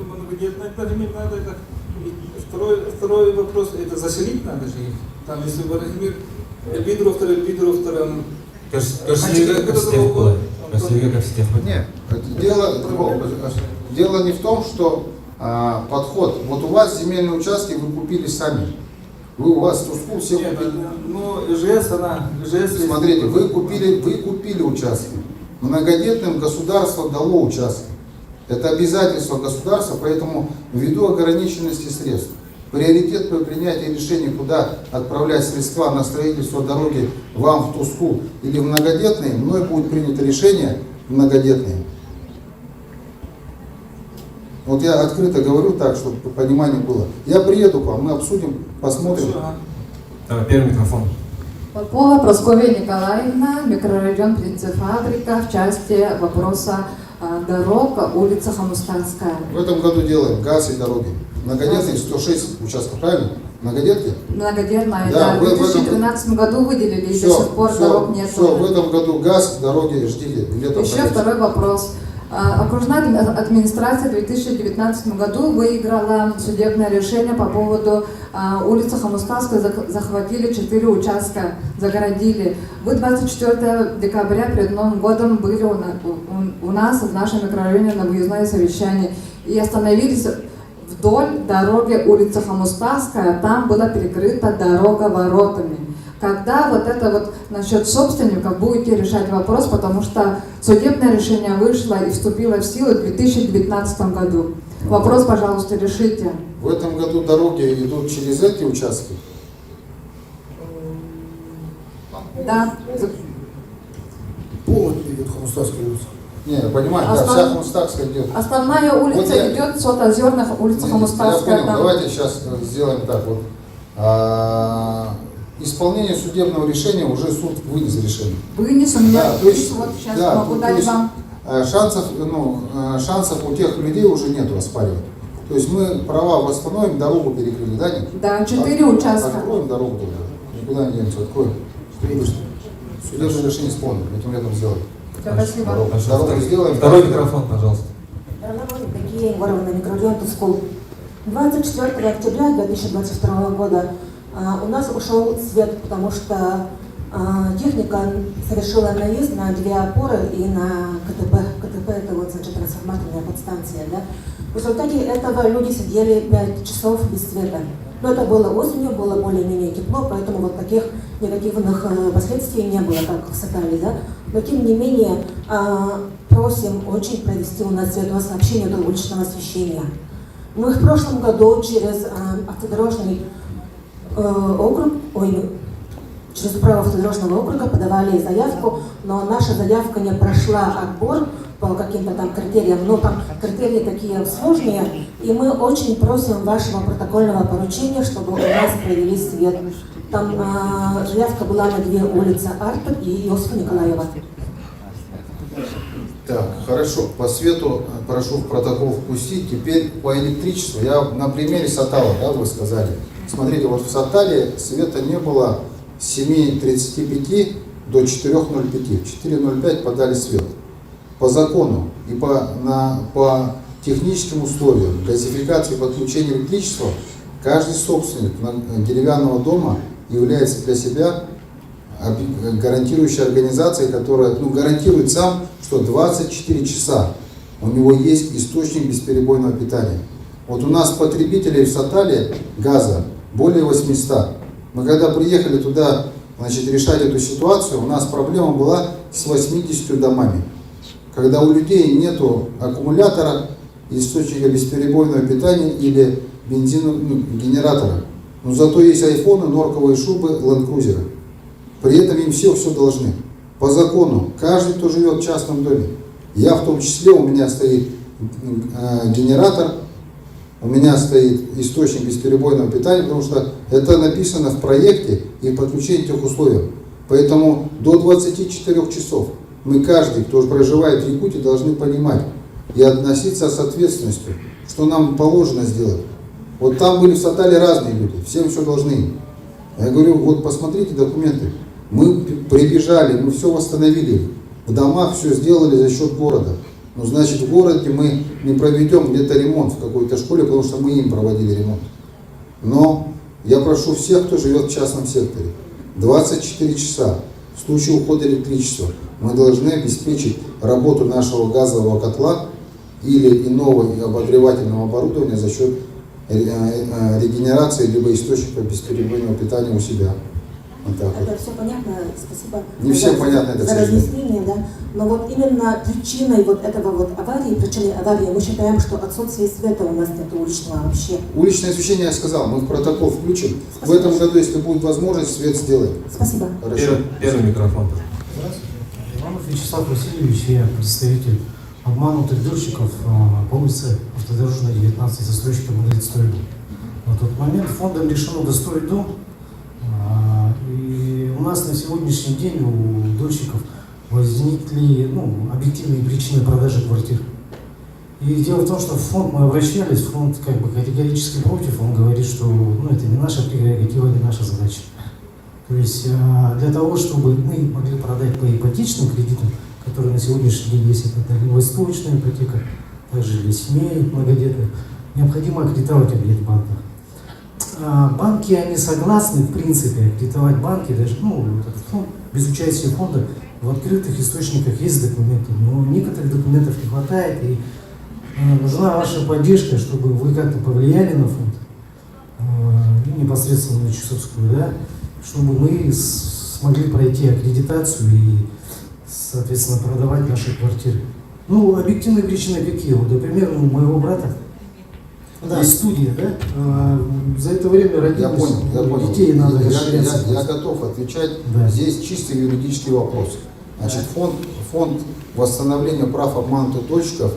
Второй вопрос, это заселить надо же их. Там, если Владимир Бидровтер, Нет, дело не в том, что подход. Вот у вас земельные участки вы купили сами. У вас Тускул все купили. Ну, ИЖС, Смотрите, вы купили участки. Многодетным государство дало участки. Это обязательство государства, поэтому ввиду ограниченности средств, приоритет при принятии решения, куда отправлять средства на строительство дороги вам в Тускул или в многодетные, мной будет принято решение в многодетные. Вот я открыто говорю так, чтобы понимание было. Я приеду к вам, мы обсудим, посмотрим. Первый микрофон. Попова Прасковья Николаевна, микрорайон Птицефабрика, в части вопроса дорог, улица Хамустанская. В этом году делаем газ и дороги. Многодетные 106 участков, правильно? Многодетки? Многодетная, да. В 2013 году выделили, и до сих пор дорог нет. Все, в этом году газ, дороги, ждите. Еще второй вопрос. Окружная администрация в 2019 году выиграла судебное решение по поводу улицы Хамустанской, захватили 4 участка, загородили. Вы 24 декабря перед Новым годом были у нас в нашем микрорайоне на выездное совещание и остановились вдоль дороги улицы Хамустанская, там была перекрыта дорога воротами. Когда вот это вот насчет собственников будете решать вопрос, потому что судебное решение вышло и вступило в силу в 2019 году. Вопрос, пожалуйста, решите. В этом году дороги идут через эти участки? Да. Полностью идет Хомустарская улица. Не, понимаете, да, вся Хомустарская идет. Основная улица Вот я- идет от Озерных, улица Я Хомустарская. понял, там. давайте сейчас сделаем так вот. Исполнение судебного решения уже суд вынес решение. Вынес, у меня Да, то есть, вот сейчас да, могу то дать есть, вам. шансов у тех людей уже нету оспаривать. То есть мы права восстановим, дорогу перекрыли, да, нет? Да, 4 участка. Откроем дорогу тогда, никуда не денемся, откроем. Судебное решение исполним, этим летом сделаем. Спасибо. Дорогу сделаем. Второй микрофон, пожалуйста. Такие Егоровна, микрорайон Тускул. 24 октября 2022 года у нас ушел свет, потому что техника совершила наезд на две опоры и на КТП. КТП это вот, значит, трансформаторная подстанция. Да? В результате этого люди сидели 5 часов без света. Но это было осенью, было более-менее тепло, поэтому вот таких негативных последствий не было, как в Сатале. Да? Но тем не менее просим очень провести у нас светосообщение до уличного освещения. Мы в прошлом году через автодорожный округ, через управу автодорожного округа подавали заявку, но наша заявка не прошла отбор по каким-то там критериям, но там критерии такие сложные, и мы очень просим вашего протокольного поручения, чтобы у нас провели свет. Там заявка была на 2 улицы, Арта и Иосифа Николаева. Так, хорошо, по свету прошу в протокол впустить. Теперь по электричеству. Я на примере Сатала, да, вы сказали. Смотрите, вот в Сатале света не было с 7:35 до 4:05. В 4:05 подали свет. По закону и по техническим условиям газификации и подключения электричества каждый собственник деревянного дома является для себя гарантирующей организацией, которая гарантирует сам, что 24 часа у него есть источник бесперебойного питания. Вот у нас потребителей в Сатале газа более 800. Мы когда приехали туда, значит, решать эту ситуацию, у нас проблема была с 80 домами. Когда у людей нету аккумулятора, источника бесперебойного питания или генератора. Но зато есть айфоны, норковые шубы, ленд-крузеры. При этом им все должны. По закону, каждый, кто живет в частном доме, я в том числе, у меня стоит генератор, у меня стоит источник бесперебойного питания, потому что это написано в проекте и в подключении тех условий. Поэтому до 24 часов мы каждый, кто проживает в Якутии, должны понимать и относиться с ответственностью, что нам положено сделать. Вот там были в Сатале разные люди, всем все должны. Я говорю, вот посмотрите документы. Мы прибежали, мы все восстановили. В домах все сделали за счет города. Ну, значит, в городе мы не проведем где-то ремонт в какой-то школе, потому что мы им проводили ремонт. Но я прошу всех, кто живет в частном секторе, 24 часа в случае ухода электричества мы должны обеспечить работу нашего газового котла или иного обогревательного оборудования за счет регенерации либо источника бесперебойного питания у себя. Вот так Это вот. все понятно, спасибо Не всем понятно это, к за сожалению. разъяснение, да. Но вот именно причиной вот этого вот аварии, причиной аварии, мы считаем, что отсутствие света у нас нет уличного вообще. Уличное освещение, я сказал, мы в протокол включим. В этом году, если будет возможность, свет сделаем. Спасибо. Хорошо. Первый микрофон. Иванов Вячеслав Васильевич, я представитель обманутых дольщиков по улице Автодорожная, 19, застройщиком Стройдом. На тот момент фондом решено достроить дом. И у нас на сегодняшний день у дольщиков возникли объективные причины продажи квартир. И дело в том, что в фонд мы обращались, фонд как бы категорически против, он говорит, что это не наша прерогатива, не наша задача. То есть для того, чтобы мы могли продать по ипотечным кредитам, которые на сегодняшний день есть, это дальневосточная ипотека, также для семей многодетных, необходимо аккредитовать объект банка. Банки, они согласны, в принципе, аккредитовать банки, даже этот фонд, без участия фонда, в открытых источниках есть документы, но некоторых документов не хватает, и нужна ваша поддержка, чтобы вы как-то повлияли на фонд, непосредственно на Чусовскую, да, чтобы мы смогли пройти аккредитацию и, соответственно, продавать наши квартиры. Объективные причины какие? Вот, например, у моего брата Да, студия, да? За это время родилось Я понял. детей, надо расширяться. Я готов отвечать. Да. Здесь чисто юридический вопрос. Значит, фонд восстановления прав обманутых дольщиков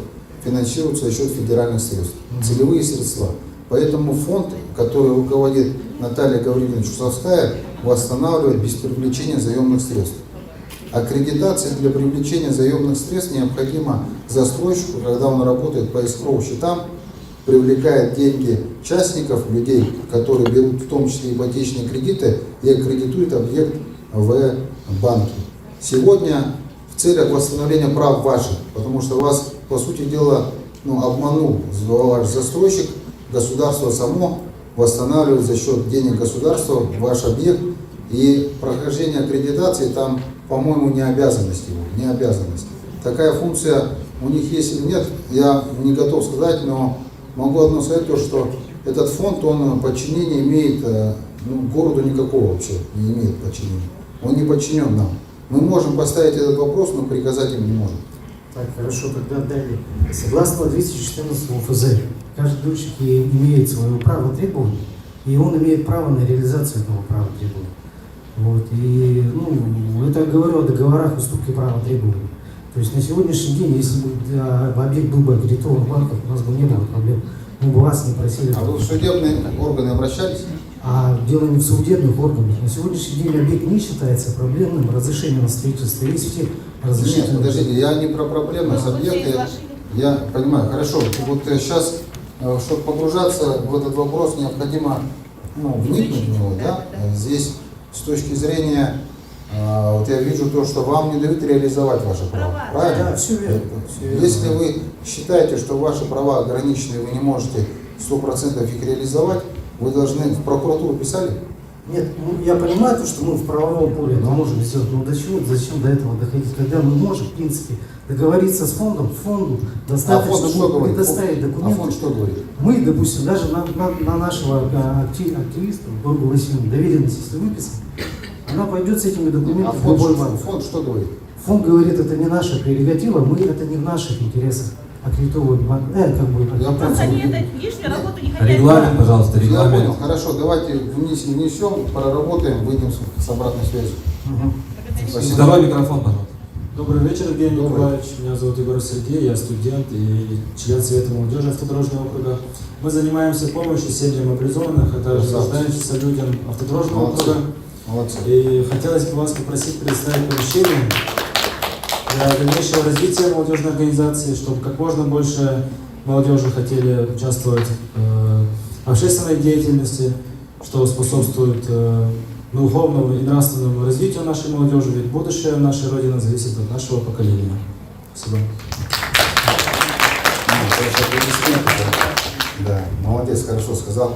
финансируется за счет федеральных средств. Целевые средства. Поэтому фонд, который руководит Наталья Гавриловна Чусовская, восстанавливает без привлечения заемных средств. Аккредитация для привлечения заемных средств необходима застройщику, когда он работает по эскроу счетам, привлекает деньги частников, людей, которые берут в том числе ипотечные кредиты, и аккредитует объект в банке. Сегодня в целях восстановления прав ваших, потому что вас, по сути дела, обманул ваш застройщик, государство само восстанавливает за счет денег государства ваш объект, и прохождение аккредитации там, по-моему, не обязанность его, не обязанность. Такая функция у них есть или нет, я не готов сказать, но могу одно сказать, то, что этот фонд, он подчинение имеет, городу никакого вообще не имеет подчинения. Он не подчинен нам. Мы можем поставить этот вопрос, но приказать им не можем. Так, хорошо, тогда далее. Согласно 214 ФЗ, каждый дольщик имеет свое право требования, и он имеет право на реализацию этого права требования. Вот, и, это я говорю о договорах уступки права требования. То есть на сегодняшний день, если бы объект был бы аккредитован в банках, у нас бы не было проблем. Мы бы вас не просили. А вы в судебные органы обращались? А дело не в судебных органах. На сегодняшний день объект не считается проблемным, разрешение на строительство есть все разрешения. Нет, подождите, я не про проблемы с объектом. Я понимаю, хорошо. Вот сейчас, чтобы погружаться в этот вопрос, необходимо вникнуть в него, да? Здесь с точки зрения, вот я вижу то, что вам не дают реализовать ваши права. Правильно? Да, все верно. Если вы считаете, что ваши права ограничены, вы не можете 100% их реализовать, вы должны в прокуратуру писали? Нет, я понимаю, что мы в правовом поле это можем сделать, но зачем до этого доходить, когда мы можем, в принципе, договориться с фонду достаточно предоставить документы. А фонд что говорит? Мы, допустим, даже на нашего активиста, Ольгу Васильевну, доверенность, если выписать, она пойдет с этими документами в любой банк. Фонд что говорит? Фонд говорит, это не наша прерогатива, это не в наших интересах. Аккредитовывать банк, Они лишнюю работу не хотят. Регламент, пожалуйста, регламент. Я понял, хорошо, давайте внесем, проработаем, выйдем с обратной связью. Спасибо. Второй микрофон, пожалуйста. Добрый вечер, Евгений Николаевич. Меня зовут Егор Сергей, я студент и член Совета молодежи автодорожного округа. Мы занимаемся помощью семьям мобилизованных, а также нуждающимся людям автодорожного округа. И хотелось бы вас попросить предоставить помещение для дальнейшего развития молодежной организации, чтобы как можно больше молодежи хотели участвовать в общественной деятельности, что способствует духовному и нравственному развитию нашей молодежи, ведь будущее нашей Родины зависит от нашего поколения. Спасибо. Да, молодец, хорошо сказал.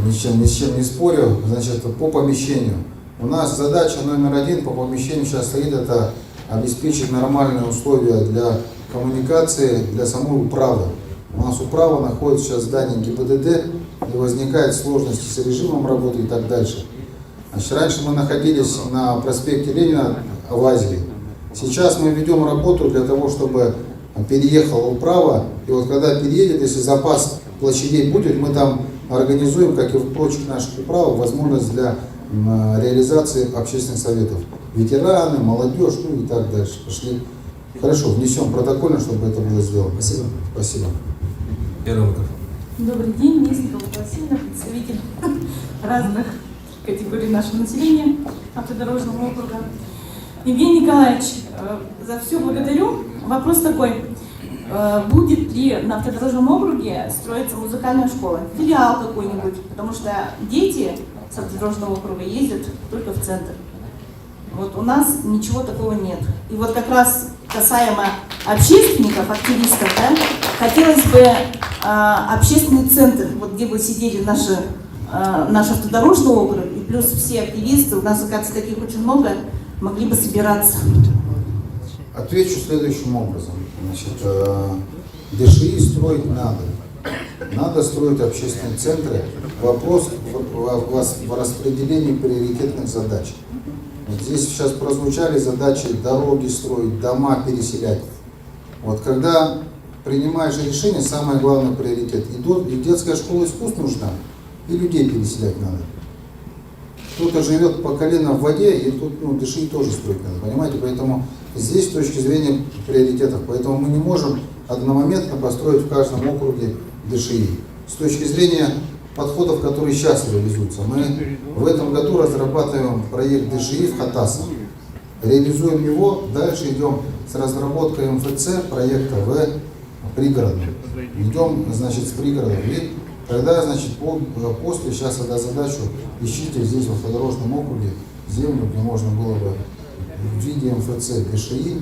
Ни с чем не спорю. Значит, по помещению. У нас задача номер один по помещению сейчас стоит, это обеспечить нормальные условия для коммуникации, для самой управы. У нас управа находится сейчас в здании ГИБДД, и возникают сложности с режимом работы и так дальше. Значит, раньше мы находились на проспекте Ленина в Азии. Сейчас мы ведем работу для того, чтобы переехала управа, и вот когда переедет, если запас площадей будет, мы там организуем, как и в прочих наших управах, возможность для реализации общественных советов. Ветераны, молодежь, и так дальше. Пошли. Хорошо, внесем протокольно, чтобы это было сделано. Спасибо. Спасибо. Первый микрофон. Добрый день, Несникова Васильевна, представитель разных категорий нашего населения автодорожного округа. Евгений Николаевич, за все благодарю. Вопрос такой. Будет ли на автодорожном округе строиться музыкальная школа? Филиал какой-нибудь? Потому что дети с автодорожного округа ездят только в центр. Вот у нас ничего такого нет. И вот как раз касаемо общественников, активистов, да, хотелось бы общественный центр, вот где бы сидели наш автодорожный округ, и плюс все активисты, у нас, оказывается, таких очень много, могли бы собираться. Отвечу следующим образом. Значит, ДШИ строить надо. Надо строить общественные центры. Вопрос в распределении приоритетных задач. Вот здесь сейчас прозвучали задачи дороги строить, дома переселять. Вот когда принимаешь решение, самое главное приоритет. И детская школа искусств нужна, и людей переселять надо. Кто-то живет по колено в воде, и тут ДШИ тоже строить надо, понимаете? Поэтому здесь с точки зрения приоритетов, поэтому мы не можем одномоментно построить в каждом округе ДШИ. С точки зрения подходов, которые сейчас реализуются, мы в этом году разрабатываем проект ДШИ в Хатасах. Реализуем его, дальше идем с разработкой МФЦ проекта в пригородном. Идем, значит, с пригородом. И тогда, значит, после сейчас отдать задачу, ищите здесь в автодорожном округе землю, где можно было бы в виде МФЦ, ДШИ,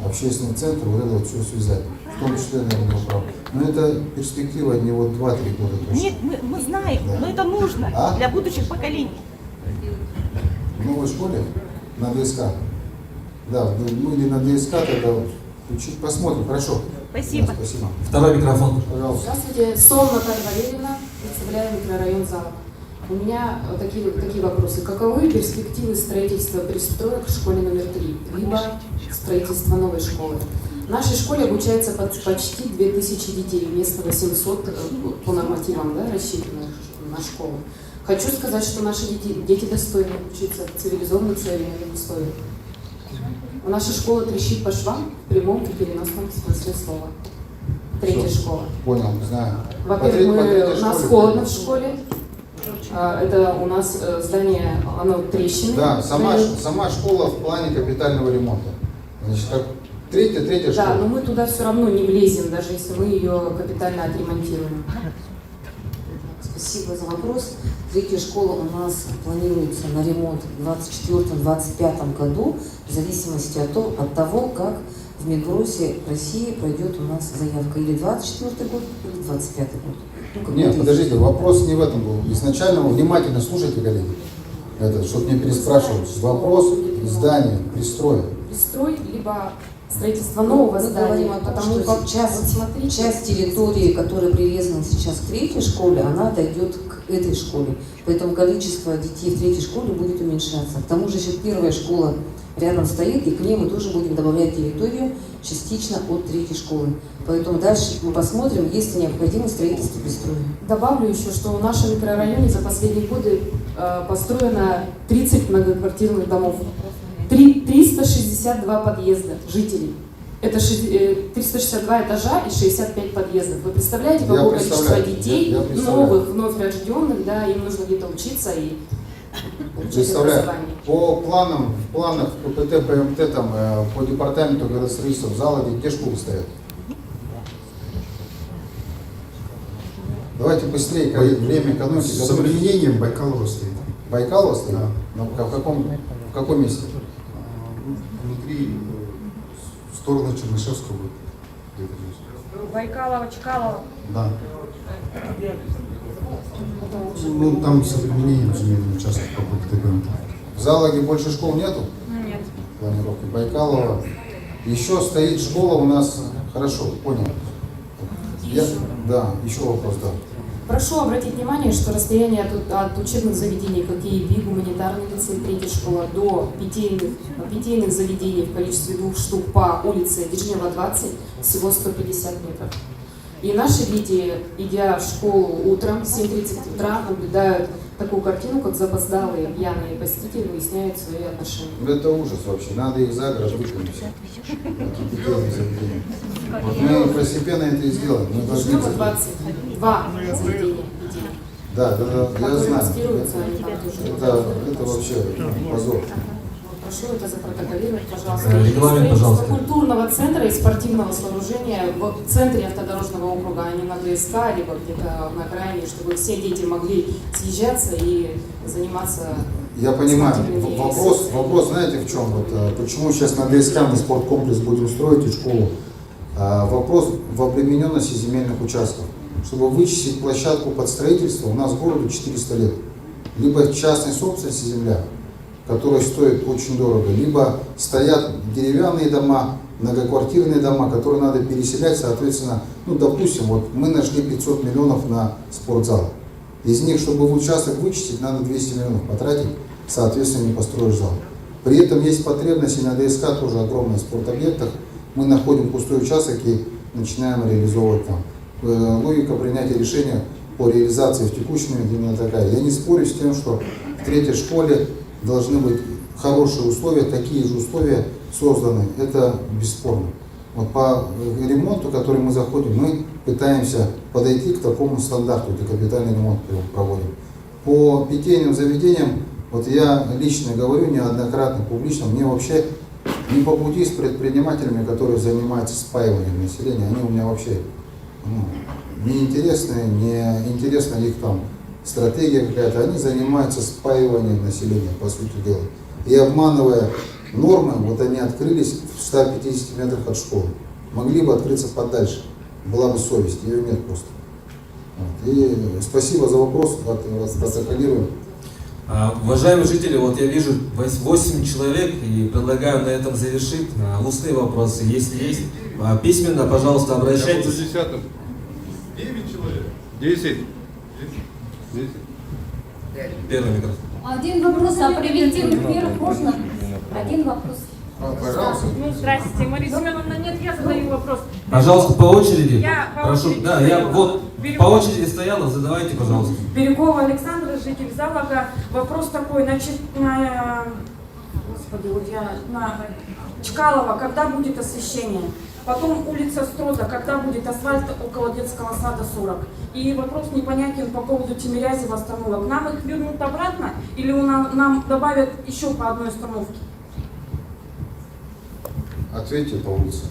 общественный центр, вот это вот все связать. В том числе, наверное, право. Но это перспектива не вот 2-3 года точно. Нет, мы знаем, да. Но это нужно для будущих поколений. В новой школе на ДСК. Да, мы или на ДСК тогда чуть посмотрим. Хорошо. Спасибо. Да, спасибо. Второй микрофон. Пожалуйста. Здравствуйте, Сон Наталья Валерьевна, представляю микрорайон Замок. У меня такие вопросы. Каковы перспективы строительства пристроек в школе номер 3, либо строительства новой школы? В нашей школе обучается почти 2000 детей, вместо 800 по нормативам, да, рассчитанных на школу. Хочу сказать, что наши дети достойны учиться в цивилизованных современных условиях. Наша школа трещит по швам в прямом и переносном смысле слова. Третья школа. Понял, знаю. Во-первых, у нас холодно в школе. Это у нас здание, оно трещины. Да, сама школа в плане капитального ремонта. Значит, как третья школа. Да, но мы туда все равно не влезем, даже если мы ее капитально отремонтируем. Спасибо за вопрос. Третья школа у нас планируется на ремонт в 2024-2025 году, в зависимости от того, как в Минпросе России пройдет у нас заявка или 24 год, или 25 год. Нет, подождите, вопрос не в этом был. Изначально вы внимательно слушайте, коллеги, чтобы не переспрашивать. Вопрос здания, пристроя. Пристрой, либо строительство нового здания, потому что часть территории, которая привязана сейчас к третьей школе, она дойдет к этой школе. Поэтому количество детей в третьей школе будет уменьшаться. К тому же еще первая школа рядом стоит, и к ней мы тоже будем добавлять территорию частично от третьей школы. Поэтому дальше мы посмотрим, есть ли необходимость строительства пристроя. Добавлю еще, что в нашем микрорайоне за последние годы построено 30 многоквартирных домов. 362 подъезда жителей. Это 362 этажа и 65 подъездов. Вы представляете, какое количество детей, новых, вновь рожденных, да, им нужно где-то учиться и получить образование. По планам, в планах ППТ, ПМТ, там, по департаменту градостроительства в Заладе, где школы стоят? Давайте быстрее, время экономики. С объединением Байкалова стоит. Байкалова стоит? Да. Но в каком месте? Внутри, в сторону Чернышевского будет. Байкалова, Чкалова. Да. Ну, там с объединением земельных участков по ПТП. В Залаге больше школ нету? Нет. Планировки Байкалова. Еще стоит школа у нас. Хорошо, понял. Да, еще вопрос, да. Прошу обратить внимание, что расстояние от учебных заведений, как ЕИБ, гуманитарный лицей, третья школа, до питейных заведений в количестве 2 штук по улице Вишнева, 20, всего 150 метров. И наши дети, идя в школу утром, в 7:30 утра, наблюдают такую картину, как запоздалые пьяные посетители выясняют свои отношения. Это ужас вообще. Надо их за город выкинуть. Вот мы постепенно это и сделаем. Вишнева, 22 заведения. Да, я знаю. Это вообще позор. Прошу это запротоколировать, пожалуйста. Регламент, пожалуйста. Культурного центра и спортивного сооружения в центре автодорожного округа, а не на ДСК, либо где-то на окраине, чтобы все дети могли съезжаться и заниматься. Я понимаю. Вопрос, знаете, в чем? Вот, почему сейчас на ДСК мы спорткомплекс будем строить и школу? Вопрос в обремененности земельных участков. Чтобы вычистить площадку под строительство, у нас городу 400 лет. Либо частной собственности земля, которая стоит очень дорого, либо стоят деревянные дома, многоквартирные дома, которые надо переселять, соответственно, допустим, вот мы нашли 500 миллионов на спортзал. Из них, чтобы участок вычистить, надо 200 миллионов потратить, соответственно, не построишь зал. При этом есть потребность и на ДСК тоже огромных спортобъектах. Мы находим пустой участок, и начинаем реализовывать там. Логика принятия решения по реализации в текущем моменте именно такая. Я не спорю с тем, что в третьей школе должны быть хорошие условия, такие же условия созданы. Это бесспорно. Вот по ремонту, который мы заходим, мы пытаемся подойти к такому стандарту, где капитальный ремонт проводим. По питейным заведениям, вот я лично говорю неоднократно, публично, мне вообще не по пути с предпринимателями, которые занимаются спаиванием населения, они у меня вообще неинтересны, не интересна их там стратегия какая-то, они занимаются спаиванием населения, по сути дела. И обманывая нормы, вот они открылись в 150 метрах от школы. Могли бы открыться подальше, была бы совесть, ее нет просто. Вот. И спасибо за вопрос, протоколируем. Уважаемые жители, вот я вижу 8 человек и предлагаю на этом завершить. Устные вопросы, если есть. Письменно, пожалуйста, обращайтесь. 9 человек. 10. Первый микрофон. Один вопрос о превентивных мерах можно? Один вопрос. Пожалуйста. Ну, здравствуйте, Мария Семеновна, нет, я задаю вопрос. Пожалуйста, по очереди. Я по Прошу, очереди да, стояла. я вот по очереди стояла, задавайте, пожалуйста. Бирюкова Александра, житель Залога. Вопрос такой, значит, господи, вот я на Чкалова, когда будет освещение? Потом улица Строза, когда будет асфальт около детского сада 40. И вопрос непонятен по поводу Тимирязева остановок. Нам их вернут обратно или нам добавят еще по одной остановке? Ответьте по улице.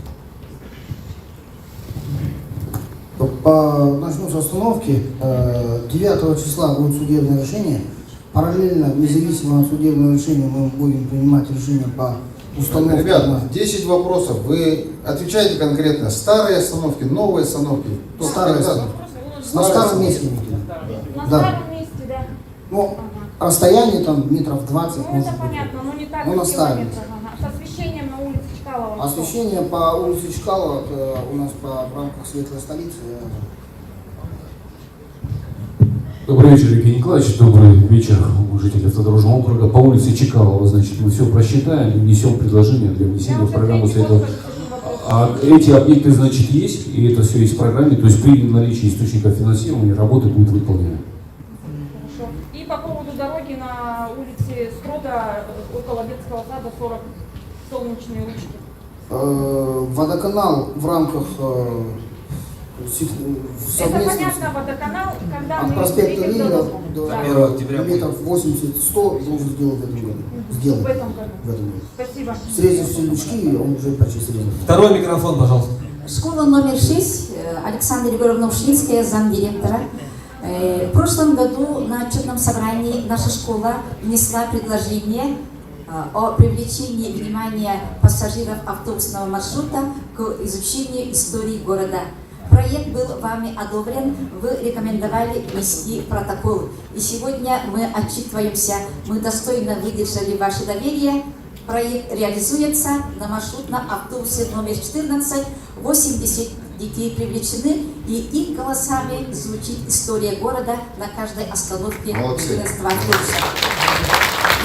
Начну с остановки. 9 числа будет судебное решение. Параллельно, независимо от судебного решения, мы будем принимать решение по установке. Ребята, 10 вопросов. Вы отвечаете конкретно. Старые остановки, новые остановки? Старые остановки. На старом месте. На Да. старом месте, да. Ну, расстояние там метров 20. Ну, может это быть. понятно, но не так, Ну, как на старом. километров. Ага. С освещением на улице Чкалова. Освещение по улице Чкалова, это у нас в рамках Светлой столицы. Добрый вечер, Евгений Николаевич. Добрый вечер, жители автодорожного округа. По улице Чекалова, значит, мы все просчитаем и внесем предложение для внесения в программу Светлого. А эти объекты, значит, есть, и это все есть в программе, то есть при наличии источника финансирования работы будут выполнены. Хорошо. И по поводу дороги на улице Строда около детского сада 40, солнечные ручки. Водоканал в рамках Это понятно, водоканал, когда от мы проспекта видим Ленина дорогу. до Да. метров 80-100 должен сделать в этом году. Сделать. В этом году. В этом году. Спасибо. Срезав все лючки, он уже почти срезан. Второй микрофон, пожалуйста. Школа номер 6, Александра Егоровна Ушницкая, замдиректора. В прошлом году на отчетном собрании наша школа внесла предложение о привлечении внимания пассажиров автобусного маршрута к изучению истории города. Проект был вами одобрен, вы рекомендовали внести протокол. И сегодня мы отчитываемся, мы достойно выдержали ваше доверие. Проект реализуется на маршрутном автобусе номер 14. 80 детей привлечены, и их голосами звучит история города на каждой остановке 14 автобуса.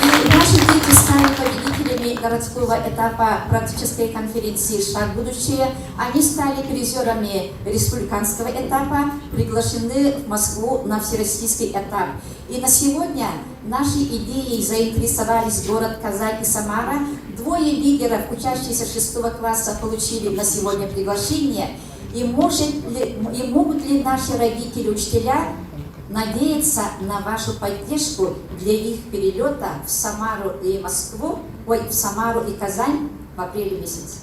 И наши дети стали победителями городского этапа практической конференции «Шаг в будущее». Они стали призерами республиканского этапа, приглашены в Москву на всероссийский этап. И на сегодня нашей идеей заинтересовались город Казань и Самара. 2 лидеров, учащиеся 6 класса, получили на сегодня приглашение. И могут ли наши родители, учителя надеяться на вашу поддержку для их перелета в Самару и Москву, в Самару и Казань в апреле месяце?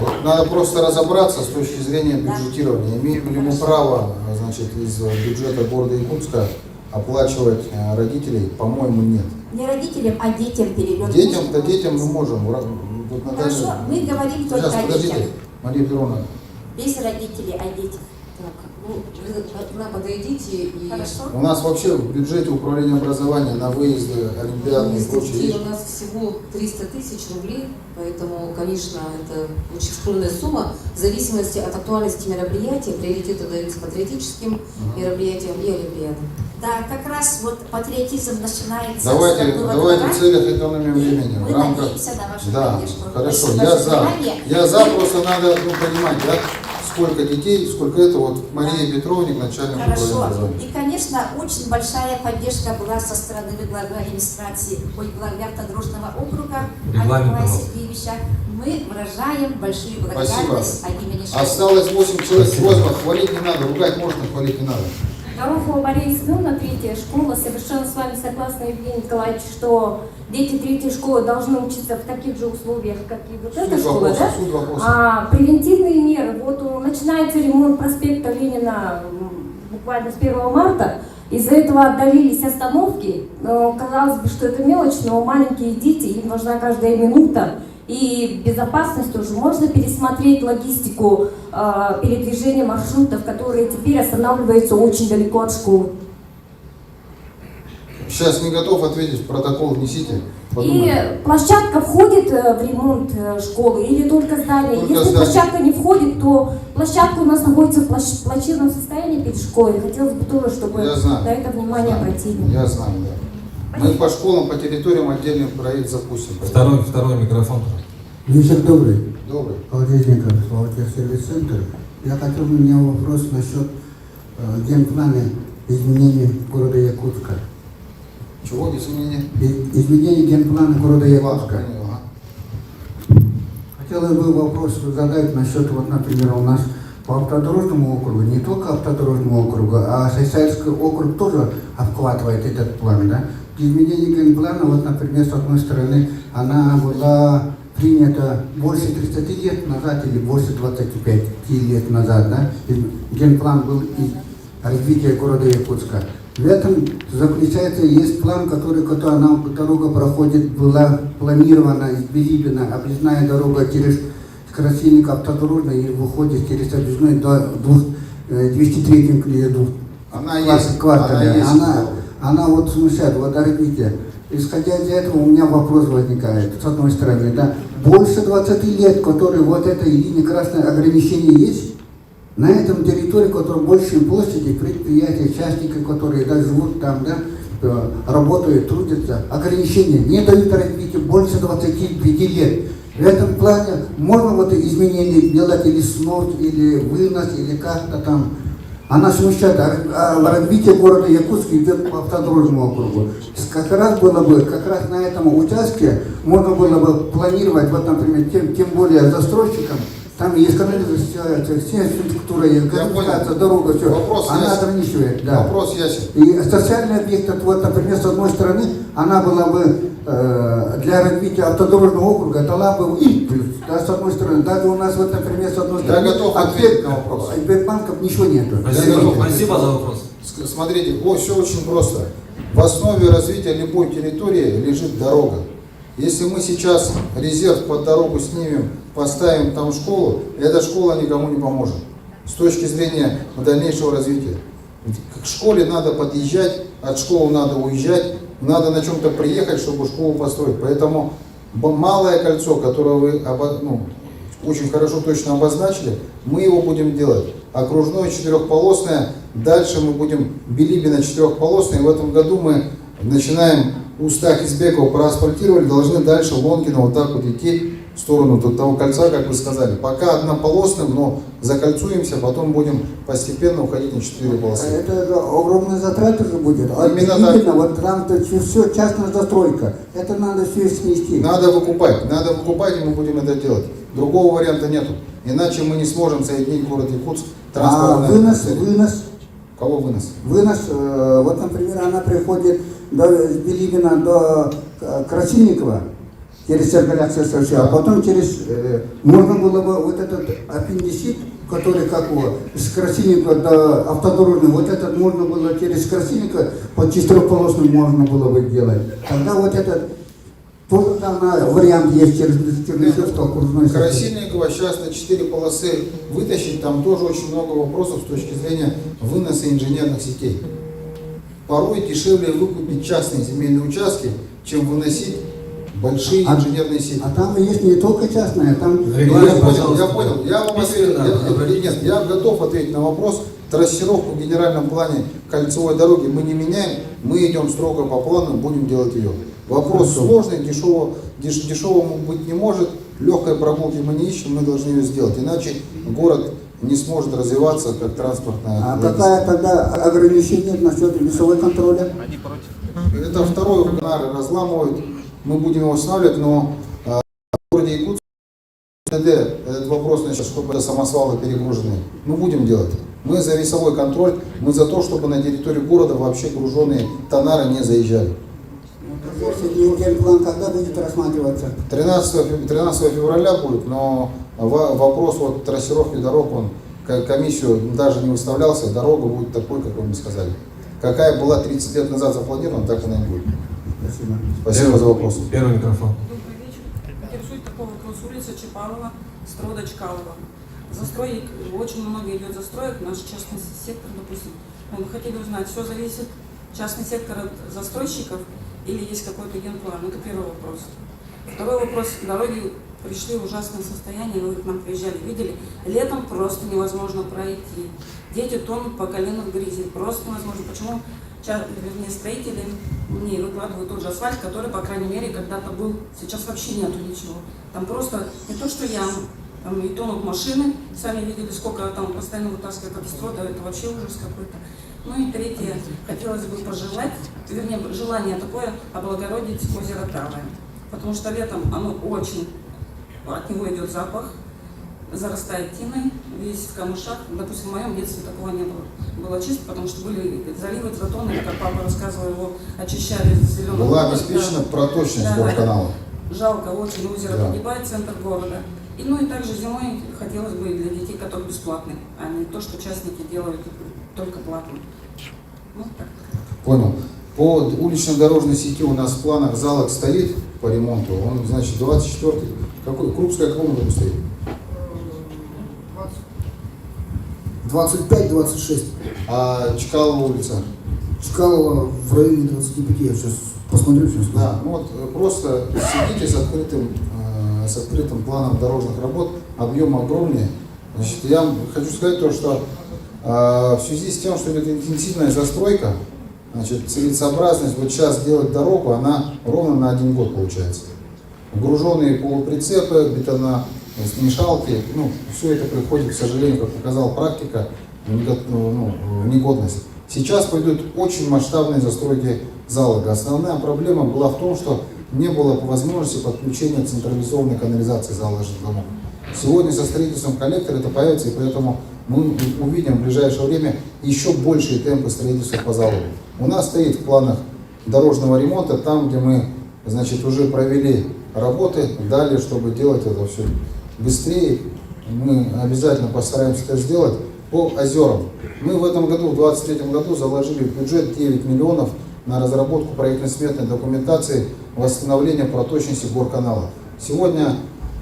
Вот надо просто разобраться с точки зрения бюджетирования. Имеем ли мы право, значит, из бюджета города Якутска оплачивать родителей? По-моему, нет. Не родителям, а детям перелет. Детям мы можем. Хорошо, мы говорим только Сейчас, о подождите, детях. Мария Петровна. Без родителей, о детях. Так, ну, вы к нам подойдите и... Хорошо. У нас вообще в бюджете управления образования на выезды, олимпиады и прочее. У нас всего 300 тысяч рублей, поэтому, конечно, это очень скромная сумма. В зависимости от актуальности мероприятия, приоритеты даются патриотическим мероприятиям и олимпиадам. Да, как раз вот патриотизм начинается Давайте в целях экономии времени. Мы надеемся на вашу поддержку. Хорошо, Спасибо. я за, просто надо понимать, да, сколько детей, сколько это, вот Мария Петровник, начальник управления образования. И, конечно, очень большая поддержка была со стороны главы администрации, главы автодорожного округа Николая Сергеевича. Мы выражаем большую благодарность от имени школы. Осталось 8 человек, просьба, хвалить не надо, ругать можно, хвалить не надо. Горохова Мария Семеновна, третья школа. Совершенно с вами согласна, Евгений Николаевич, что дети третьей школы должны учиться в таких же условиях, как и вот эта школа, да? А превентивные меры, вот начинается ремонт проспекта Ленина буквально с 1 марта. Из-за этого отдалились остановки. Казалось бы, что это мелочь, но маленькие дети, им нужна каждая минута. И безопасность тоже. Можно пересмотреть логистику передвижения маршрутов, которые теперь останавливаются очень далеко от школы. Сейчас не готов ответить, протокол внесите. Подумайте. И площадка входит в ремонт школы или только здание? Только Если здание. площадка не входит, то площадка у нас находится в плачевном состоянии перед школой. Хотелось бы тоже, чтобы на это внимание обратили. Я знаю, да. Мы по школам, по территориям отдельный проект запустим. Второй микрофон. Вечер добрый. Добрый. Полдезников, сервис-центр. Я хотел, у меня вопрос насчет генплана изменений города Якутска. Чего изменения? Изменение генплана города Якутска. Хотелось бы вопрос задать насчет, вот, например, у нас по автодорожному округу, не только автодорожному округу, а Сайсайский округ тоже обхватывает этот план, да? Изменение генплана, вот, например, с одной стороны, она была принята больше 30 лет назад или больше 25 лет назад, да? Генплан был и развитие города Якутска. В этом заключается, есть план, который она, дорога проходит, была планирована из Билибина, объездная дорога через Красильник автодорожная и выходит через объездной до 203 квартале. Она вот смущает, вот развитие. Исходя из этого, у меня вопрос возникает, с одной стороны, да, больше 20 лет, которые вот этой линии красной ограничения есть, на этом территории, которая большей площади, предприятия, частники, которые да, живут там, да, работают, трудятся, ограничения не дают развития больше 25 лет. В этом плане можно вот изменения делать или снос, или вынос, или как-то там. Она смущает, а развитие города Якутска идет по автодорожному округу. Как раз было бы, как раз на этом участке можно было бы планировать, вот, например, тем более застройщикам, там есть канализация, вся инфраструктура, есть канализация, дорога, все. Она ограничивает, да. Вопрос ясен. И социальный объект, вот, например, с одной стороны, она была бы для развития автодорожного округа дала бы импульс, да, с одной стороны. Даже у нас, вот, например, с одной стороны, Я готов ответить на вопрос. от Сбербанков ничего нету. Спасибо за вопрос. Смотрите, все очень просто. В основе развития любой территории лежит дорога. Если мы сейчас резерв под дорогу снимем, поставим там школу, эта школа никому не поможет с точки зрения дальнейшего развития. К школе надо подъезжать, от школы надо уезжать, надо на чем-то приехать, чтобы школу построить. Поэтому малое кольцо, которое вы очень хорошо точно обозначили, мы его будем делать. Окружное четырехполосное, дальше мы будем Билибина четырехполосное. В этом году мы начинаем Устах Избекова проасфальтировали, должны дальше Лонкина вот так вот идти в сторону того кольца, как вы сказали. Пока однополосным, но закольцуемся, потом будем постепенно уходить на 4 полосы. Это огромные затраты же будет. Именно так. Вот там-то все частная застройка. Это надо все снести. Надо выкупать, и мы будем это делать. Другого варианта нету. Иначе мы не сможем соединить город Якутск. Вынос. Кого вынос? Вынос, вот, например, она приходит до Билибина, до Красильникова, через циркуляцию совершила, а потом через, можно было бы вот этот аппендицит, который как его, с Красильникова до автодорожного, вот этот можно было через Красильникова, по четырехполосному можно было бы делать. Тогда вот этот Тоже там вариант есть Чернышевского окружной. Красильникова сейчас на 4 полосы вытащить, там тоже очень много вопросов с точки зрения выноса инженерных сетей. Порой дешевле выкупить частные земельные участки, чем выносить большие инженерные сети. А там есть не только частные, там... Я понял. Я вам ответил. Я готов ответить на вопрос. Трассировку в генеральном плане кольцевой дороги мы не меняем, мы идем строго по плану, будем делать ее. Вопрос сложный, дешевому быть не может, легкой прогулки мы не ищем, мы должны ее сделать, иначе город не сможет развиваться как транспортная. А какая тогда ограничение насчет весовой контроля? Это второй угнар разламывают, мы будем его устанавливать, но в городе Якутск этот вопрос, значит, чтобы это самосвалы перегруженные, мы будем делать. Мы за весовой контроль, мы за то, чтобы на территорию города вообще груженные тоннары не заезжали. План когда будет рассматриваться? 13 февраля будет, но вопрос вот трассировки дорог, он комиссию даже не выставлялся, дорога будет такой, как вы мне сказали. Какая была 30 лет назад запланирована, так она и будет. Спасибо. Спасибо за вопрос. Первый микрофон. Добрый вечер. Интересует такой вопрос. Улица Чапалова, Строда Чкалова. Застрой, очень много идет застроек, наш частный сектор, допустим. Мы бы хотели узнать, все зависит, частный сектор от застройщиков или есть какой-то генплан? Это первый вопрос. Второй вопрос. Дороги пришли в ужасное состояние, вы к нам приезжали, видели? Летом просто невозможно пройти. Дети тонут по колено в грязи. Просто невозможно. Почему строители не выкладывают тот же асфальт, который, по крайней мере, когда-то был. Сейчас вообще нету ничего. Там просто не то, что ямы. Там и тонут машины, сами видели, сколько там постоянно вытаскивают от строда, это вообще ужас какой-то. Ну и третье, хотелось бы пожелать, вернее, желание такое, облагородить озеро Тавое. Потому что летом оно очень, от него идет запах, зарастает тиной, весь в камышах. Допустим, в моем детстве такого не было. Было чисто, потому что были заливы, затоны, как папа рассказывал, его очищали с зеленого. Была обеспечена проточность горканала. Жалко, очень озеро погибает, центр города. И, ну и также зимой хотелось бы для детей каток бесплатный, а не то, что частники делают только платным. Ну, так. Понял. По уличной дорожной сети у нас в планах залог стоит по ремонту. Он, значит, 24-й. Какой? Крупская какому году стоит? 25-26. А Чкалова улица? Чкалова в районе 25. Я сейчас посмотрю. Сейчас. Да, ну вот просто сидите с открытым планом дорожных работ, объем огромнее. Значит, я хочу сказать то, что в связи с тем, что идет интенсивная застройка, значит, целесообразность вот сейчас делать дорогу, она ровно на 1 год получается. Груженные полуприцепы, бетоносмешалки, ну, все это приходит, к сожалению, как показала практика, в негодность. Сейчас пойдут очень масштабные застройки залога. Основная проблема была в том, что не было возможности подключения централизованной канализации залежных домов. Сегодня со строительством коллектора это появится, и поэтому мы увидим в ближайшее время еще большие темпы строительства по залогу. У нас стоит в планах дорожного ремонта, там, где мы, значит, уже провели работы, далее, чтобы делать это все быстрее, мы обязательно постараемся это сделать. По озерам. Мы в этом году, в 2023 году, заложили в бюджет 9 миллионов на разработку проектно-сметной документации восстановления проточности горканала. Сегодня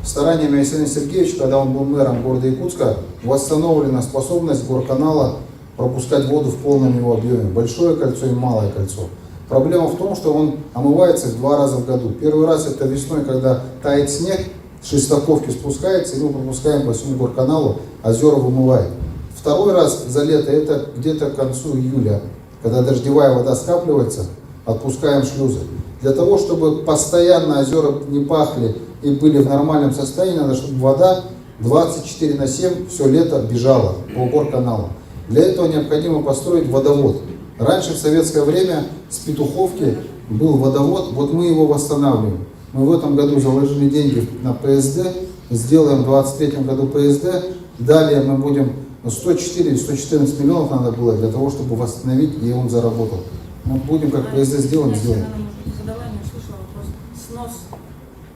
стараниями Александра Сергеевича, когда он был мэром города Якутска, восстановлена способность горканала пропускать воду в полном его объеме. Большое кольцо и малое кольцо. Проблема в том, что он омывается 2 раза в году. Первый раз это весной, когда тает снег, с Шестаковки спускается, и мы пропускаем по всему горканалу, озера вымывает. Второй раз за лето это где-то к концу июля, когда дождевая вода скапливается, отпускаем шлюзы. Для того, чтобы постоянно озера не пахли и были в нормальном состоянии, надо, чтобы вода 24/7 все лето бежала по горканалу. Для этого необходимо построить водовод. Раньше в советское время с Петуховки был водовод, вот мы его восстанавливаем. Мы в этом году заложили деньги на ПСД, сделаем в 2023 году ПСД, далее мы будем 104 или 114 миллионов надо было для того, чтобы восстановить, и он заработал. Мы будем как ПСД сделаем. Задавание, слышала вопрос. Снос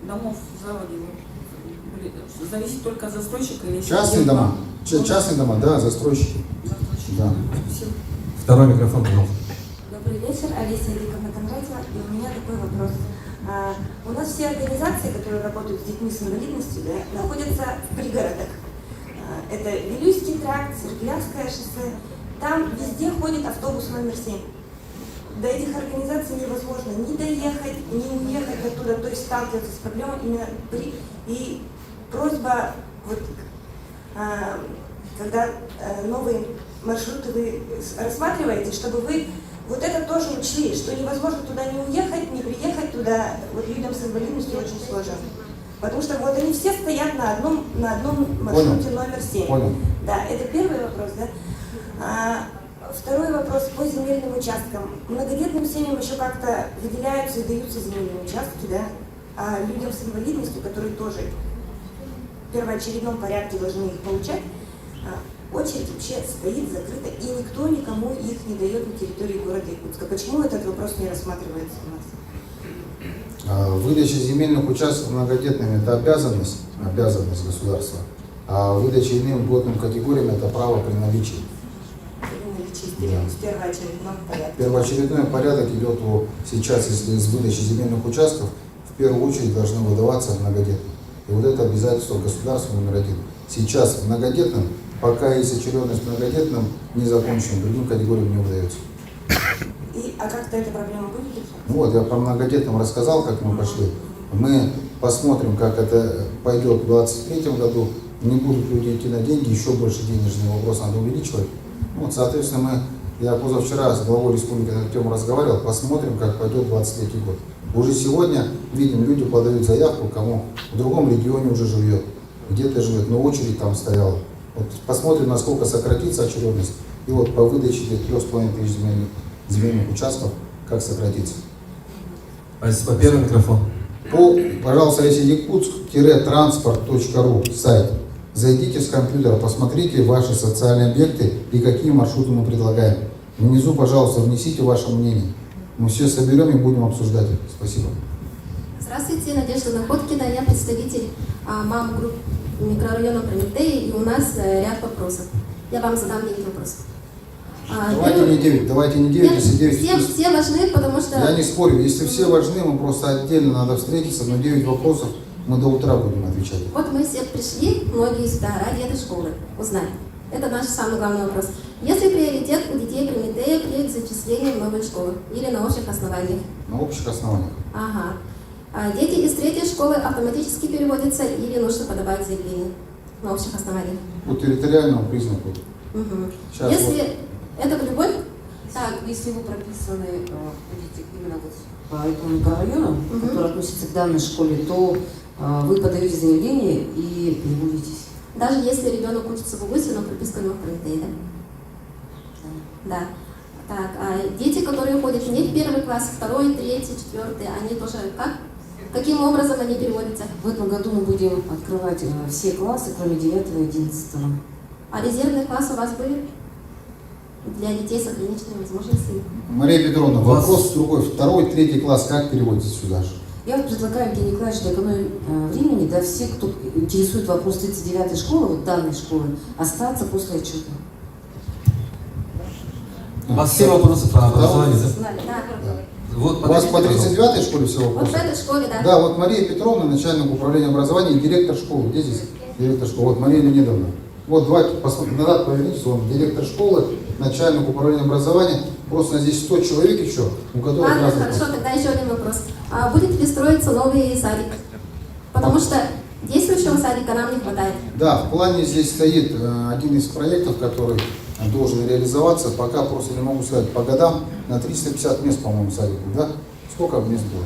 домов в Заводе зависит только от застройщика или... Частные дома. Частные дома, да, застройщики. Да. Второй микрофон, пожалуйста. Добрый вечер, Олеся Великовна Кондратьева. И у меня такой вопрос. У нас все организации, которые работают с детьми с инвалидностью, да, находятся в пригородах. Это Вилюйский тракт, Сергеевское шоссе. Там везде ходит автобус номер 7. До этих организаций невозможно ни доехать, ни уехать оттуда, то есть сталкиваться с проблемой именно при... И просьба, вот, когда новые маршруты вы рассматриваете, чтобы вы вот это тоже учли, что невозможно туда не уехать, не приехать туда, вот людям с инвалидностью очень сложно. Потому что вот они все стоят на одном маршруте номер 7. Понял. Да, это первый вопрос, да. Второй вопрос по земельным участкам. Многодетным семьям еще как-то выделяются и даются земельные участки, да, а людям с инвалидностью, которые тоже в первоочередном порядке должны их получать, очередь вообще стоит закрыта, и никто никому их не дает на территории города Якутска. Почему этот вопрос не рассматривается у нас? Выдача земельных участков многодетным – это обязанность государства, а выдача иным льготным категориям – это право при наличии. В первоочередном порядке. Первоочередной порядок идет сейчас, если из выдачи земельных участков, в первую очередь должны выдаваться многодетным. И вот это обязательство государства номер 1. Сейчас многодетным, пока есть очередность многодетным, не закончена, другим категориям не выдается. А как-то эта проблема будет решаться? Вот, я про многодетным рассказал, как мы пошли. Мы посмотрим, как это пойдет в 2023 году. Не будут люди идти на деньги, еще больше денежный вопрос надо увеличивать. Вот, соответственно, я позавчера с главой республики на эту тему разговаривал, посмотрим, как пойдет 23 год. Уже сегодня видим, люди подают заявку, кому в другом регионе уже живет, где-то живет, но очередь там стояла. Вот посмотрим, насколько сократится очередность, и вот по выдаче 3500 земельных участков, как сократится. Спасибо. Первый микрофон. Пожалуйста, если якутск-транспорт.ру сайт, зайдите с компьютера, посмотрите ваши социальные объекты и какие маршруты мы предлагаем. Внизу, пожалуйста, внесите ваше мнение. Мы все соберем и будем обсуждать. Спасибо. Здравствуйте, Надежда Находкина, я представитель мам групп микрорайона Прометея, и у нас ряд вопросов. Я вам задам 9 вопросов. Давайте не 9, если 9. Все важны, потому что... Я не спорю, если все важны, мы просто отдельно надо встретиться, но 9 вопросов мы до утра будем отвечать. Вот мы все пришли, многие сюда, ради этой школы, узнать. Это наш самый главный вопрос. Есть ли приоритет у детей Прометея при зачислении в новые школы или на общих основаниях? На общих основаниях. Ага. Дети из третьей школы автоматически переводятся или нужно подавать заявление на общих основаниях? По территориальному признаку. Угу. Сейчас если вот. это в любой... Так, если вы прописаны именно вот по этому микрорайону, который относится к данной школе, то вы подаете заявление и переводитесь. Даже если ребенок учится в Угусе, но прописка у него в Прометее, да? Да. Так, а дети, которые ходят не в первый класс, второй, третий, четвертый, они тоже как? Каким образом они переводятся? В этом году мы будем открывать все классы, кроме 9 и 11. А резервные классы у вас были? Для детей с ограниченными возможностями? Мария Петровна, вопрос другой. 2-3 класс как переводится сюда же? Я предлагаю, Евгений Николаевич, для экономии времени, да, все, кто интересует вопрос 39-й школы, вот данной школы, остаться после отчета. У вас все вопросы про образование, да? Да. Вот, у вас по 39-й школе все вопросы? Вот в этой школе, да. Да, вот Мария Петровна, начальник управления образования, директор школы. Где здесь директор школы? Вот Мария Леонидовна. Вот давайте посмотрим, назад повернитесь, он директор школы, начальник управления образования. Просто здесь 100 человек еще, у которых Ладно, разные хорошо, вопросы. тогда еще один вопрос. А будет ли строиться новый садик? Потому что действующего садика нам не хватает. Да, в плане здесь стоит один из проектов, который должен реализоваться. Пока просто не могу сказать по годам. На 350 мест, по-моему, садику, да? Сколько мест было?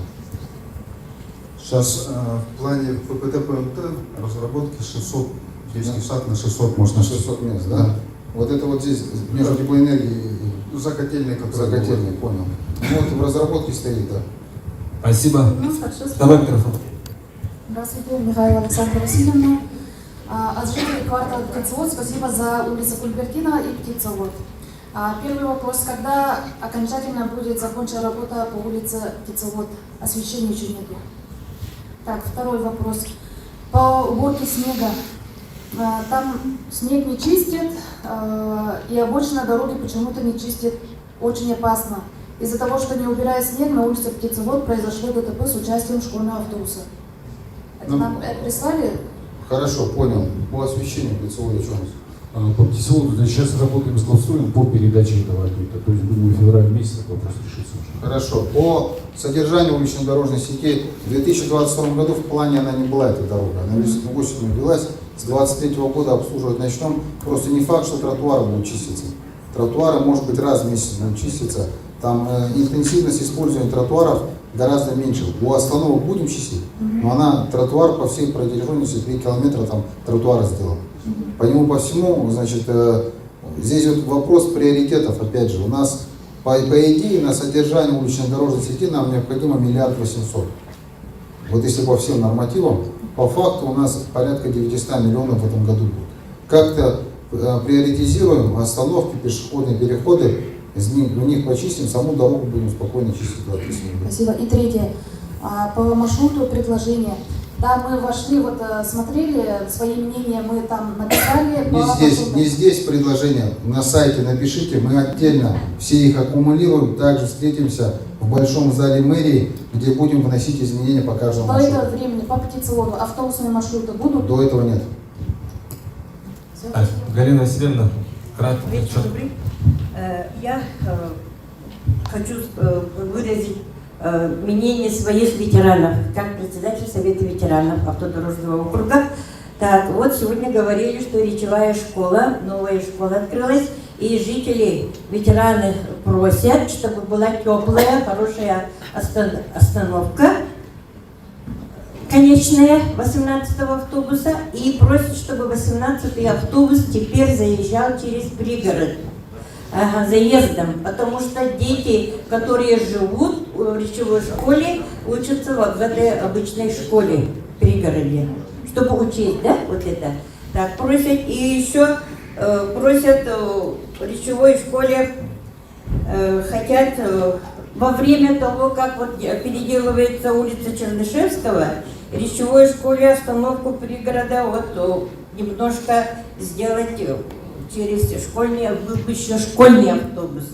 Сейчас в плане ППТ-ПМТ разработки 600, детский сад на 600, может на 600 мест, да? Вот это вот здесь между теплоэнергией и закотельной, закотельной, понял. Ну вот в разработке стоит, да. Спасибо. Ну, хорошо. Второй микрофон. Здравствуйте, Михаил Александровна Васильевна. От жителей квартала Птицевод спасибо за улицу Кульбертина и Птицевод. Первый вопрос. Когда окончательно будет закончена работа по улице Птицевод? Освещения еще нету. Так, второй вопрос. По уборке снега. Там снег не чистит, и обочина дороги почему-то не чистит. Очень опасно. Из-за того, что не убирая снег, на улице Птицевод произошло ДТП с участием школьного автобуса. Это нам прислали? Хорошо, понял. По освещению Птицевода что у нас? По Птицеводу, значит, сейчас работаем с главстроем по передаче этого ответа. То есть, думаю, в феврале месяце вопрос решится уже. Хорошо. По содержанию уличной дорожной сети в 2022 году в плане она не была, эта дорога. Она осенью велась. С 2023 года обслуживать начнем. Просто не факт, что тротуары будут чиститься. Тротуары, может быть, раз в месяц будут чиститься. Там интенсивность использования тротуаров гораздо меньше. У остановок будем чистить, но она тротуар по всей протяженности 3 километра там тротуара сделала. По нему по всему, значит, здесь вот вопрос приоритетов, опять же, у нас по идее на содержание уличной дорожной сети нам необходимо 1 800 000 000. Вот если по всем нормативам, по факту у нас порядка 900 миллионов в этом году будет. Как-то приоритизируем остановки, пешеходные переходы, у них почистим, саму дорогу будем спокойно чистить. Спасибо. И третье. По маршруту предложения. Да, мы вошли, вот смотрели, свои мнения мы там написали. Не здесь предложения, на сайте напишите, мы отдельно все их аккумулируем, также встретимся в большом зале мэрии, где будем вносить изменения по каждому До маршруту. этого времени по Птицеводу автобусные маршруты будут? До этого нет. Галина Васильевна, кратко. Я хочу выразить мнение своих ветеранов, как председатель Совета ветеранов автодорожного округа. Так, вот сегодня говорили, что речевая школа, новая школа открылась, и жители, ветераны просят, чтобы была теплая, хорошая остановка, конечная 18-го автобуса, и просят, чтобы 18-й автобус теперь заезжал через пригород. Заездом, потому что дети, которые живут в речевой школе, учатся в этой обычной школе в пригороде, чтобы учить, да, вот это. Так, просят, и еще просят в речевой школе, хотят во время того, как вот переделывается улица Чернышевского, в речевой школе остановку пригорода вот немножко сделать через школьный автобус.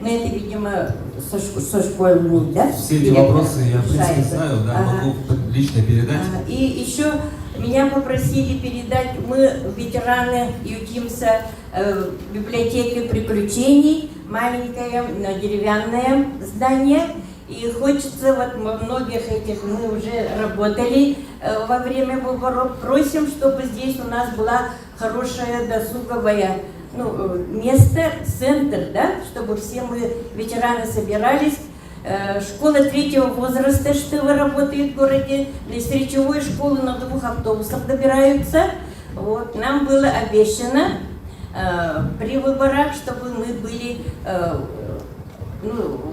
Но это, видимо, со школьным, да? Все эти вопросы я, в принципе, знаю, да, могу лично передать. И еще меня попросили передать, мы, ветераны, ютимся в библиотеке приключений, маленькое, но деревянное здание. И хочется, вот во многих этих мы уже работали во время выборов, просим, чтобы здесь у нас была хорошее досуговое место, центр, да, чтобы все мы, ветераны, собирались. Школа 3-го возраста, что работает в городе, из речевой школы на 2 автобусах добираются. Вот. Нам было обещано при выборах, чтобы мы были,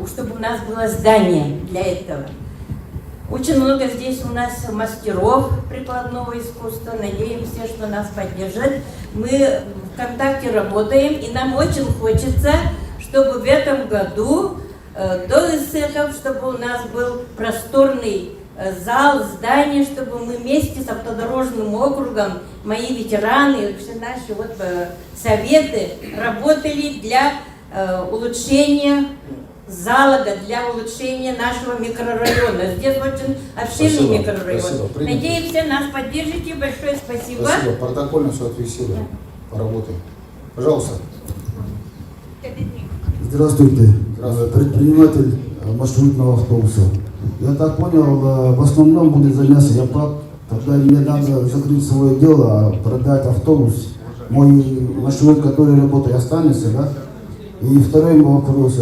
чтобы у нас было здание для этого. Очень много здесь у нас мастеров прикладного искусства. Надеемся, что нас поддержат. Мы в контакте работаем, и нам очень хочется, чтобы в этом году до ИСЭХов, чтобы у нас был просторный зал, здание, чтобы мы вместе с автодорожным округом, мои ветераны, все наши вот советы работали для улучшения зала, для улучшения нашего микрорайона. Здесь очень обширный микрорайон. Спасибо. Надеемся, нас поддержите. Большое спасибо. Спасибо. Протокольно все отфиксируем. Поработаем. Пожалуйста. Здравствуйте. Предприниматель маршрутного автобуса. Я так понял, в основном будет заняться ЯПАК. Тогда мне надо закрыть свое дело, продать автобус. Мой маршрут, который работает, останется, да? И второй мой вопрос.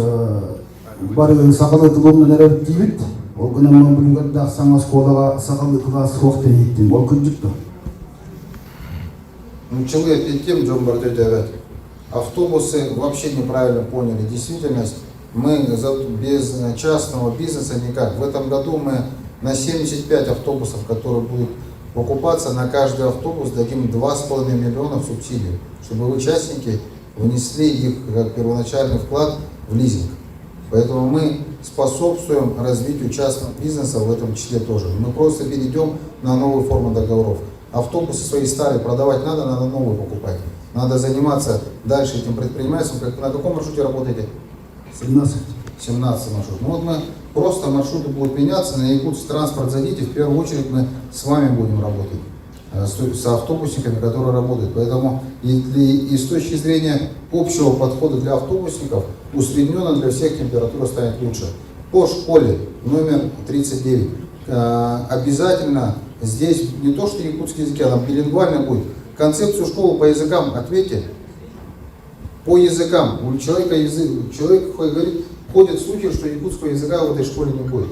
Бар сакалы тулумны нереп тибит, ол күнә мен бүлгәндә саңа школага сакалы класс хохты иттим, ол күнҗүктө. Начали перед тем, Джон Бартёдя, автобусы вообще неправильно поняли действительность. Мы без частного бизнеса никак. В этом году мы на 75 автобусов, которые будут покупаться, на каждый автобус дадим 2,5 миллиона субсидий, чтобы участники внесли их как первоначальный вклад в лизинг. Поэтому мы способствуем развитию частного бизнеса в этом числе тоже. Мы просто перейдем на новую форму договоров. Автобусы свои старые продавать надо новые покупать. Надо заниматься дальше этим предпринимательством. На каком маршруте работаете? 17. 17 маршрутов. Ну вот мы просто маршруты будут меняться, на якутский транспорт зайдите, в первую очередь мы с вами будем работать, с автобусниками, которые работают. Поэтому и с точки зрения общего подхода для автобусников, усредненно для всех температура станет лучше. По школе номер 39 обязательно здесь не то, что якутский язык, а там билингвально будет. Концепцию школы по языкам ответьте. По языкам. У человека язык, человек говорит, ходят слухи, что якутского языка в этой школе не будет.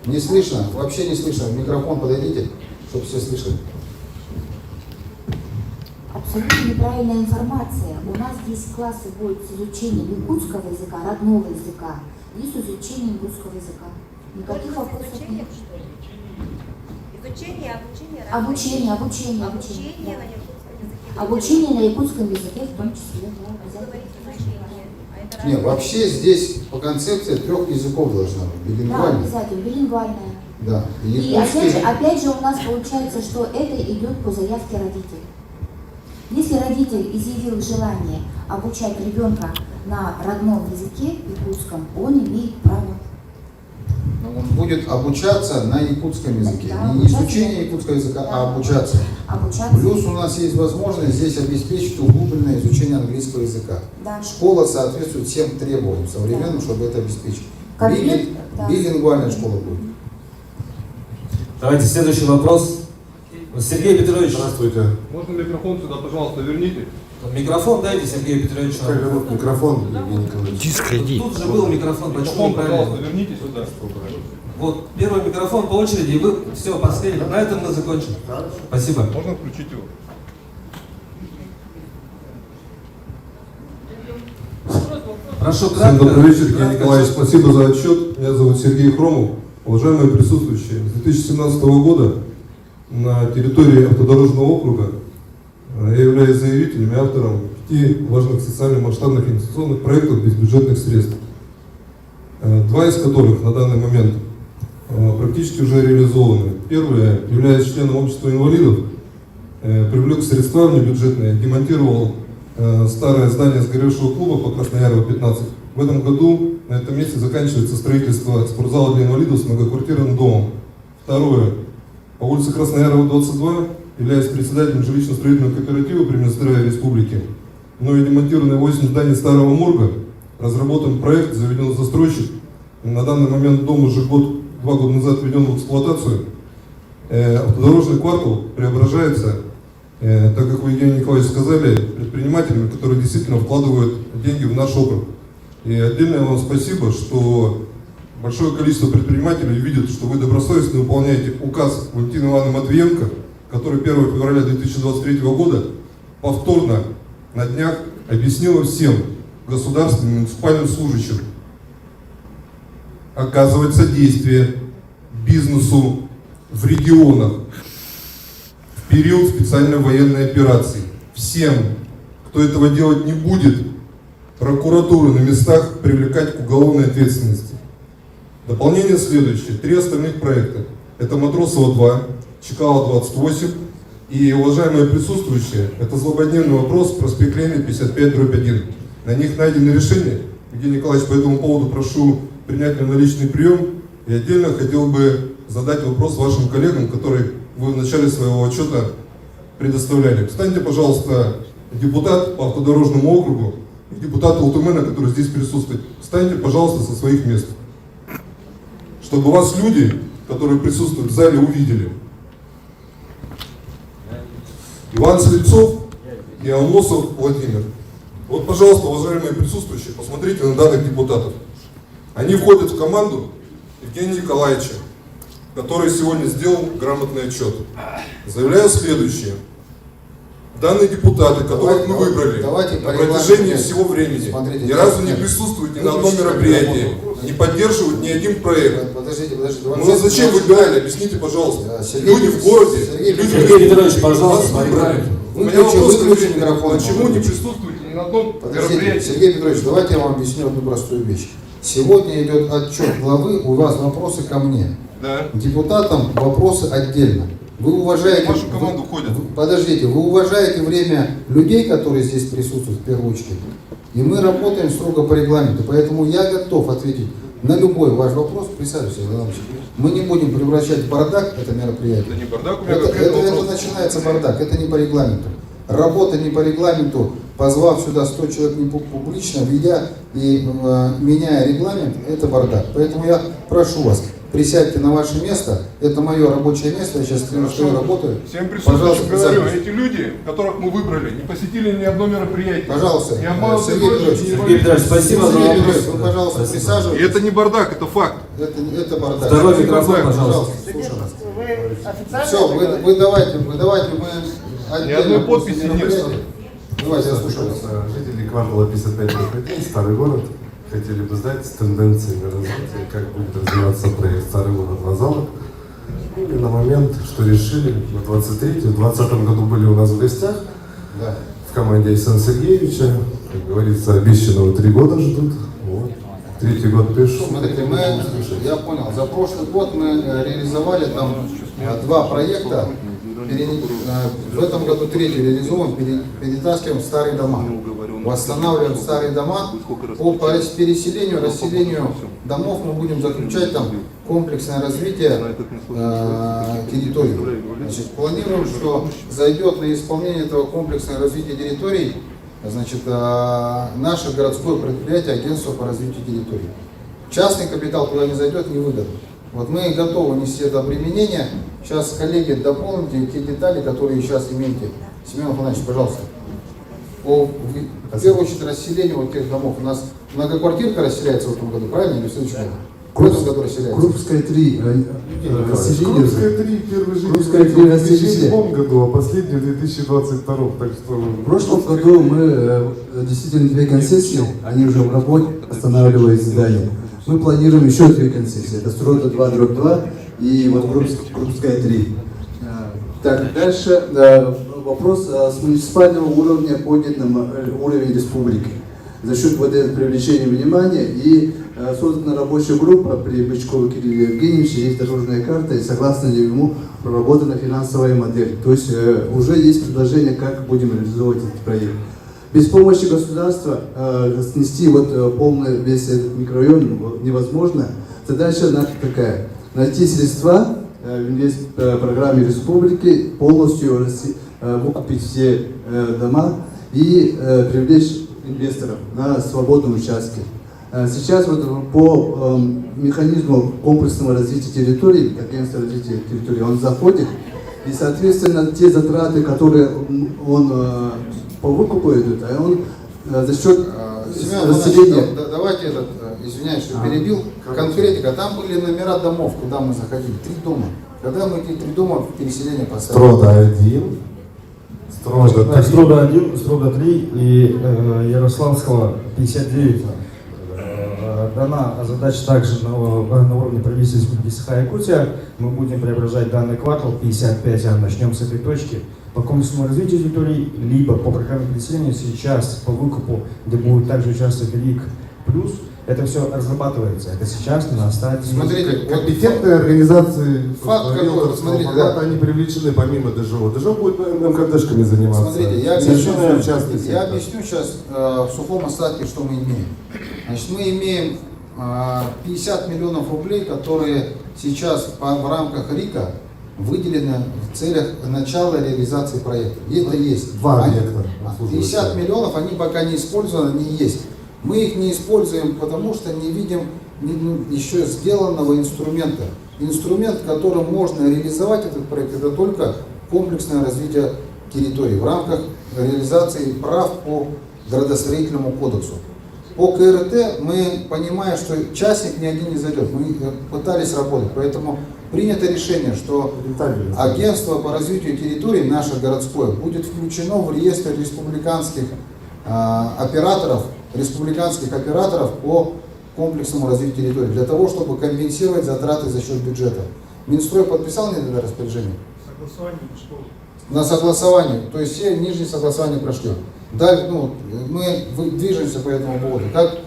Не слышно, вообще не слышно. В микрофон подойдите, чтобы все слышали. Абсолютно неправильная информация. У нас здесь классы будут с изучением якутского языка, родного языка, и с изучением русского языка. Никаких вопросов нет. Изучение, обучение. Обучение на якутском языке в том числе. Нет, вообще здесь по концепции 3 языков должна быть. Билингвальная. Да, обязательно, билингвальная. Да. И опять же у нас получается, что это идет по заявке родителей. Если родитель изъявил желание обучать ребенка на родном языке якутском, он имеет право. Он будет обучаться на якутском языке. Да, не изучение якутского языка, да, а обучаться. Плюс у нас есть возможность здесь обеспечить углубленное изучение английского языка. Да. Школа соответствует всем требованиям современным, да, чтобы это обеспечить. Билингвальная школа будет. Давайте следующий вопрос. Сергей Петрович. Здравствуйте. Можно микрофон сюда, пожалуйста, верните? Микрофон дайте Сергею Петровичу. Микрофон, Евгений Николаевич. Дискредит. Тут же был микрофон, почему микрофон, пожалуйста, верните сюда. Вот, первый микрофон по очереди, и вы, все, последний. На этом мы закончим. Спасибо. Можно включить его? Прошу, Всем добрый вечер, Евгений Николаевич. Спасибо за отчет. Меня зовут Сергей Хромов. Уважаемые присутствующие, с 2017 года на территории автодорожного округа я являюсь заявителем и автором 5 важных социально-масштабных инвестиционных проектов без бюджетных средств. 2 из которых на данный момент практически уже реализованы. Первое, являясь членом общества инвалидов, привлек средства внебюджетные, демонтировал старое здание сгоревшего клуба по Красноярова 15. В этом году на этом месте заканчивается строительство спортзала для инвалидов с многоквартирным домом. Второе, по улице Красноярова 22, являясь председателем жилищно-строительного кооператива при Минздраве Республики, мною демонтированы 8 зданий старого морга, разработан проект, заведен застройщик. На данный момент дом уже 2 года назад введен в эксплуатацию. Автодорожный квартал преображается, так как вы, Евгений Николаевич, сказали, предпринимателями, которые действительно вкладывают деньги в наш округ. И отдельное вам спасибо, что большое количество предпринимателей видят, что вы добросовестно выполняете указ Валентины Ивановны Матвиенко, который 1 февраля 2023 года повторно на днях объяснила всем государственным и муниципальным служащим оказывать содействие бизнесу в регионах в период специальной военной операции. Всем, кто этого делать не будет, прокуратуру на местах привлекать к уголовной ответственности. Дополнение следующее. 3 остальных проекта. Это Матросова 2, Чекала 28 и, уважаемые присутствующие, это злободневный вопрос, проспект Ленина 55/1. На них найдено решение. Евгений Николаевич, по этому поводу прошу принять меня на личный прием. И отдельно хотел бы задать вопрос вашим коллегам, который вы в начале своего отчета предоставляли. Встаньте, пожалуйста, депутат по автодорожному округу и депутат Алтумена, который здесь присутствует. Встаньте, пожалуйста, со своих мест. Чтобы вас люди, которые присутствуют в зале, увидели. Иван Слепцов и Алмосов Владимир. Вот, пожалуйста, уважаемые присутствующие, посмотрите на данных депутатов. Они входят в команду Евгения Николаевича, который сегодня сделал грамотный отчет. Заявляю следующее. Данные депутаты, которых мы выбрали на протяжении всего времени, ни разу не присутствуют ни на одном мероприятии, не поддерживают ни один проект. Подождите. Мы вас зачем выбирали? Объясните, пожалуйста. Люди в городе, Сергей Петрович, пожалуйста, выбрали. У меня вопрос к микрофону. Почему не присутствуете ни на одном мероприятии? Сергей Петрович, давайте я вам объясню одну простую вещь. Сегодня идет отчет главы, у вас вопросы ко мне. Да. Депутатам вопросы отдельно. Вы уважаете... Вашу команду ходят. Подождите, вы уважаете время людей, которые здесь присутствуют в первую очередь. И мы работаем строго по регламенту. Поэтому я готов ответить на любой ваш вопрос. Присаживайтесь, Иванович. Мы не будем превращать в бардак это мероприятие. Это не бардак, у меня это начинается бардак, это не по регламенту. Работа не по регламенту, позвав сюда 100 человек не публично, ведя и меняя регламент, это бардак. Поэтому я прошу вас, присядьте на ваше место, это мое рабочее место, я сейчас работаю. Всем присутствующим говорю, эти люди, которых мы выбрали, не посетили ни одно мероприятие. Пожалуйста, Сергей Петрович, спасибо за вопрос. Вы, пожалуйста, присаживайтесь. И это не бардак, это факт. Это бардак. Второй микрофон, пожалуйста. Все, вы давайте мы... Ни одной подписи нет. Давайте, я слушаю вас. Жители квартала 55-1, старый город, хотели бы знать тенденции развития, как будет развиваться проект «Старый город» вокзалок. И на момент, что решили, на 23-м, в 2020 году были у нас в гостях, да, в команде Александра Сергеевича, как говорится, обещанного 3 года ждут. Вот. 3-й год пришел. Смотрите, я понял, за прошлый год мы реализовали там 2 проекта. В этом году 3-й реализован, перетаскиваем старые дома, восстанавливаем старые дома. По переселению, расселению домов мы будем заключать там комплексное развитие территорий. Значит, планируем, что зайдет на исполнение этого комплексного развития территорий, значит, наше городское предприятие, агентство по развитию территорий. Частный капитал туда не зайдет, не выгодно. Вот мы готовы нести это обременение. Сейчас, коллеги, дополните те детали, которые сейчас имеете. Семен Афанасьевич, пожалуйста. В первую очередь расселение вот тех домов. У нас многоквартирка расселяется в этом году, правильно? Или в следующем году? В этом году расселяется. Крупская 3 расселение. Крупская 3 первый же в 2007 году, а последний в 2022. Так что... В прошлом году мы действительно 2 концессии, они уже в работе, останавливают здание. Мы планируем еще 2 концессии. Это Строда 2/2 и вот Крупская 3. Так, дальше вопрос с муниципального уровня поднят на уровень республики. За счет привлечения внимания и создана рабочая группа при Бычкове Кирилле Евгеньевиче, есть дорожная карта, и согласно ему проработана финансовая модель. То есть уже есть предложение, как будем реализовывать этот проект. Без помощи государства снести полный весь этот микрорайон невозможно. Задача наша такая: найти средства в программе республики, полностью выкупить все дома и привлечь инвесторов на свободном участке. Сейчас по механизму комплексного развития территории, агентство развития территории, он заходит, и соответственно те затраты, которые он по выкупу идут, а он за счет расселения. Давайте извиняюсь, что перебил. Конкретика. Там были номера домов, куда мы заходили. 3 дома. Когда мы эти 3 дома в переселение поставили? Строда 1. Строда 1, Строда 3 и Ярославского 59. Дана задача также на уровне правительства Республики Саха-Якутия. Мы будем преображать данный квартал 55, начнем с этой точки. По комплексному развитию территорий, либо по программе переселения сейчас по выкупу, где будет также участвовать РИК плюс, это все разрабатывается. Это сейчас на стадии. Смотрите, компетентные организации, факт какой, смотрите, да. они привлечены помимо ДЖО. ДЖО будет МКДшками заниматься. Смотрите, я объясню сейчас в сухом остатке, что мы имеем. Значит, мы имеем 50 миллионов рублей, которые сейчас в рамках РИКа выделены в целях начала реализации проекта. Это есть. 2 объекта. 50 миллионов, они пока не использованы, они есть. Мы их не используем, потому что не видим еще сделанного инструмента. Инструмент, которым можно реализовать этот проект, это только комплексное развитие территории в рамках реализации прав по градостроительному кодексу. По КРТ мы понимаем, что частник ни один не зайдет. Мы пытались работать, поэтому принято решение, что агентство по развитию территории, наше городское, будет включено в реестр республиканских операторов по комплексному развитию территории, для того, чтобы компенсировать затраты за счет бюджета. Минстрой подписал мне это распоряжение? Согласование пришло. На согласование, то есть все нижние согласования прошли. Далее, мы движемся по этому поводу. Как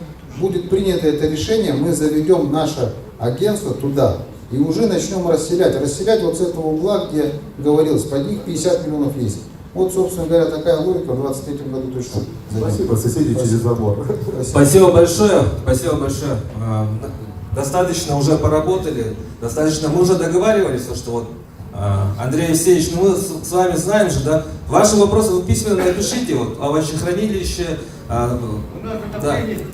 будет принято это решение, мы заведем наше агентство туда, И уже начнем расселять. Расселять вот с этого угла, где говорилось, под них 50 миллионов есть. Вот, собственно говоря, такая логика в 2023 году точно. Спасибо, соседи через забор. Спасибо большое. Спасибо большое. Достаточно уже поработали, достаточно, мы уже договаривались, что вот, Андрей Евсеевич, ну мы с вами знаем же, да, ваши вопросы вы письменно напишите, вот, овощехранилище, да,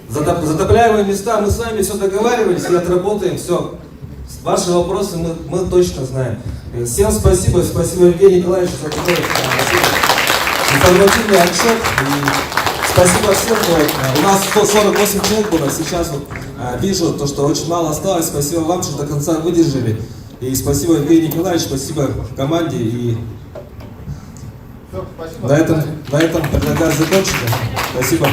затопляемые места, мы с вами все договаривались и отработаем, все. Ваши вопросы мы точно знаем. Всем спасибо, спасибо Евгению Николаевичу за такой информативный отчет. И спасибо всем. У нас 148 человек было, сейчас вот вижу, то, что очень мало осталось. Спасибо вам, что до конца выдержали. И спасибо Евгению Николаевичу, спасибо команде. И на этом предлагаю закончить. Спасибо.